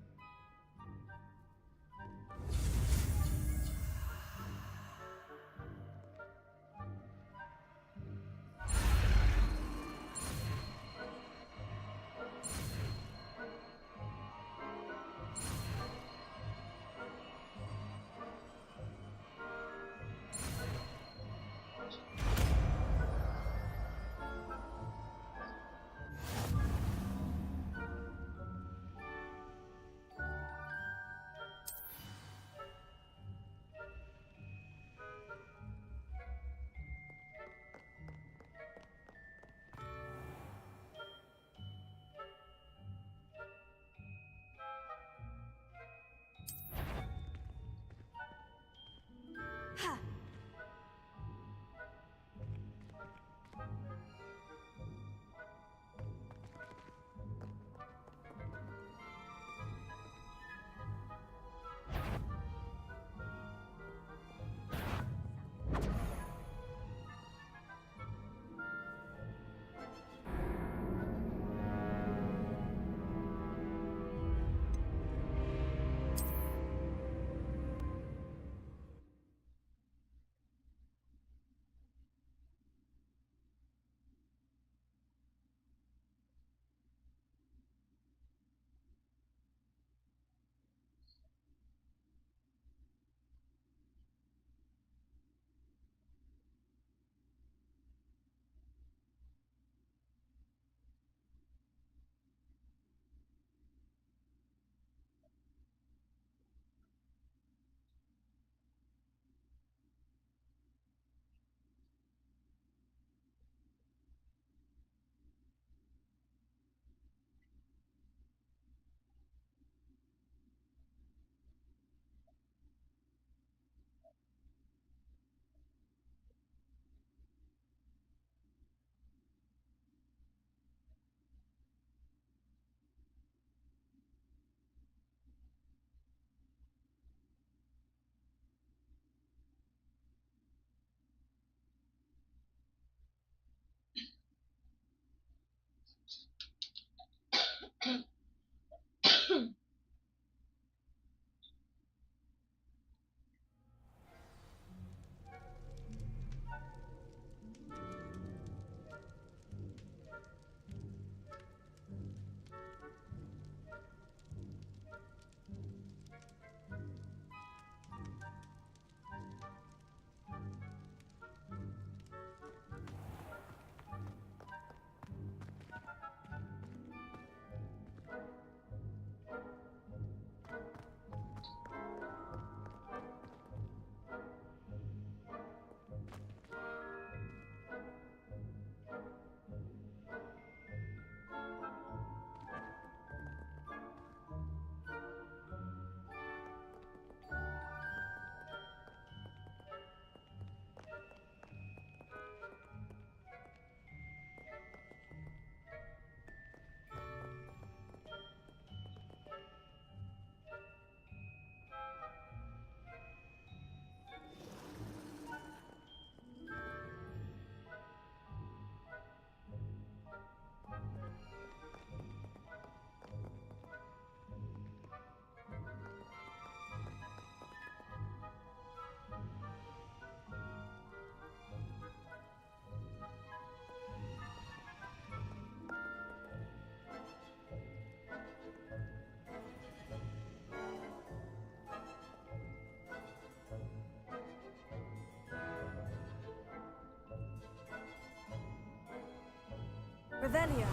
Revelio.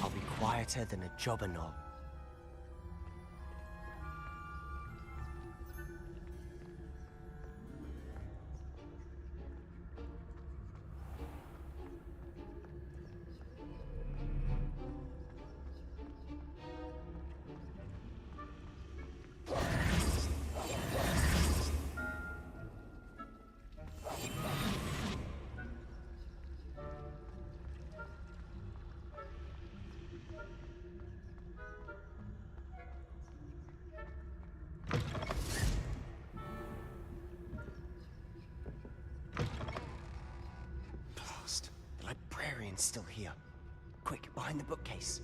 I'll be quieter than a jobberknoll. Blast! The librarian's still here. Quick, behind the bookcase.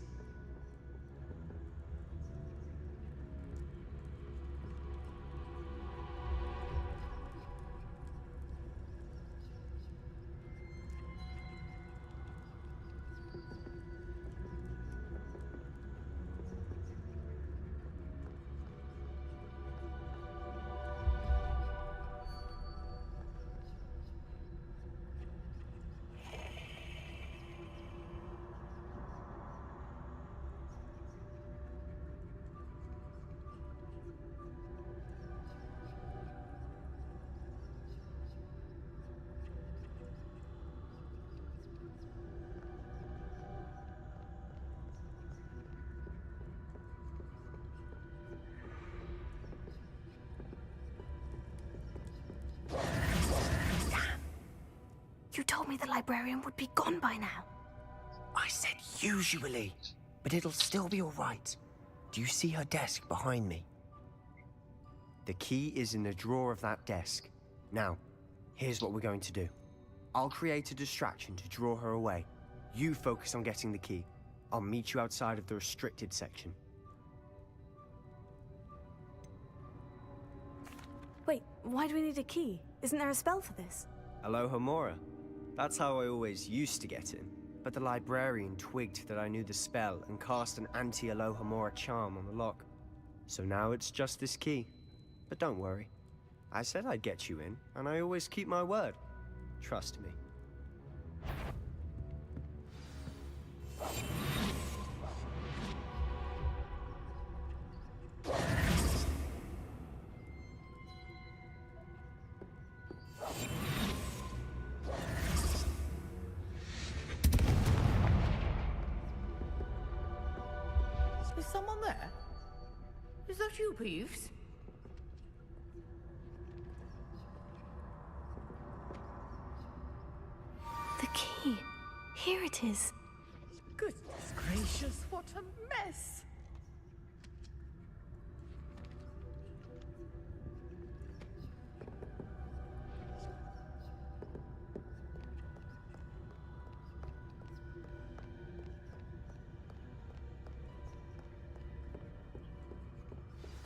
You told me the librarian would be gone by now. I said usually, but it'll still be all right. Do you see her desk behind me? The key is in the drawer of that desk. Now, here's what we're going to do. I'll create a distraction to draw her away. You focus on getting the key. I'll meet you outside of the restricted section. Wait, why do we need a key? Isn't there a spell for this? Alohomora. That's how I always used to get in. But the librarian twigged that I knew the spell and cast an anti-Alohomora charm on the lock. So now it's just this key. But don't worry. I said I'd get you in, and I always keep my word. Trust me. someone there? Is that you, Peeves? The key. Here it is. Goodness gracious, what a mess!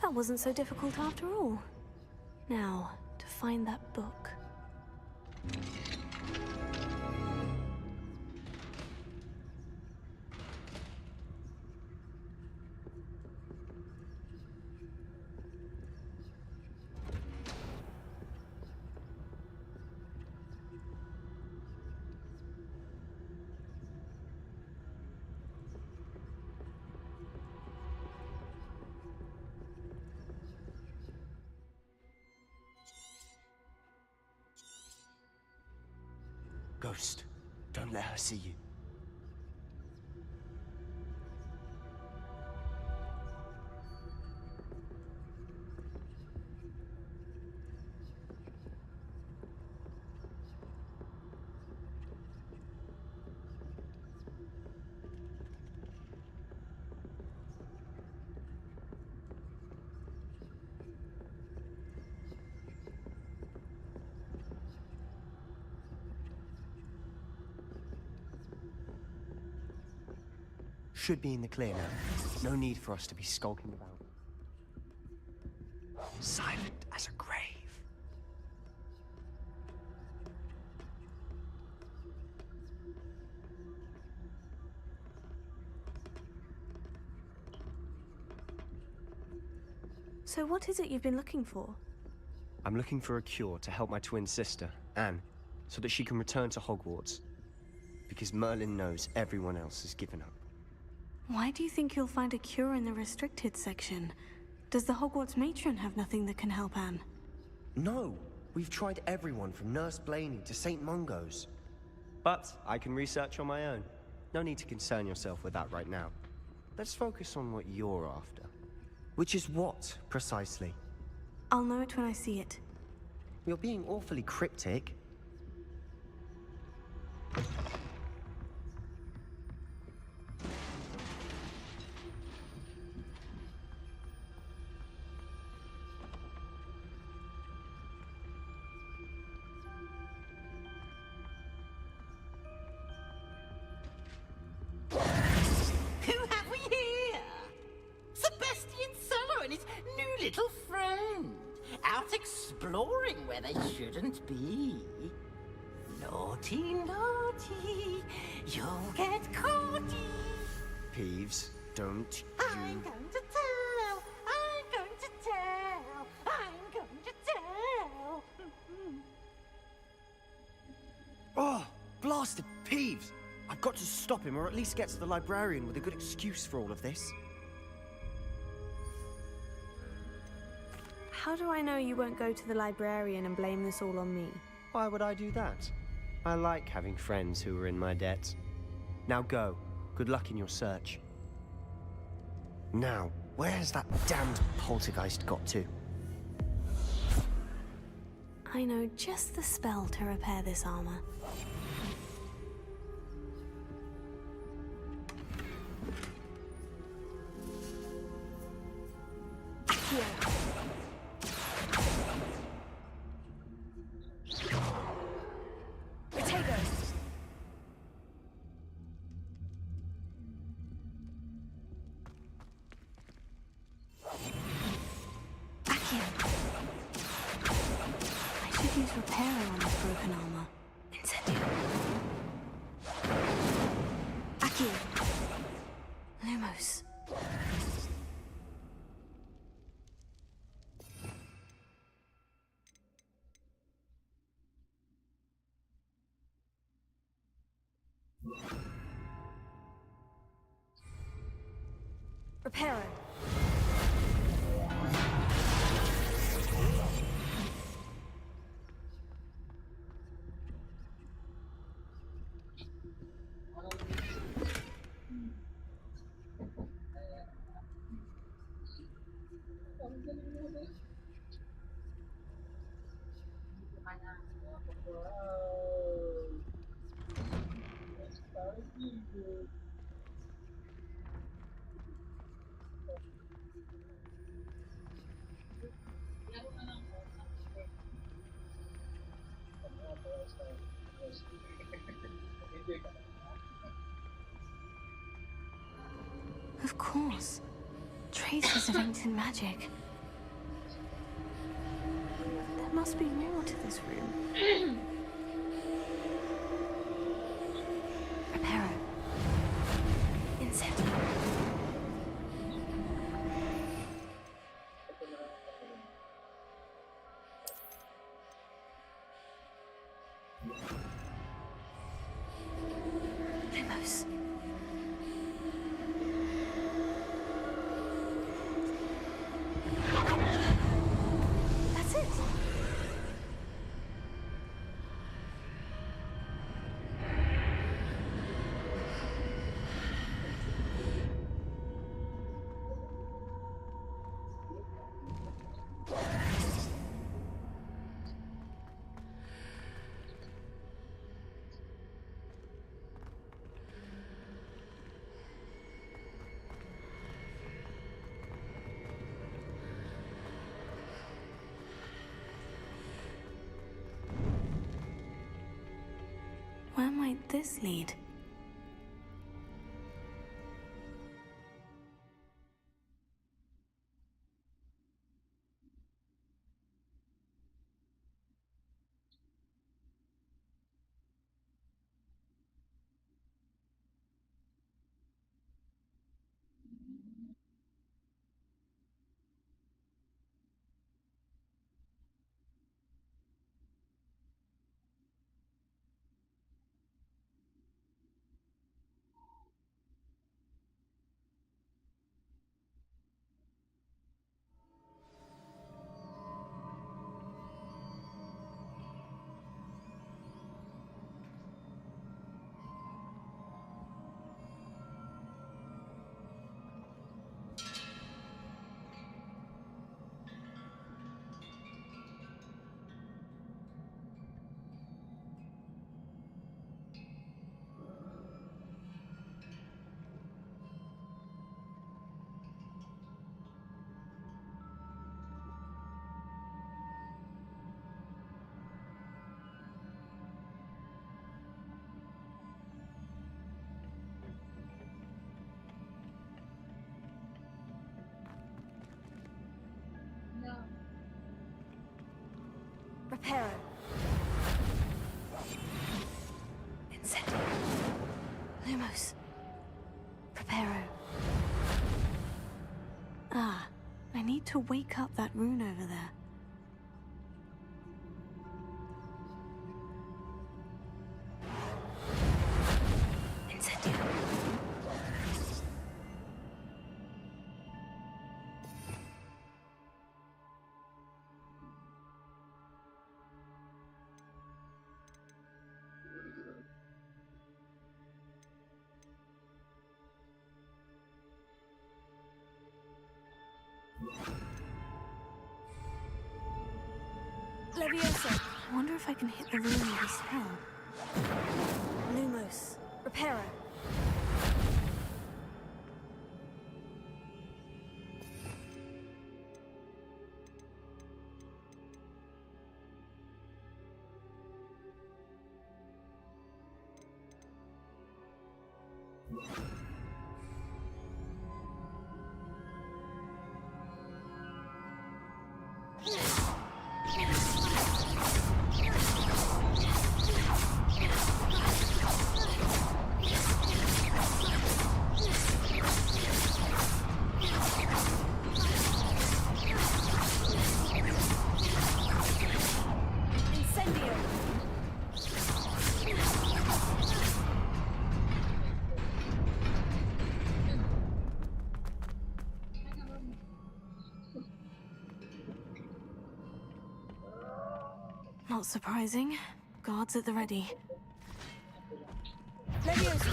That wasn't so difficult after all. Now, to find that book. Ghost, don't let her see you. Should be in the clear now. No need for us to be skulking about. Silent as a grave. So what is it you've been looking for? I'm looking for a cure to help my twin sister, Anne, so that she can return to Hogwarts. Because Merlin knows everyone else has given up. Why do you think you'll find a cure in the restricted section? Does the Hogwarts matron have nothing that can help Anne? No! We've tried everyone from Nurse Blaney to St. Mungo's. But I can research on my own. No need to concern yourself with that right now. Let's focus on what you're after. Which is what, precisely? I'll know it when I see it. You're being awfully cryptic. Who have we here? Sebastian Sallow and his new little friend. Out exploring where they shouldn't be. Naughty, naughty, you'll get caughty. Peeves, don't I'm going to tell, I'm going to tell, I'm going to tell. Oh, blasted Peeves! I've got to stop him, or at least get to the librarian with a good excuse for all of this. How do I know you won't go to the librarian and blame this all on me? Why would I do that? I like having friends who are in my debt. Now go. Good luck in your search. Now, where has that damned poltergeist got to? I know just the spell to repair this armor. Use repairer on this broken armor. Incendio. Accio. Lumos. Repairer. Of course. Traces of ancient magic. There must be more to this room. Reparo. Incendio. Lumos. That's it. Where might this lead? Reparo. Incendio. Lumos. Reparo. Ah, I need to wake up that rune over there. Incendio. Leviosa. I wonder if I can hit the rune with a spell. Lumos. Reparo. Not surprising. Guards at the ready. Leviosa.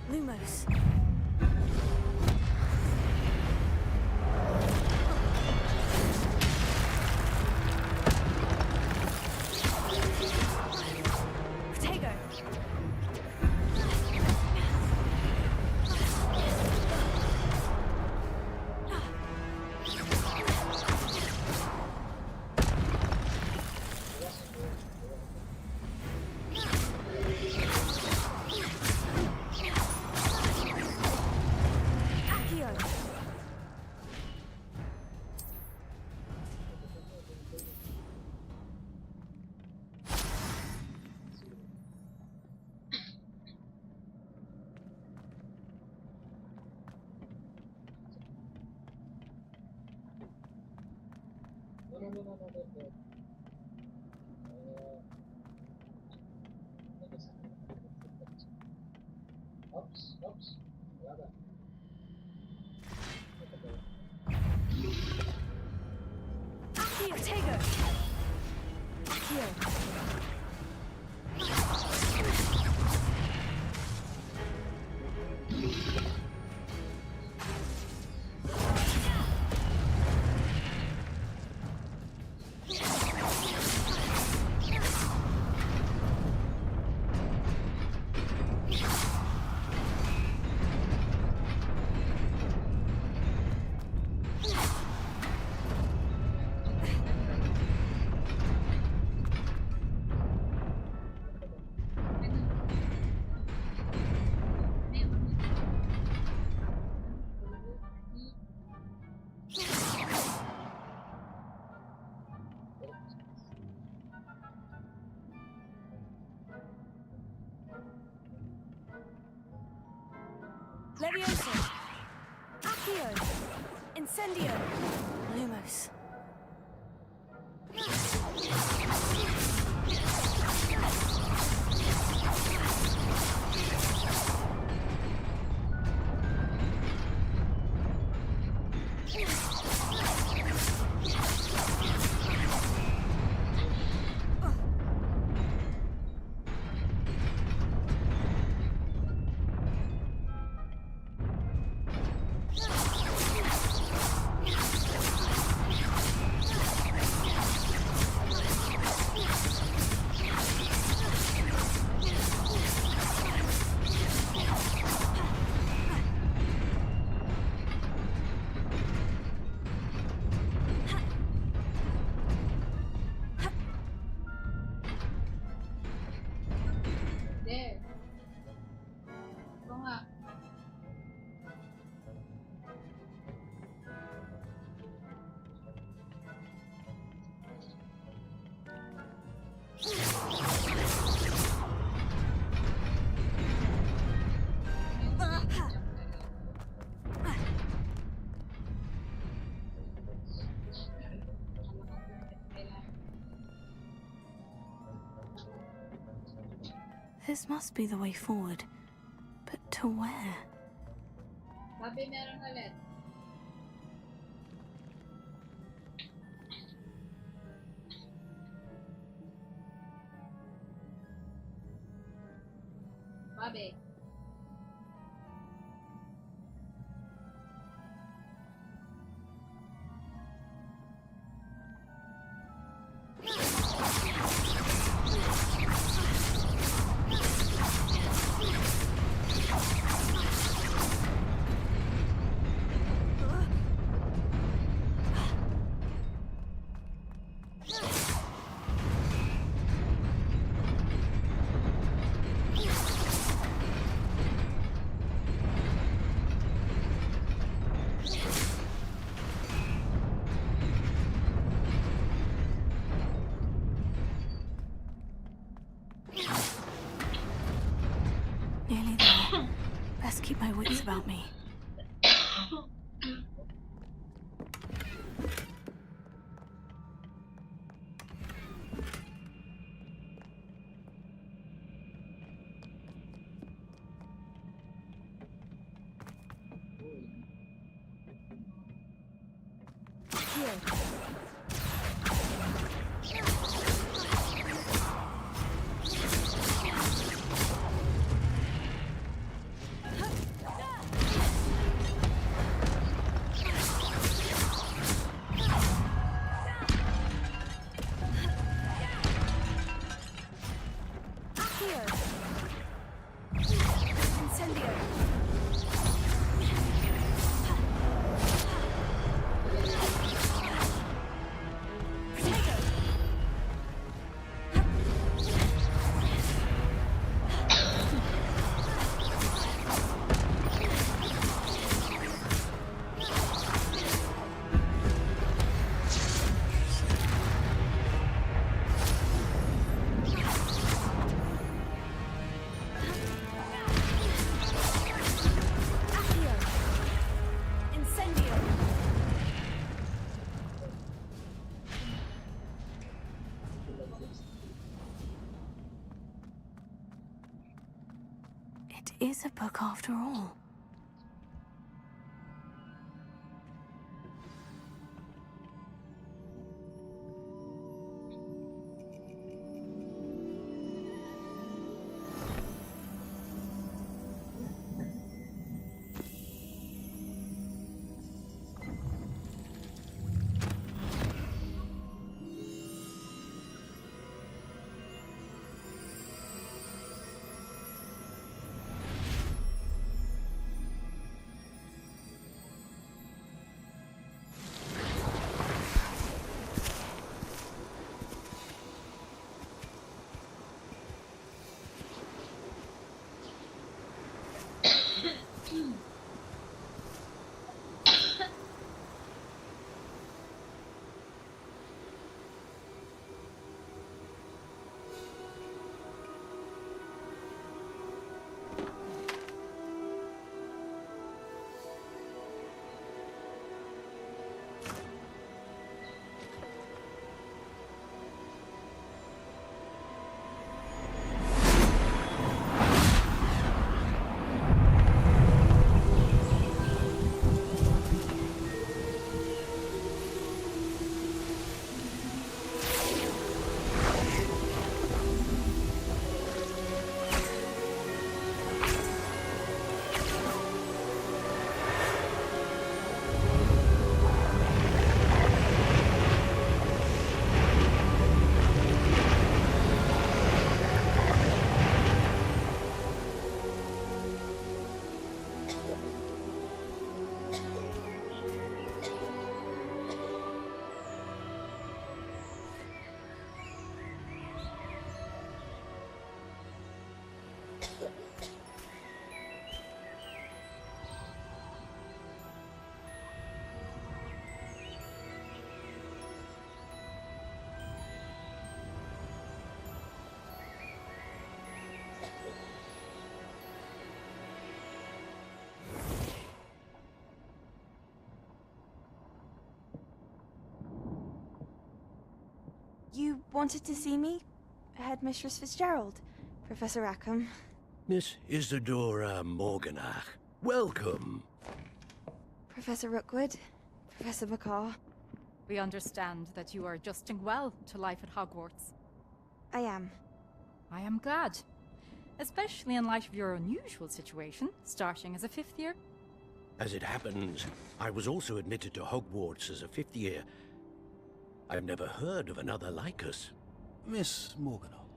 Lumos. Oops, oops. Wala ba? Accio, Tego! Accio. Levioso! Accio! Incendio! Lumos. There. Ito nga. This must be the way forward. But to where? Sabi meron ulit. Sabi. Nearly there. Best keep my wits about me. is a book after all. You wanted to see me? Headmistress Fitzgerald, Professor Rackham. Miss Isadora Morganach, welcome. Professor Rookwood, Professor McCaw. We understand that you are adjusting well to life at Hogwarts. I am. I am glad. Especially in light of your unusual situation, starting as a 5th year. As it happens, I was also admitted to Hogwarts as a 5th year. I've never heard of another like us. Miss Morganach,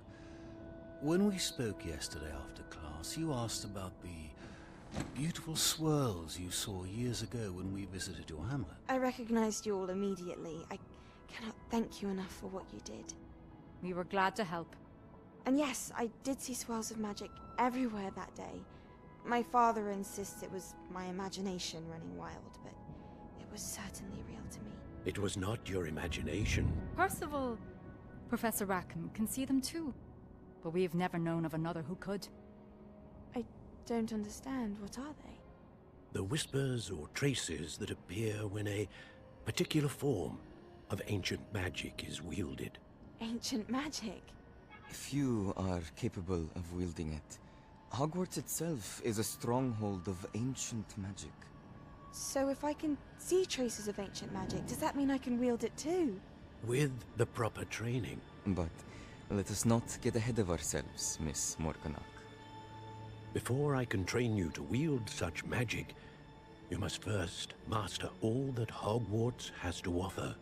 when we spoke yesterday after class, you asked about the beautiful swirls you saw years ago when we visited your hamlet. I recognized you all immediately. I cannot thank you enough for what you did. We were glad to help. And yes, I did see swirls of magic everywhere that day. My father insists it was my imagination running wild, but it was certainly real to me. It was not your imagination. Percival, Professor Rackham can see them too. But we have never known of another who could. I don't understand. What are they? The whispers or traces that appear when a particular form of ancient magic is wielded. Ancient magic? Few are capable of wielding it. Hogwarts itself is a stronghold of ancient magic. So if I can see traces of ancient magic, does that mean I can wield it too? With the proper training. But let us not get ahead of ourselves, Miss Morganach. Before I can train you to wield such magic, you must first master all that Hogwarts has to offer.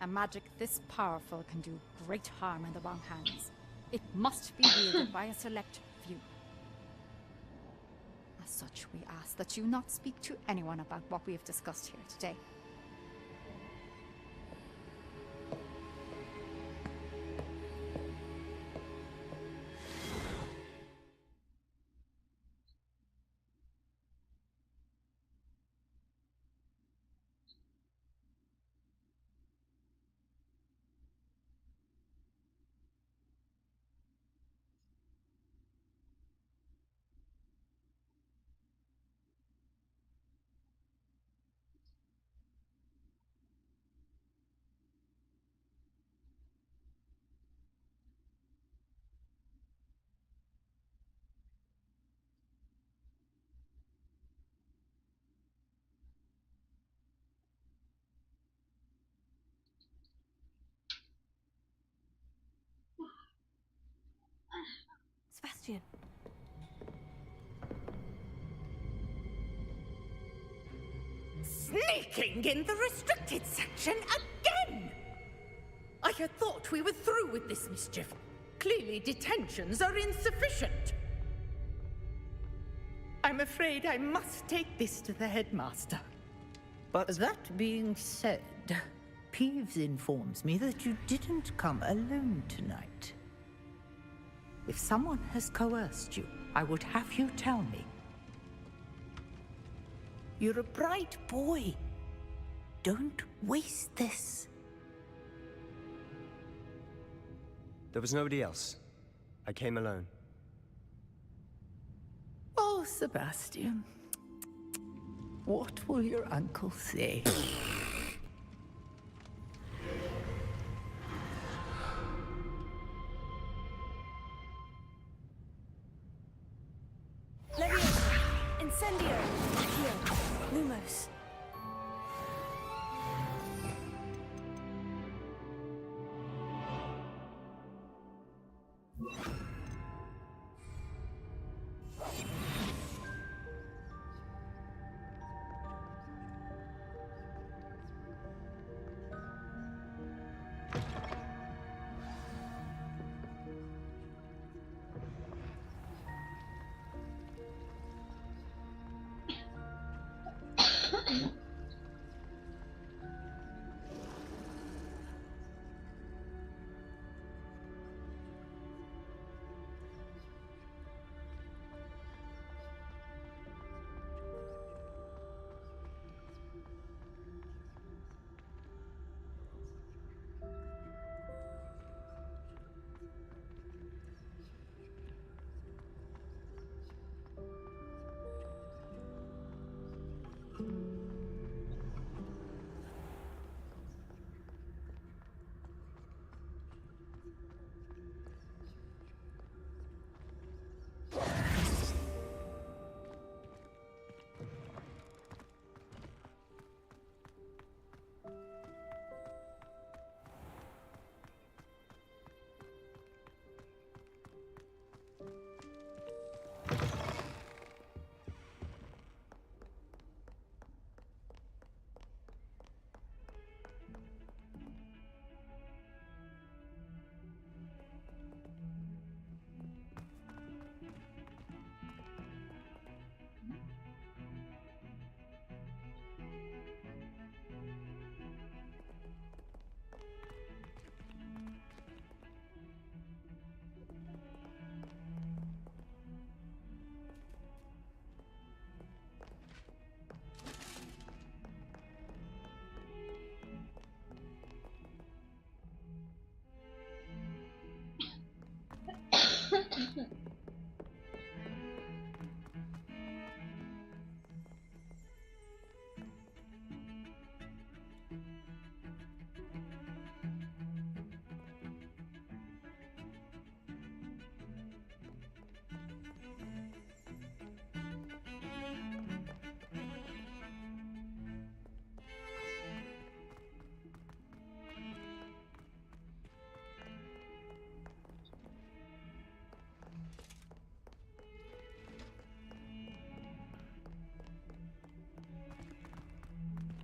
A magic this powerful can do great harm in the wrong hands. It must be wielded by a select few. As such, we ask that you not speak to anyone about what we have discussed here today. Sebastian. Sneaking in the restricted section again! I had thought we were through with this mischief. Clearly detentions are insufficient. I'm afraid I must take this to the headmaster. But that being said, Peeves informs me that you didn't come alone tonight. If someone has coerced you, I would have you tell me. You're a bright boy. Don't waste this. There was nobody else. I came alone. Oh, Sebastian. What will your uncle say? Leviosa! Incendio! Accio! Lumos!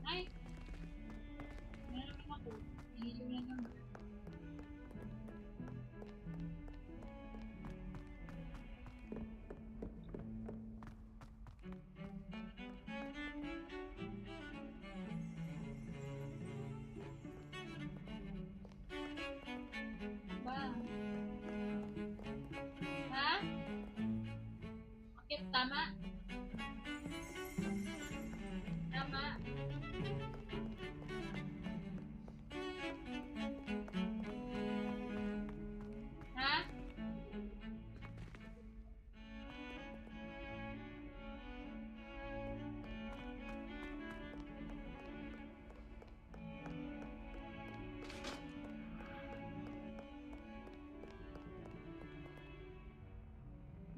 Ay! Wala naman ako. Hilo na naman. Ba? Ha? Okay, tama. Tama. Ha?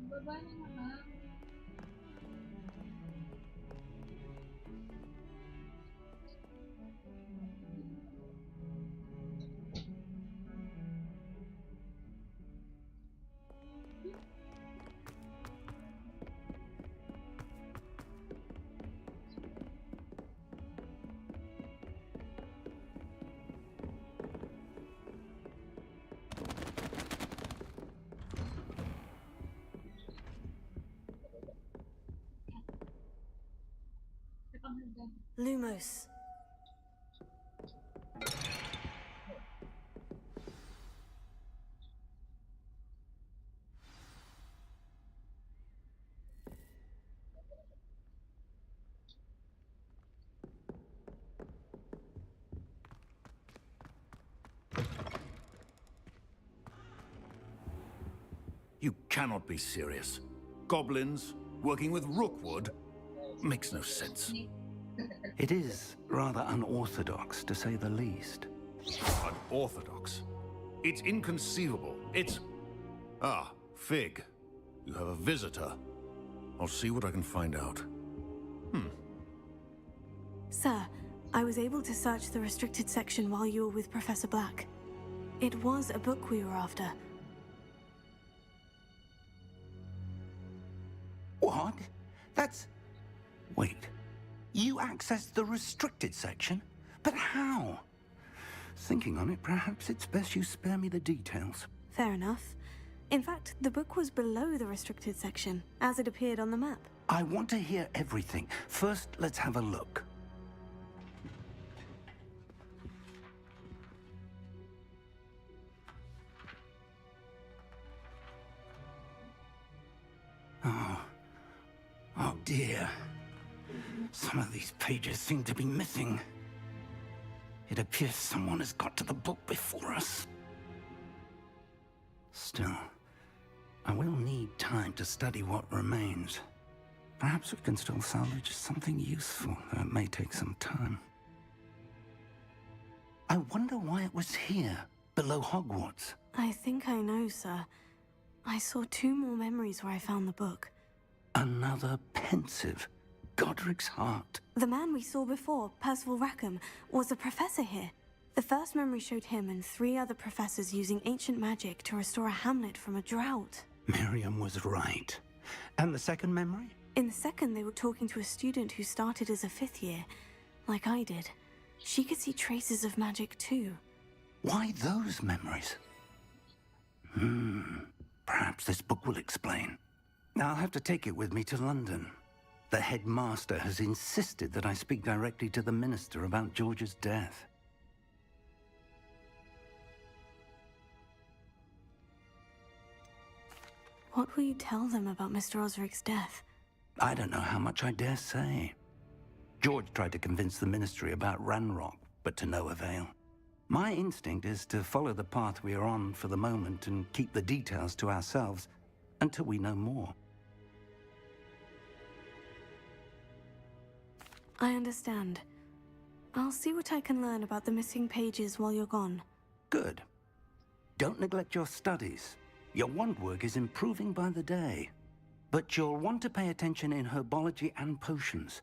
Baba na naman. Lumos. You cannot be serious. Goblins working with Rookwood makes no sense. It is rather unorthodox, to say the least. Unorthodox? It's inconceivable. It's... Ah, Fig. You have a visitor. I'll see what I can find out. Sir, I was able to search the restricted section while you were with Professor Black. It was a book we were after. What? That's... Wait. You accessed the restricted section? But how? Thinking on it, perhaps it's best you spare me the details. Fair enough. In fact, the book was below the restricted section, as it appeared on the map. I want to hear everything. First, let's have a look. Oh dear. Some of these pages seem to be missing. It appears someone has got to the book before us. Still, I will need time to study what remains. Perhaps we can still salvage something useful, though it may take some time. I wonder why it was here, below Hogwarts. I think I know, sir. I saw 2 more memories where I found the book. Another pensive. Godric's heart. The man we saw before, Percival Rackham, was a professor here. The first memory showed him and 3 other professors using ancient magic to restore a hamlet from a drought. Miriam was right. And the second memory? In the second, they were talking to a student who started as a 5th year, like I did. She could see traces of magic too. Why those memories? Perhaps this book will explain. I'll have to take it with me to London. The headmaster has insisted that I speak directly to the minister about George's death. What will you tell them about Mr. Osric's death? I don't know how much I dare say. George tried to convince the ministry about Ranrock, but to no avail. My instinct is to follow the path we are on for the moment and keep the details to ourselves until we know more. I understand. I'll see what I can learn about the missing pages while you're gone. Good. Don't neglect your studies. Your wand work is improving by the day. But you'll want to pay attention in herbology and potions.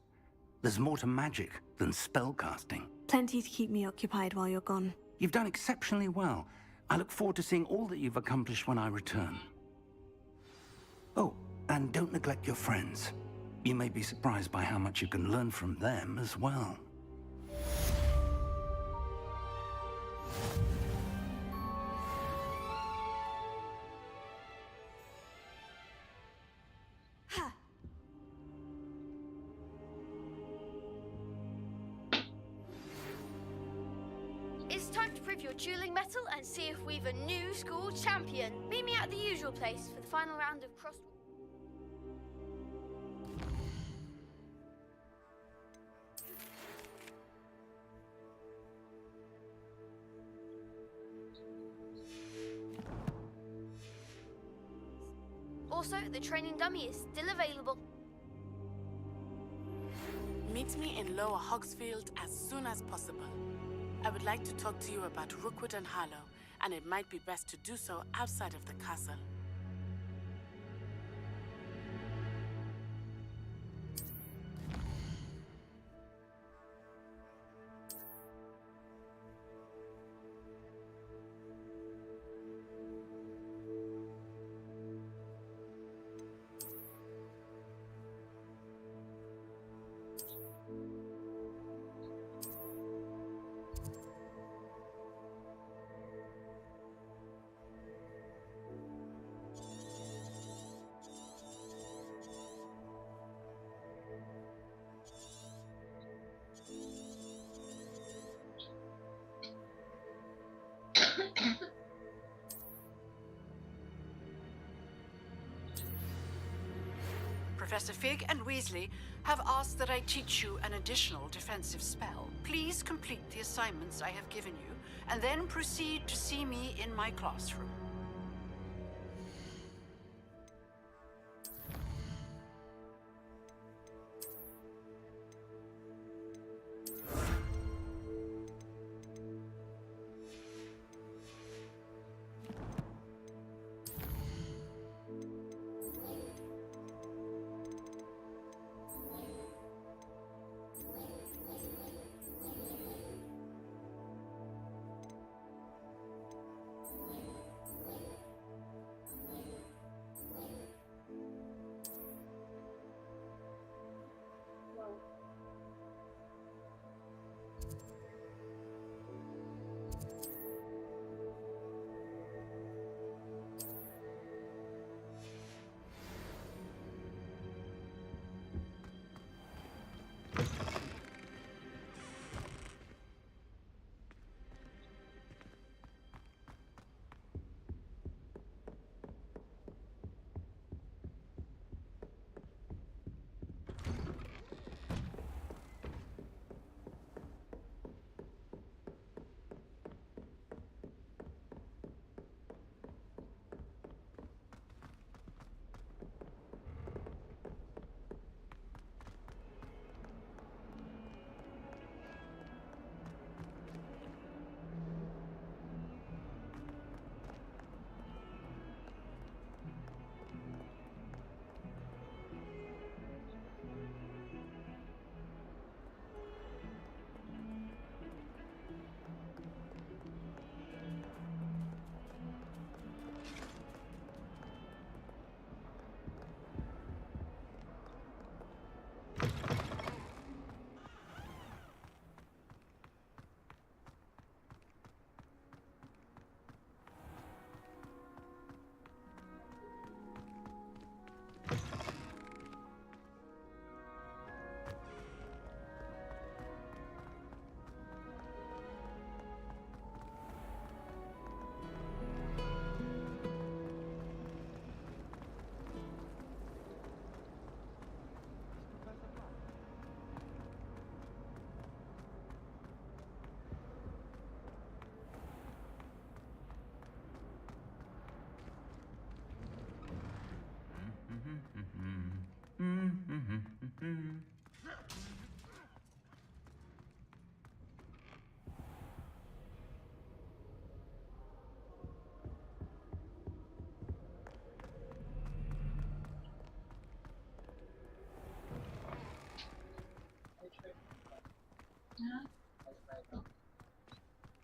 There's more to magic than spellcasting. Plenty to keep me occupied while you're gone. You've done exceptionally well. I look forward to seeing all that you've accomplished when I return. Oh, and don't neglect your friends. You may be surprised by how much you can learn from them as well. It's time to prove your dueling mettle and see if we've a new school champion. Meet me at the usual place for the final round of cross... Also, the training dummy is still available. Meet me in Lower Hogsfield as soon as possible. I would like to talk to you about Rookwood and Harlow, and it might be best to do so outside of the castle. Professor Fig and Weasley have asked that I teach you an additional defensive spell. Please complete the assignments I have given you, and then proceed to see me in my classroom.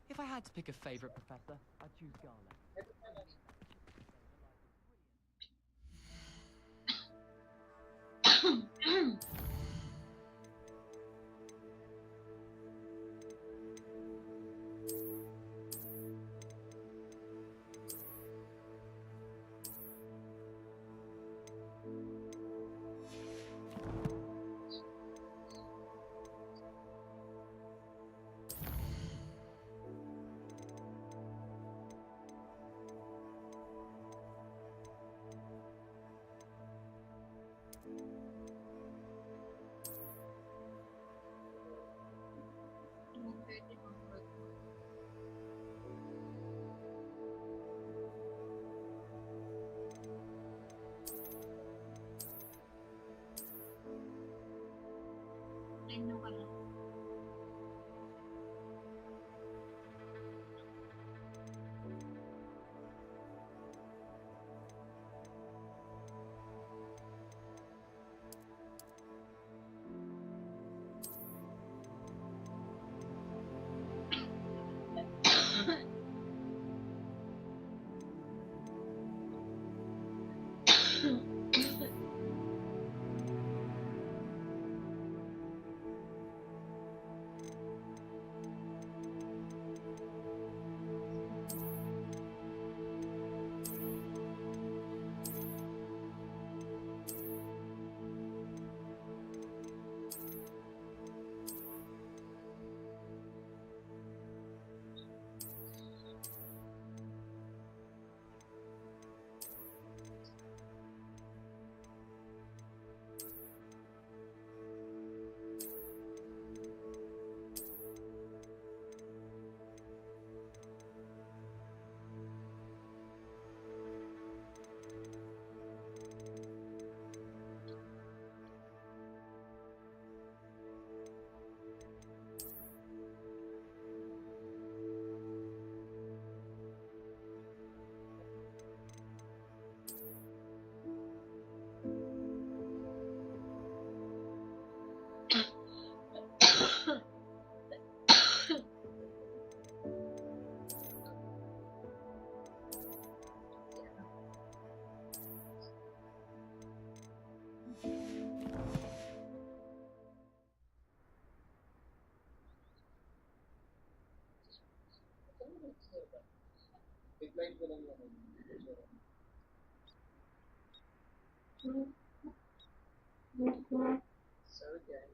If I had to pick a favorite professor, I'd choose Garlic. Decline ko lang naman. So again.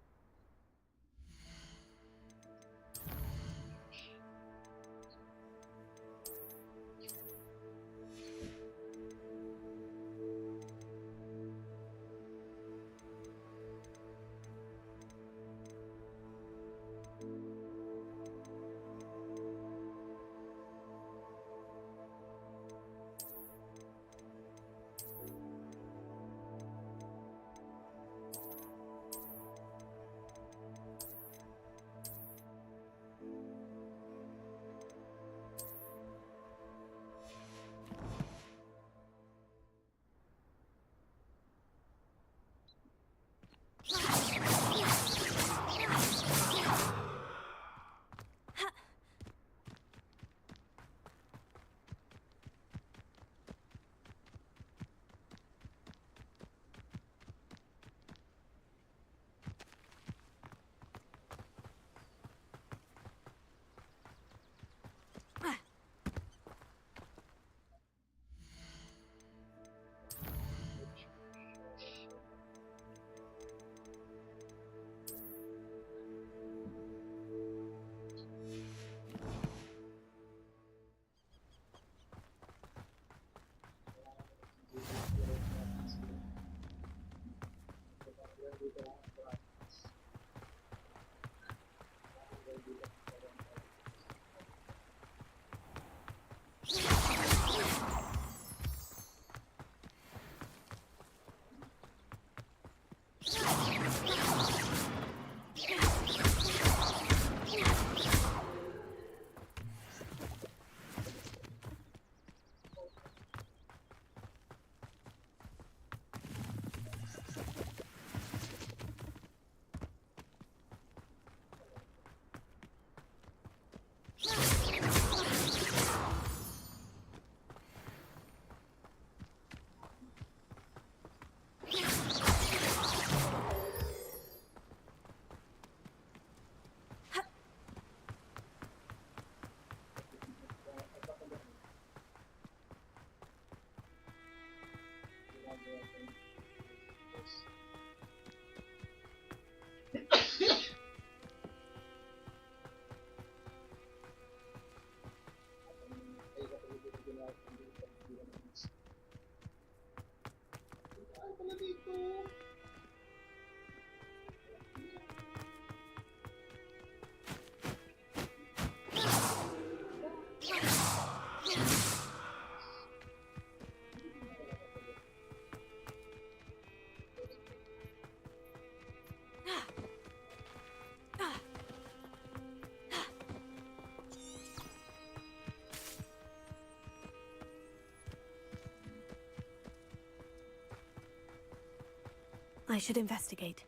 I should investigate.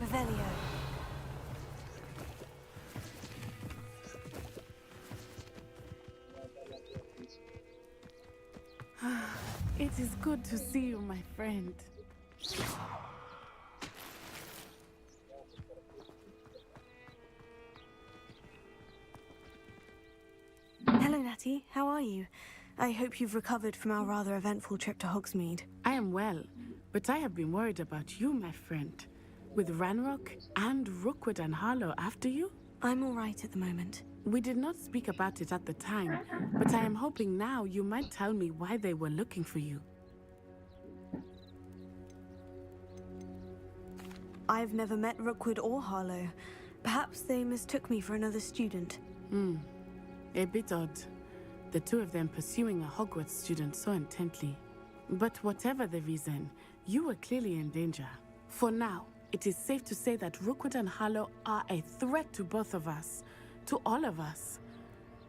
Revelio. It is good to see you, my friend. Hello, Natty. How are you? I hope you've recovered from our rather eventful trip to Hogsmeade. I am well, but I have been worried about you, my friend. With Ranrock and Rookwood and Harlow after you? I'm all right at the moment. We did not speak about it at the time, but I am hoping now you might tell me why they were looking for you. I've never met Rookwood or Harlow. Perhaps they mistook me for another student. A bit odd. The two of them pursuing a Hogwarts student so intently. But whatever the reason, you were clearly in danger. For now, it is safe to say that Rookwood and Harlow are a threat to both of us. To all of us.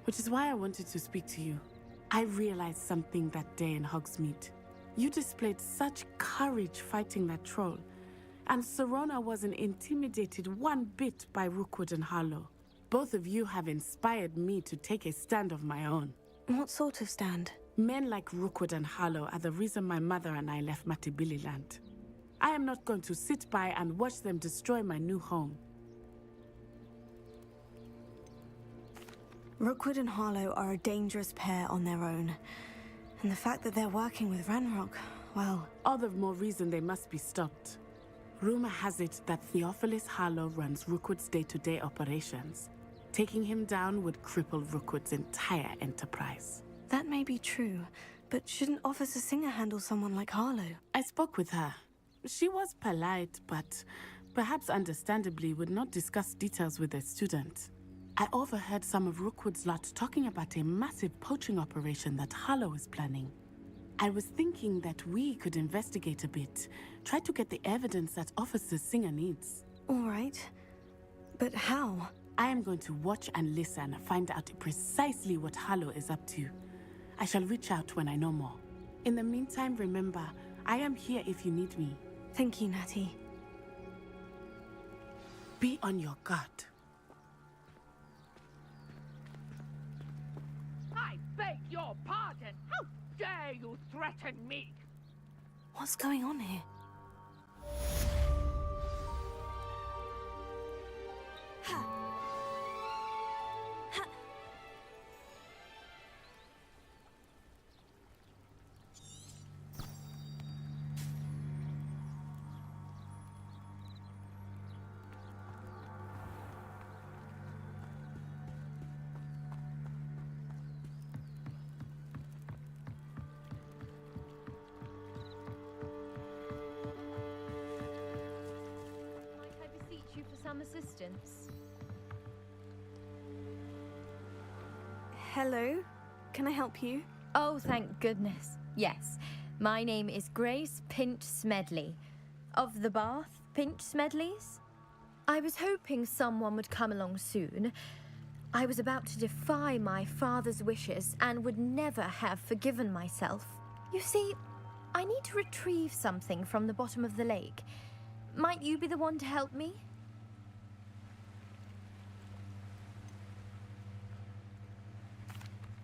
Which is why I wanted to speak to you. I realized something that day in Hogsmeade. You displayed such courage fighting that troll. And Serona wasn't intimidated one bit by Rookwood and Harlow. Both of you have inspired me to take a stand of my own. What sort of stand? Men like Rookwood and Harlow are the reason my mother and I left Matibili land. I am not going to sit by and watch them destroy my new home. Rookwood and Harlow are a dangerous pair on their own. And the fact that they're working with Ranrock, well... All the more reason they must be stopped. Rumor has it that Theophilus Harlow runs Rookwood's day-to-day operations. Taking him down would cripple Rookwood's entire enterprise. That may be true, but shouldn't Officer Singer handle someone like Harlow? I spoke with her. She was polite, but perhaps understandably would not discuss details with a student. I overheard some of Rookwood's lot talking about a massive poaching operation that Harlow is planning. I was thinking that we could investigate a bit, try to get the evidence that Officer Singer needs. All right. But how? I am going to watch and listen and find out precisely what Harlow is up to. I shall reach out when I know more. In the meantime, remember, I am here if you need me. Thank you, Natty. Be on your guard. I beg your pardon. How dare you threaten me? What's going on here? Some assistance. Hello? Can I help you? Oh, thank goodness. Yes. My name is Grace Pinch Smedley. Of the Bath Pinch Smedleys? I was hoping someone would come along soon. I was about to defy my father's wishes and would never have forgiven myself. You see, I need to retrieve something from the bottom of the lake. Might you be the one to help me?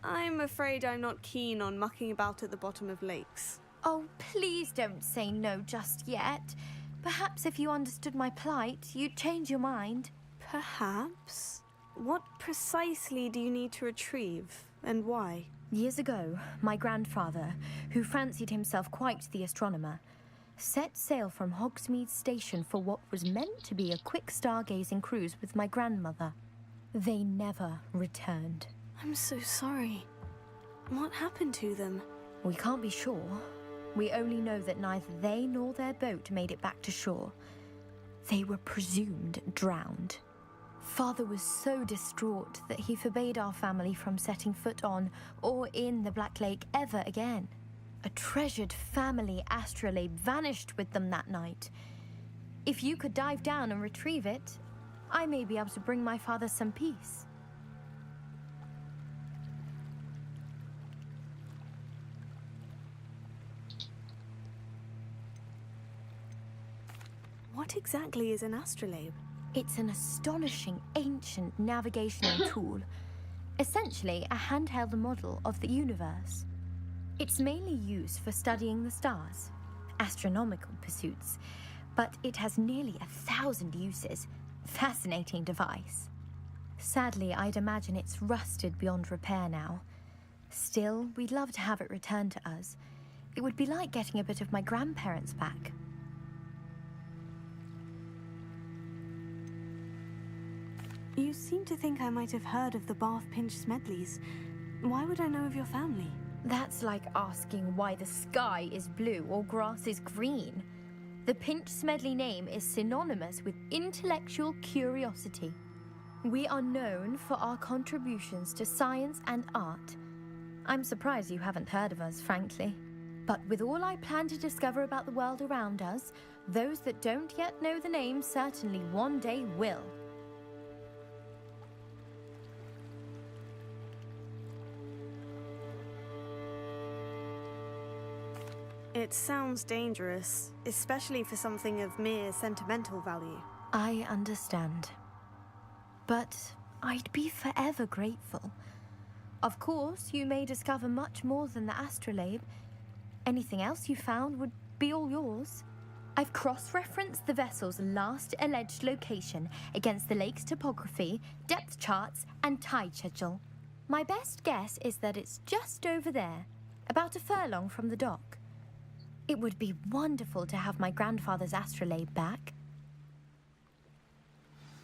I'm afraid I'm not keen on mucking about at the bottom of lakes. Oh, please don't say no just yet. Perhaps if you understood my plight, you'd change your mind. Perhaps? What precisely do you need to retrieve, and why? Years ago, my grandfather, who fancied himself quite the astronomer, set sail from Hogsmeade Station for what was meant to be a quick stargazing cruise with my grandmother. They never returned. I'm so sorry. What happened to them? We can't be sure. We only know that neither they nor their boat made it back to shore. They were presumed drowned. Father was so distraught that he forbade our family from setting foot on or in the Black Lake ever again. A treasured family astrolabe vanished with them that night. If you could dive down and retrieve it, I may be able to bring my father some peace. What exactly is an astrolabe? It's an astonishing ancient navigational tool. Essentially, a handheld model of the universe. It's mainly used for studying the stars, astronomical pursuits, but it has nearly 1,000 uses. Fascinating device. Sadly, I'd imagine it's rusted beyond repair now. Still, we'd love to have it returned to us. It would be like getting a bit of my grandparents back. You seem to think I might have heard of the Bath Pinch Smedleys. Why would I know of your family? That's like asking why the sky is blue or grass is green. The Pinch Smedley name is synonymous with intellectual curiosity. We are known for our contributions to science and art. I'm surprised you haven't heard of us, frankly. But with all I plan to discover about the world around us, those that don't yet know the name certainly one day will. It sounds dangerous, especially for something of mere sentimental value. I understand. But I'd be forever grateful. Of course, you may discover much more than the astrolabe. Anything else you found would be all yours. I've cross-referenced the vessel's last alleged location against the lake's topography, depth charts, and tide schedule. My best guess is that it's just over there, about a furlong from the dock. It would be wonderful to have my grandfather's astrolabe back.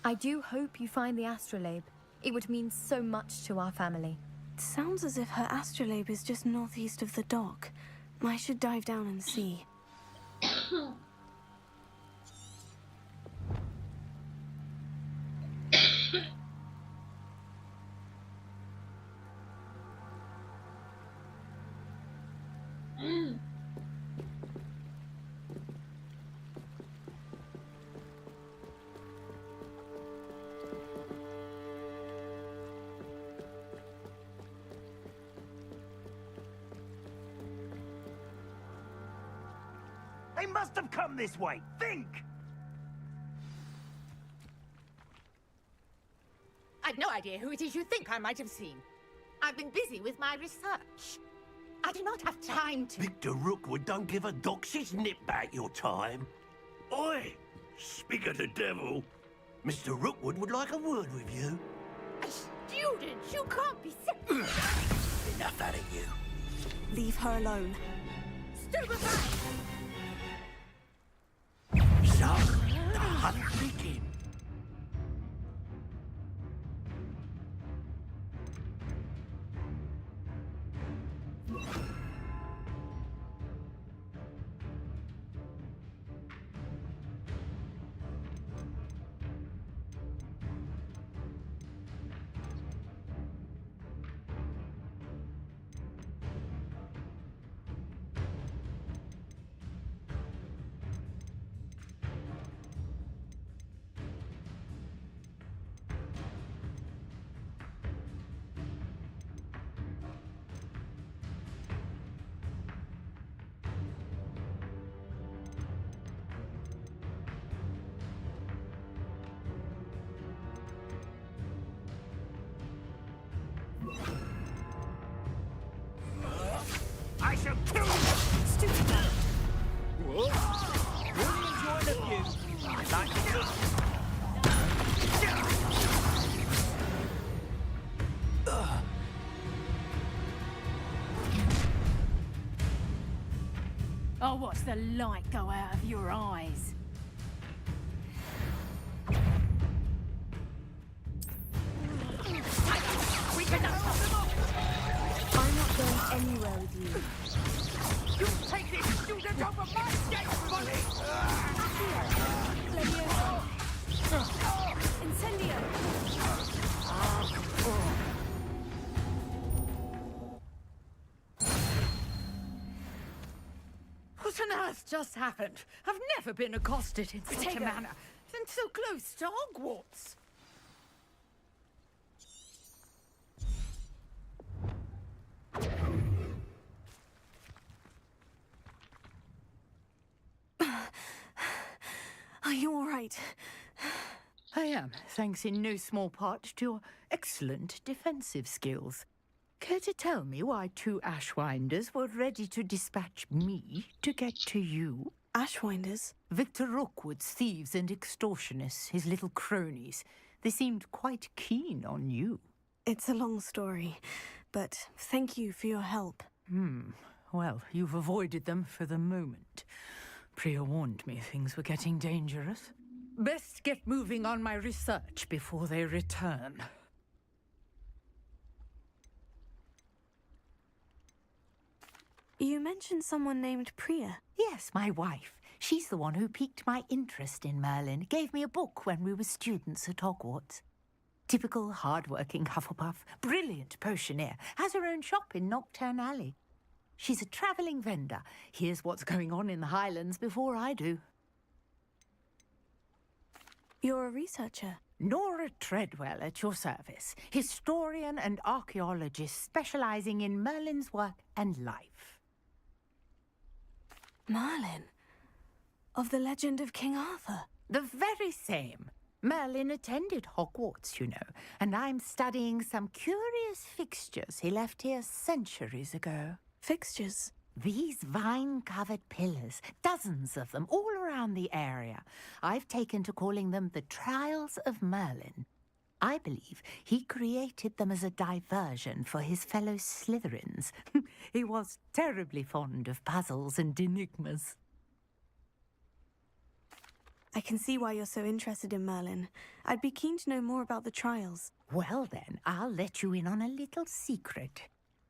I do hope you find the astrolabe. It would mean so much to our family. It sounds as if her astrolabe is just northeast of the dock. I should dive down and see. They must have come this way. Think! I've no idea who it is you think I might have seen. I've been busy with my research. I do not have time to... Victor Rookwood don't give a doxy's nip back your time. Oi! Speak of the devil. Mr. Rookwood would like a word with you. A student? You can't be serious. Enough out of you. Leave her alone. Stupefy! So, the hunt begins. I shall kill you! Stupid man! Really enjoying the view. I like it. I'll watch the light go out of your eyes. I'm not going anywhere with you. You take this student over my dead body! Incendio! What on earth just happened? I've never been accosted in such a manner. And so close to Hogwarts. Are you all right? I am, thanks in no small part to your excellent defensive skills. Care to tell me why two Ashwinders were ready to dispatch me to get to you? Ashwinders? Victor Rookwood's thieves and extortionists, his little cronies. They seemed quite keen on you. It's a long story, but thank you for your help. Well, you've avoided them for the moment. Priya warned me things were getting dangerous. Best get moving on my research before they return. You mentioned someone named Priya. Yes, my wife. She's the one who piqued my interest in Merlin. Gave me a book when we were students at Hogwarts. Typical hard-working Hufflepuff. Brilliant potioneer. Has her own shop in Knockturn Alley. She's a travelling vendor. Hears what's going on in the Highlands before I do. You're a researcher. Nora Treadwell at your service. Historian and archaeologist specialising in Merlin's work and life. Merlin? Of the legend of King Arthur? The very same. Merlin attended Hogwarts, you know, and I'm studying some curious fixtures he left here centuries ago. Fixtures? These vine-covered pillars, dozens of them, all around the area. I've taken to calling them the Trials of Merlin. I believe he created them as a diversion for his fellow Slytherins. He was terribly fond of puzzles and enigmas. I can see why you're so interested in Merlin. I'd be keen to know more about the trials. Well then, I'll let you in on a little secret.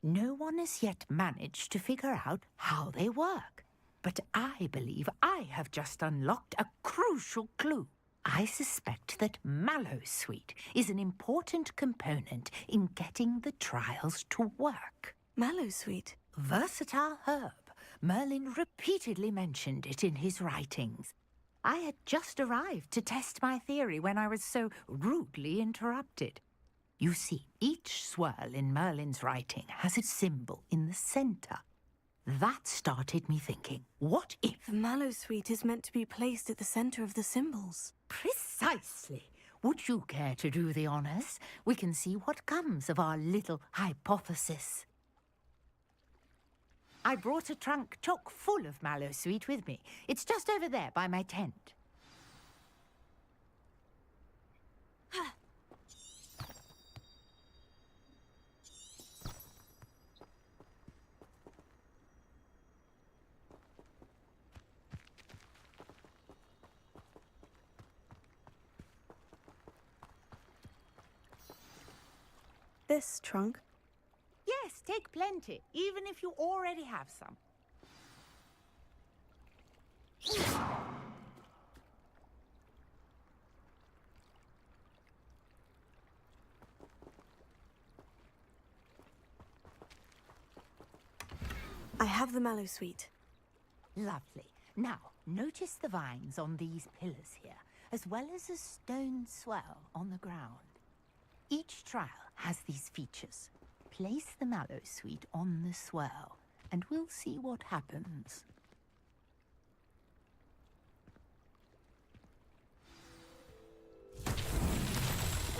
No one has yet managed to figure out how they work. But I believe I have just unlocked a crucial clue. I suspect that Mallowsweet is an important component in getting the trials to work. Mallowsweet? Versatile herb. Merlin repeatedly mentioned it in his writings. I had just arrived to test my theory when I was so rudely interrupted. You see, each swirl in Merlin's writing has a symbol in the center. That started me thinking, what if... The Mallowsweet is meant to be placed at the center of the symbols. Precisely. Would you care to do the honors? We can see what comes of our little hypothesis. I brought a trunk chock full of Mallowsweet with me. It's just over there by my tent. This trunk? Yes, take plenty, even if you already have some. I have the Mallowsweet. Lovely. Now, notice the vines on these pillars here, as well as a stone swell on the ground. Each trial has these features. Place the Mallowsweet on the swirl, and we'll see what happens.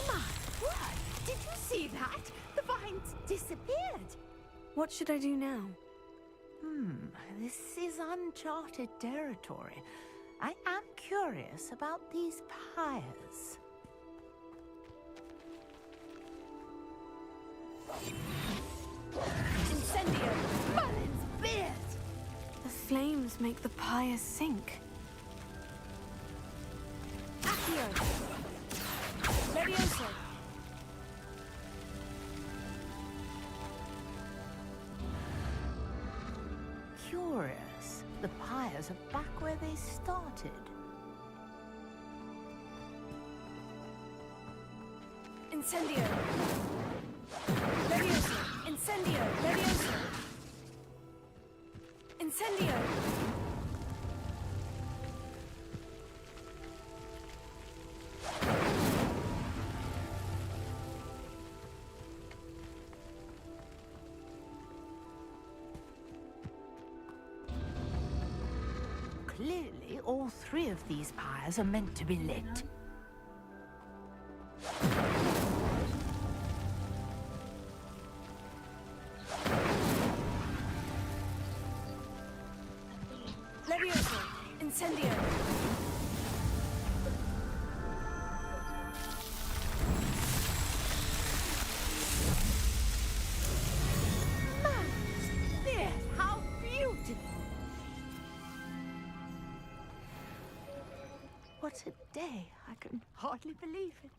My word! Did you see that? The vines disappeared! What should I do now? This is uncharted territory. I am curious about these pyres. Incendio! Merlin's beard! The flames make the pyre sink. Accio! Levioso! Curious. The pyres are back where they started. Incendio! Levioso! Incendio! Levioso! Incendio! Clearly, all three of these pyres are meant to be lit. Levioso! Incendio! There! How beautiful! What a day! I can hardly believe it.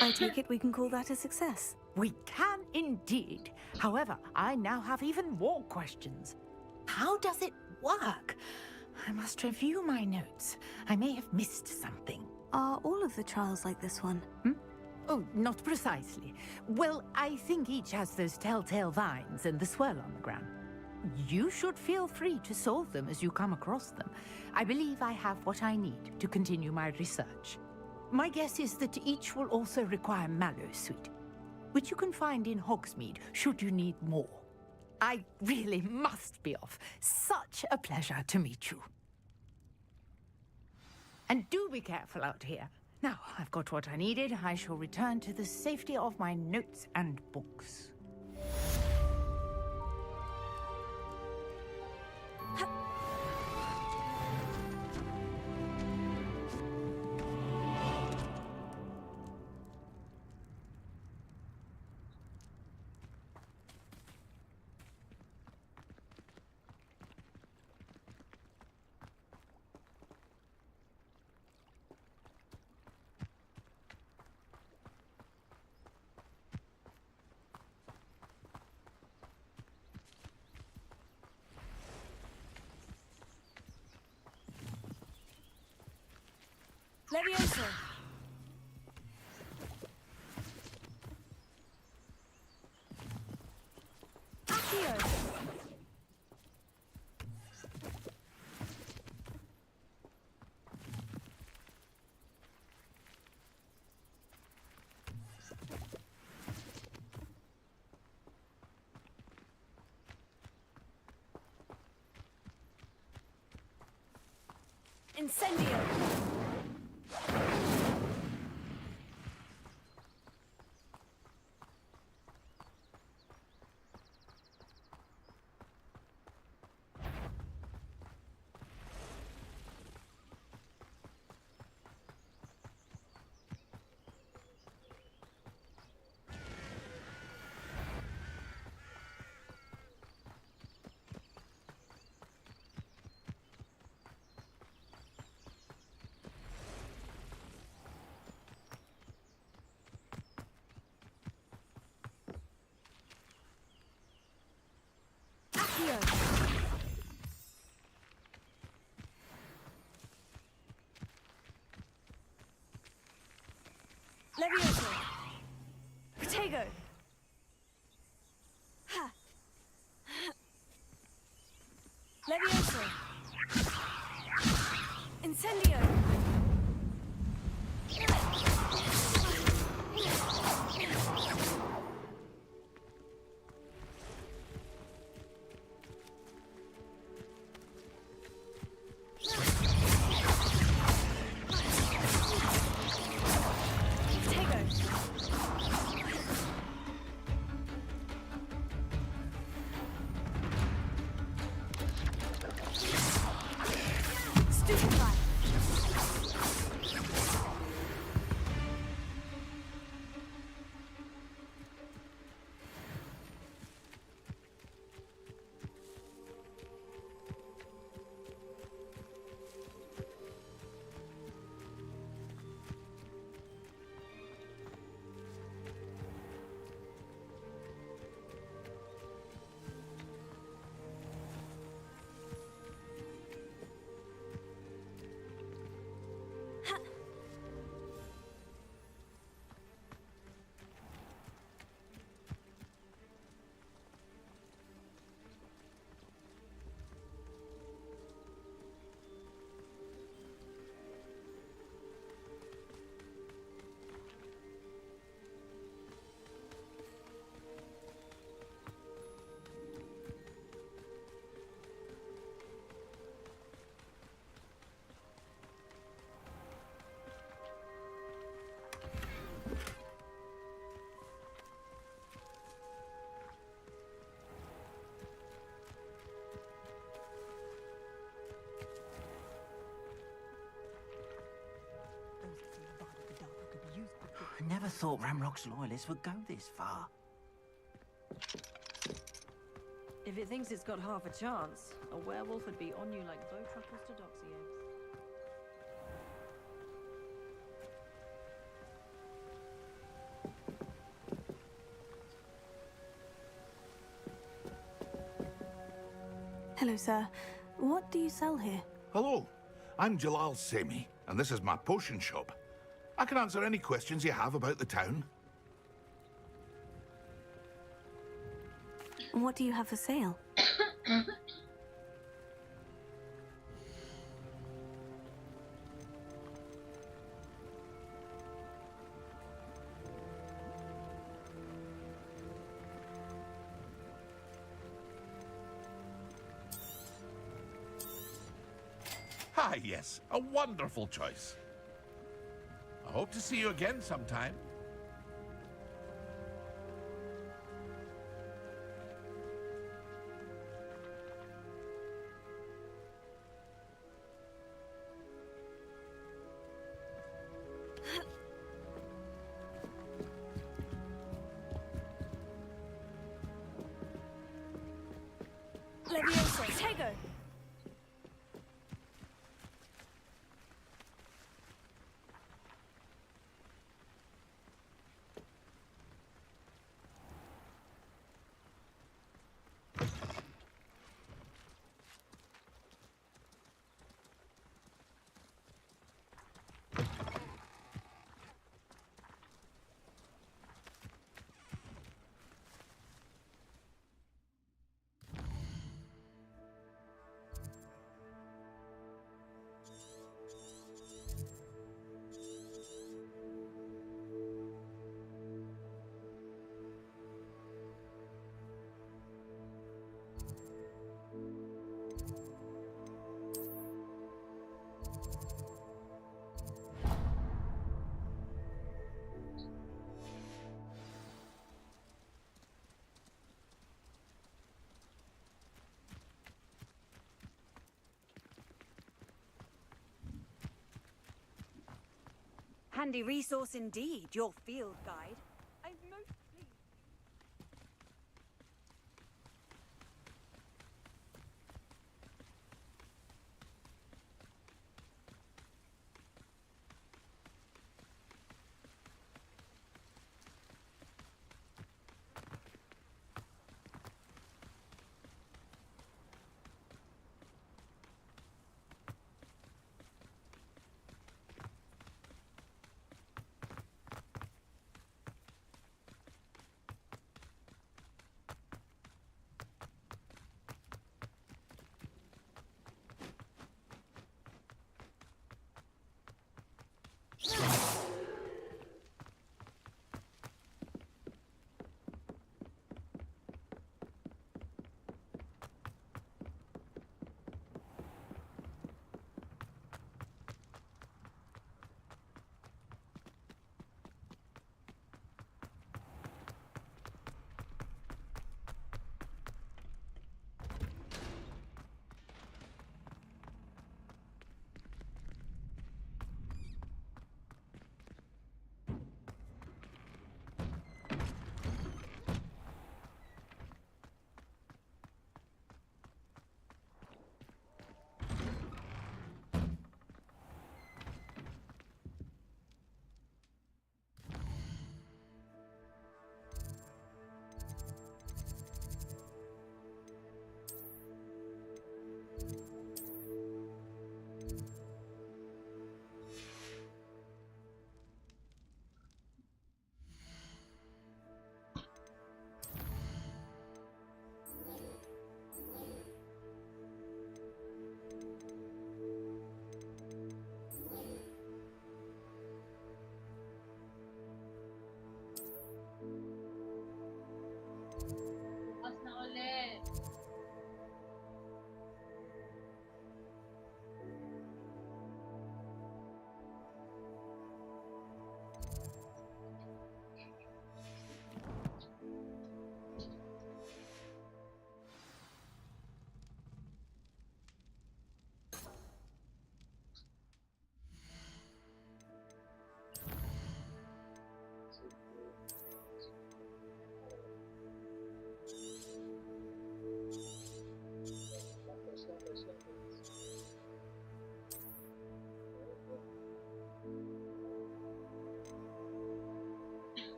I take it we can call that a success. We can indeed. However, I now have even more questions. How does it work? I must review my notes. I may have missed something. Are all of the trials like this one? Oh, not precisely. Well, I think each has those telltale vines and the swirl on the ground. You should feel free to solve them as you come across them. I believe I have what I need to continue my research. My guess is that each will also require Mallowsweet. which you can find in Hogsmeade should you need more. I really must be off. Such a pleasure to meet you. And do be careful out here. Now, I've got what I needed. I shall return to the safety of my notes and books. Levioso. Accio. Incendio. Accio. Levioso. Protego. Ha. Levioso. Incendio. I never thought Ramrock's loyalists would go this far. If it thinks it's got half a chance, a werewolf would be on you like bow truckles to doxy eggs. Hello, sir. What do you sell here? Hello, I'm Jalal Semi, and this is my potion shop. I can answer any questions you have about the town. What do you have for sale? Ah, yes, a wonderful choice. I hope to see you again sometime. Levioso, Tego! Handy resource indeed, your field guide.